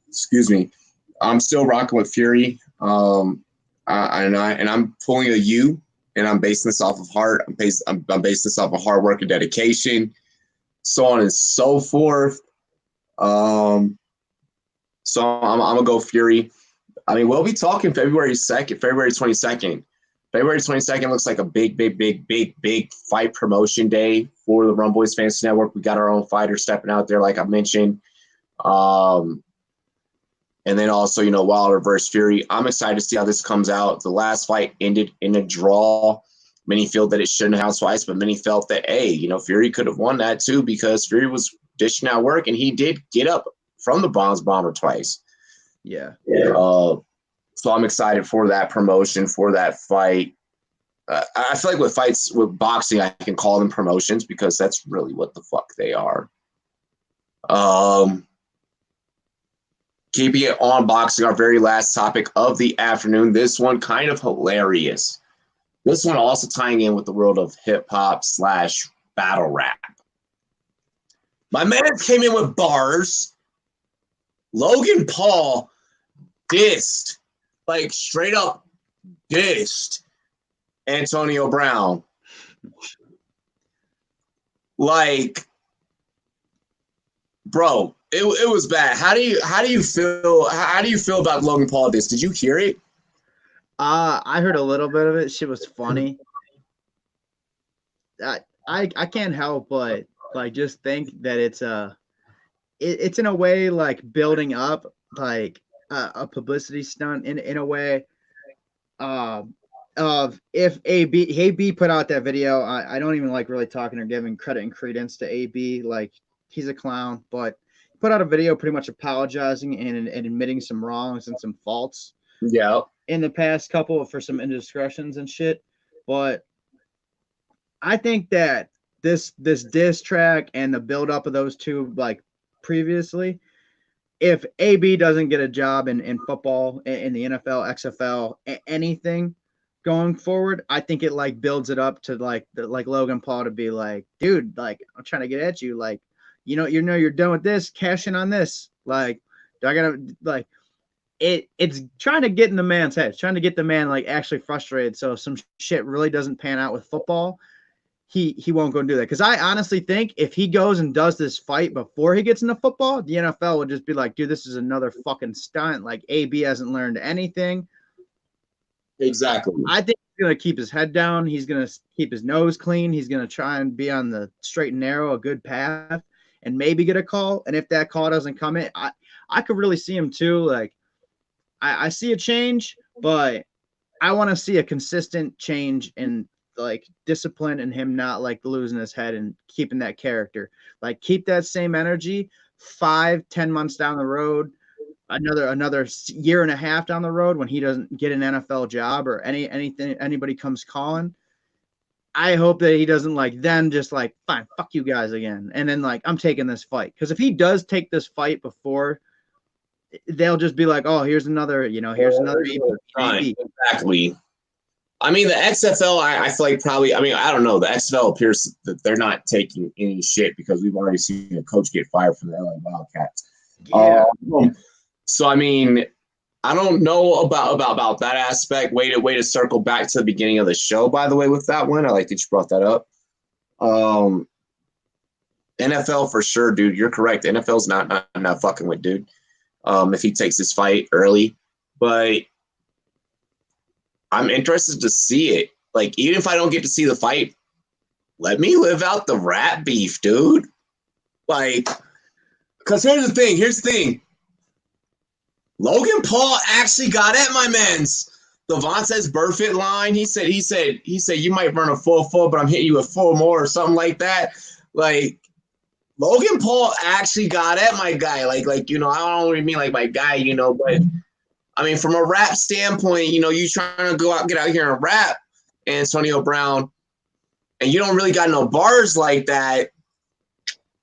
Excuse me. I'm still rocking with Fury. I'm pulling a U, and I'm basing this off of heart. I'm basing this off of hard work and dedication, so on and so forth. So I'm gonna go Fury. I mean, we'll be talking February 22nd. February 22nd looks like a big fight promotion day for the Rumboyz Fantasy Network. We got our own fighter stepping out there, like I mentioned. And then also, Wilder versus Fury. I'm excited to see how this comes out. The last fight ended in a draw. Many feel that it shouldn't have twice, but many felt that, hey, Fury could have won that too because Fury was dishing out work and he did get up from the Bronze Bomber twice. Yeah. So I'm excited for that promotion, for that fight. I feel like with boxing, I can call them promotions because that's really what the fuck they are. Keeping it on boxing, our very last topic of the afternoon. This one kind of hilarious. This one also tying in with the world of hip hop / battle rap. My man came in with bars. Logan Paul dissed, like straight up dissed Antonio Brown. Like, bro, it was bad. How do you feel about Logan Paul diss? Did you hear it? I heard a little bit of it. Shit was funny. I can't help but like just think that it's in a way like building up like a publicity stunt in a way of if AB put out that video. I don't even like really talking or giving credit and credence to AB, like he's a clown, but he put out a video pretty much apologizing and admitting some wrongs and some faults in the past couple for some indiscretions and shit. But I think that this diss track and the build up of those two like previously, if AB doesn't get a job in football, in the NFL, XFL, anything going forward, I think it like builds it up to like Logan Paul to be like, dude, like I'm trying to get at you, like you're done with this, cash in on this. Like, do I gotta like it's trying to get in the man's head, it's trying to get the man like actually frustrated. So some shit really doesn't pan out with football. He won't go and do that. Because I honestly think if he goes and does this fight before he gets into football, the NFL would just be like, dude, this is another fucking stunt. Like AB hasn't learned anything. Exactly. I think he's gonna keep his head down. He's gonna keep his nose clean. He's gonna try and be on the straight and narrow, a good path, and maybe get a call. And if that call doesn't come in, I could really see him too. Like I see a change, but I want to see a consistent change in like discipline and him not like losing his head and keeping that character. Like keep that same energy 5-10 months down the road, another year and a half down the road when he doesn't get an NFL job or anybody comes calling. I hope that he doesn't like then just like fine, fuck you guys again, and then like I'm taking this fight. Because if he does take this fight before, they'll just be like, oh, here's another Right. Exactly. I mean, the XFL, I feel like probably, I mean, I don't know. The XFL appears that they're not taking any shit because we've already seen a coach get fired from the LA Wildcats. Yeah. So, I mean, I don't know about that aspect. Way to circle back to the beginning of the show, by the way, with that one. I like that you brought that up. NFL for sure, dude. You're correct. NFL's not fucking with dude. If he takes his fight early, but I'm interested to see it. Like, even if I don't get to see the fight, let me live out the rap beef, dude. Like, because here's the thing. Logan Paul actually got at my man's the Vontaze Burfict line. He said, you might run a 4.4, but I'm hitting you with 4 more or something like that. Like, Logan Paul actually got at my guy. Like, you know, I don't really mean like my guy, you know, but I mean, from a rap standpoint, you know, you trying to get out here and rap, Antonio Brown, and you don't really got no bars like that.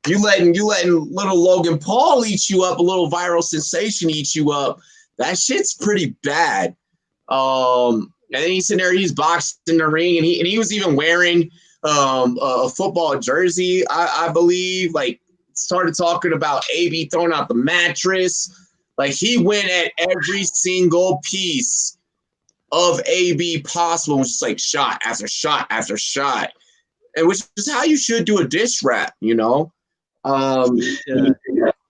You letting little Logan Paul eat you up, a little viral sensation eat you up. That shit's pretty bad. And then he's sitting there, he's boxed in the ring, and he was even wearing a football jersey, I believe. Like, started talking about AB throwing out the mattress. Like, he went at every single piece of AB possible. It was just like shot after shot after shot. And which is how you should do a diss rap, you know?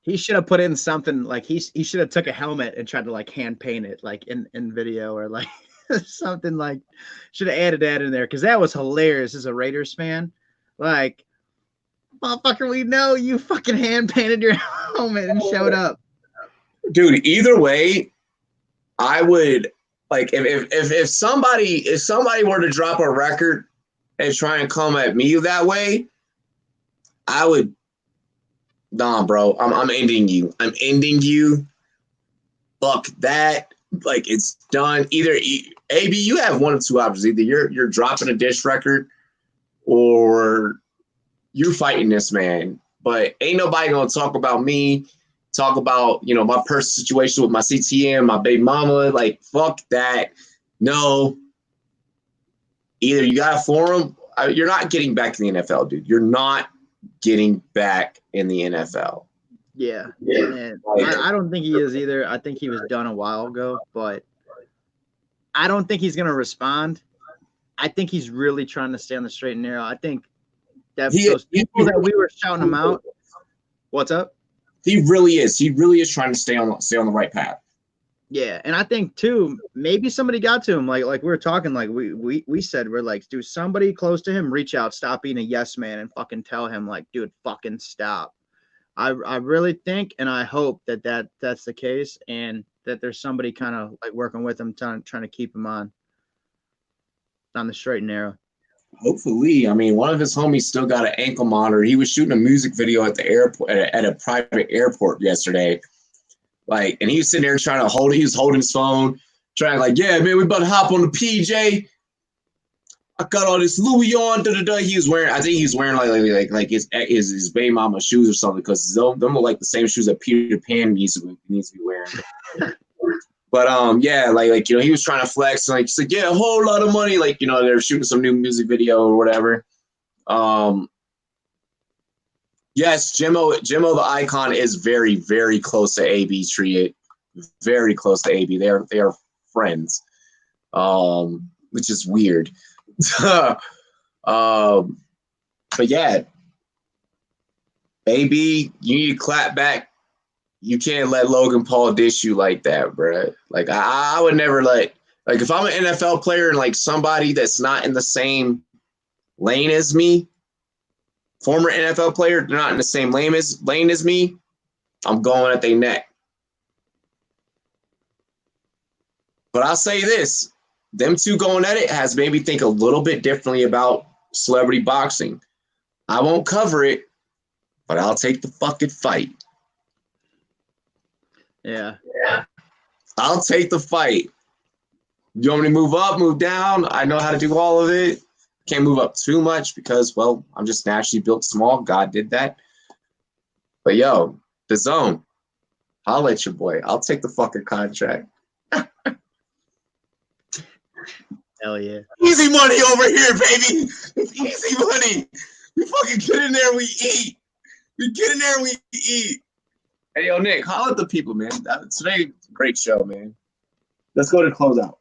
He should have put in something like he should have took a helmet and tried to like hand paint it like in video or like something, like should have added that in there because that was hilarious as a Raiders fan. Like, motherfucker, we know you fucking hand painted your helmet and showed up. Dude, either way, I would like if somebody were to drop a record and try and come at me that way, I would. Nah, bro, I'm ending you. I'm ending you. Fuck that. Like, it's done. Either AB, you have one of two options. Either you're dropping a diss record, or you're fighting this man. But ain't nobody gonna talk about me. Talk about, you know, my personal situation with my CTM, my baby mama. Like, fuck that. No. Either you got a forum. You're not getting back in the NFL, dude. You're not getting back in the NFL. Yeah. I don't think he is either. I think he was done a while ago, but I don't think he's going to respond. I think he's really trying to stay on the straight and narrow. I think that those people that we were shouting him out. What's up? He really is. He really is trying to stay on the right path. Yeah, and I think too, maybe somebody got to him. Like we were talking, like we said, we're like, dude, somebody close to him, reach out, stop being a yes man, and fucking tell him, like, dude, fucking stop. I really think, and I hope that's the case, and that there's somebody kind of like working with him, trying to keep him on the straight and narrow. Hopefully. I mean, one of his homies still got an ankle monitor. He was shooting a music video at the airport, at a private airport yesterday. Like, and he was sitting there trying to hold it. He was holding his phone, trying like, yeah, man, we about to hop on the PJ. I got all this Louis on. He was wearing, I think he was wearing like his baby mama shoes or something, because them look like the same shoes that Peter Pan needs to be wearing. But yeah, like you know, he was trying to flex, and like he's like, yeah, a whole lot of money. Like, you know, they're shooting some new music video or whatever. Yes, Jimmo the Icon is very, very close to AB treated. Very close to AB. They are friends. Which is weird. But yeah, AB, you need to clap back. You can't let Logan Paul dish you like that, bro. Like I would never like if I'm an NFL player and like somebody that's not in the same lane as me, former NFL player, they're not in the same lane as me, I'm going at their neck. But I'll say this, them two going at it has made me think a little bit differently about celebrity boxing. I won't cover it, but I'll take the fucking fight. Yeah. I'll take the fight. You want me to move up, move down? I know how to do all of it. Can't move up too much because, well, I'm just naturally built small. God did that. But yo, the zone. I'll let your boy. I'll take the fucking contract. Hell yeah. Easy money over here, baby. It's easy money. We fucking get in there, we eat. We get in there, we eat. Hey, yo, Nick, holla at the people, man. Today, great show, man. Let's go to close out.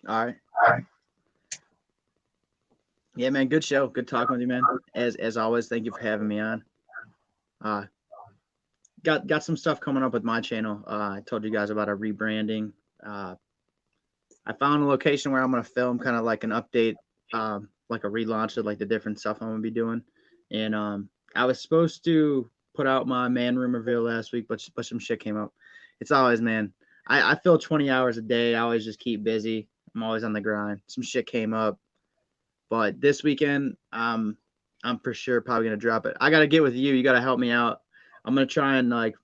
All right. Yeah, man, good show. Good talking with you, man. As always, thank you for having me on. Got some stuff coming up with my channel. I told you guys about a rebranding. I found a location where I'm gonna film kind of like an update, like a relaunch of like the different stuff I'm gonna be doing. And I was supposed to put out my man room reveal last week, but some shit came up. It's always, man. I fill 20 hours a day. I always just keep busy. I'm always on the grind. Some shit came up, but this weekend, I'm for sure probably gonna drop it. I gotta get with you. You gotta help me out. I'm gonna try and like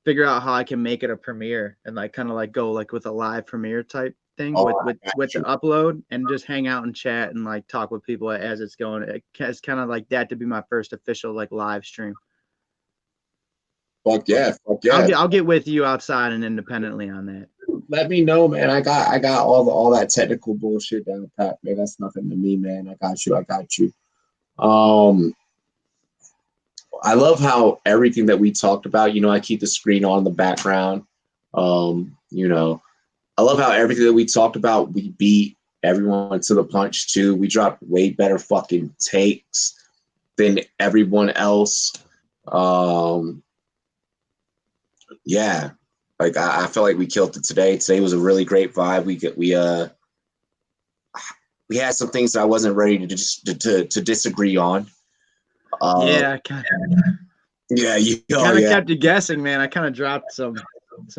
figure out how I can make it a premiere and like kind of like go like with a live premiere type thing with the upload and just hang out and chat and like talk with people as it's going. It's kind of like that to be my first official like live stream. Fuck yeah. I'll get with you outside and independently on that. Let me know, man. I got all that technical bullshit down pat, man. That's nothing to me, man. I got you. I love how everything that we talked about, I keep the screen on in the background. I love how everything that we talked about, we beat everyone to the punch too. We dropped way better fucking takes than everyone else. Yeah. Like I feel like we killed it today. Today was a really great vibe. We had some things that I wasn't ready to disagree on. Yeah, you kept you guessing, man. I kind of dropped some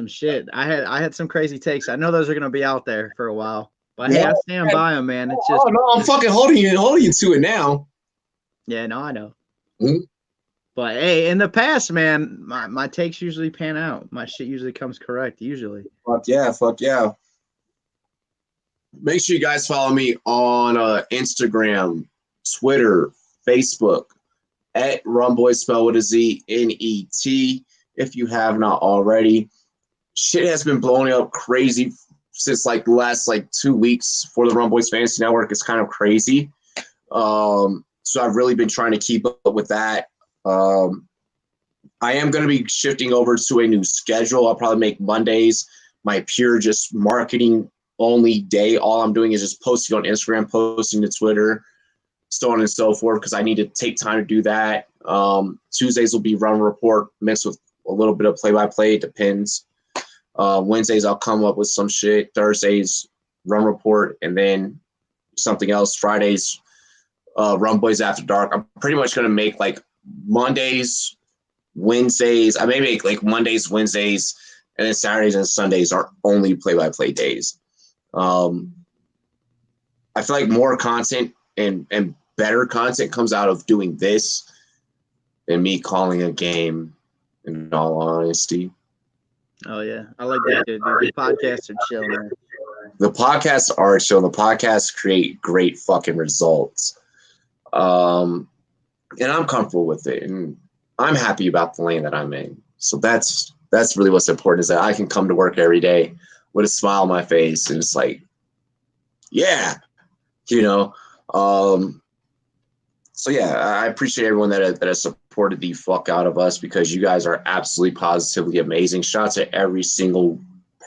shit. I had some crazy takes. I know those are gonna be out there for a while, but hey, I stand by them, man. It's just no, I'm fucking holding you to it now. Yeah, no, I know. Mm-hmm. But hey, in the past, man, my takes usually pan out. My shit usually comes correct. Usually. Fuck yeah. Make sure you guys follow me on Instagram, Twitter, Facebook at Rumboyz, spelled with a Z, Net. If you have not already, shit has been blowing up crazy since like the last like 2 weeks for the Rumboyz Fantasy Network. It's kind of crazy. So I've really been trying to keep up with that. I am going to be shifting over to a new schedule. I'll probably make Mondays my pure just marketing only day. All I'm doing is just posting on Instagram, posting to Twitter, so on and so forth, because I need to take time to do that. Tuesdays will be Rum Report mixed with a little bit of play-by-play. It depends. Wednesdays I'll come up with some shit. Thursdays Rum Report, and then something else. Fridays Rumboyz After Dark. I'm pretty much going to make like Mondays, Wednesdays. I may make like Mondays, Wednesdays, and then Saturdays and Sundays are only play-by-play days. I feel like more content and better content comes out of doing this than me calling a game, in all honesty. Oh yeah, I like that, dude. The podcasts are chill, man. The podcasts are chill. The podcasts create great fucking results. And I'm comfortable with it, and I'm happy about the lane that I'm in. So that's really what's important, is that I can come to work every day with a smile on my face, and it's like, yeah, So yeah, I appreciate everyone that has supported supported the fuck out of us because you guys are absolutely positively amazing. Shout out to every single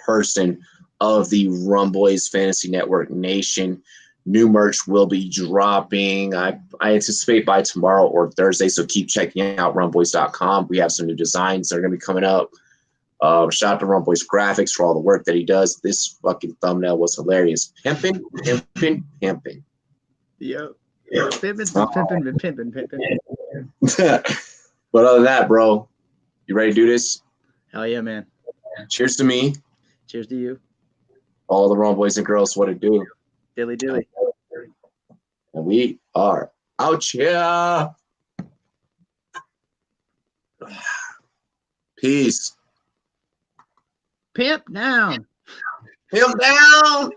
person of the Rumboyz Fantasy Network Nation. New merch will be dropping. I anticipate by tomorrow or Thursday, so keep checking out rumboyz.com. We have some new designs that are going to be coming up. Shout out to Rumboyz Graphics for all the work that he does. This fucking thumbnail was hilarious. Pimpin'. Yep. Pimpin'. But other than that, bro, you ready to do this? Hell yeah, man. Cheers to me. Cheers to you. All the Rumboyz and girls, what it do. Dilly dilly. And we are out here. Peace. Pimp down. Pimp down.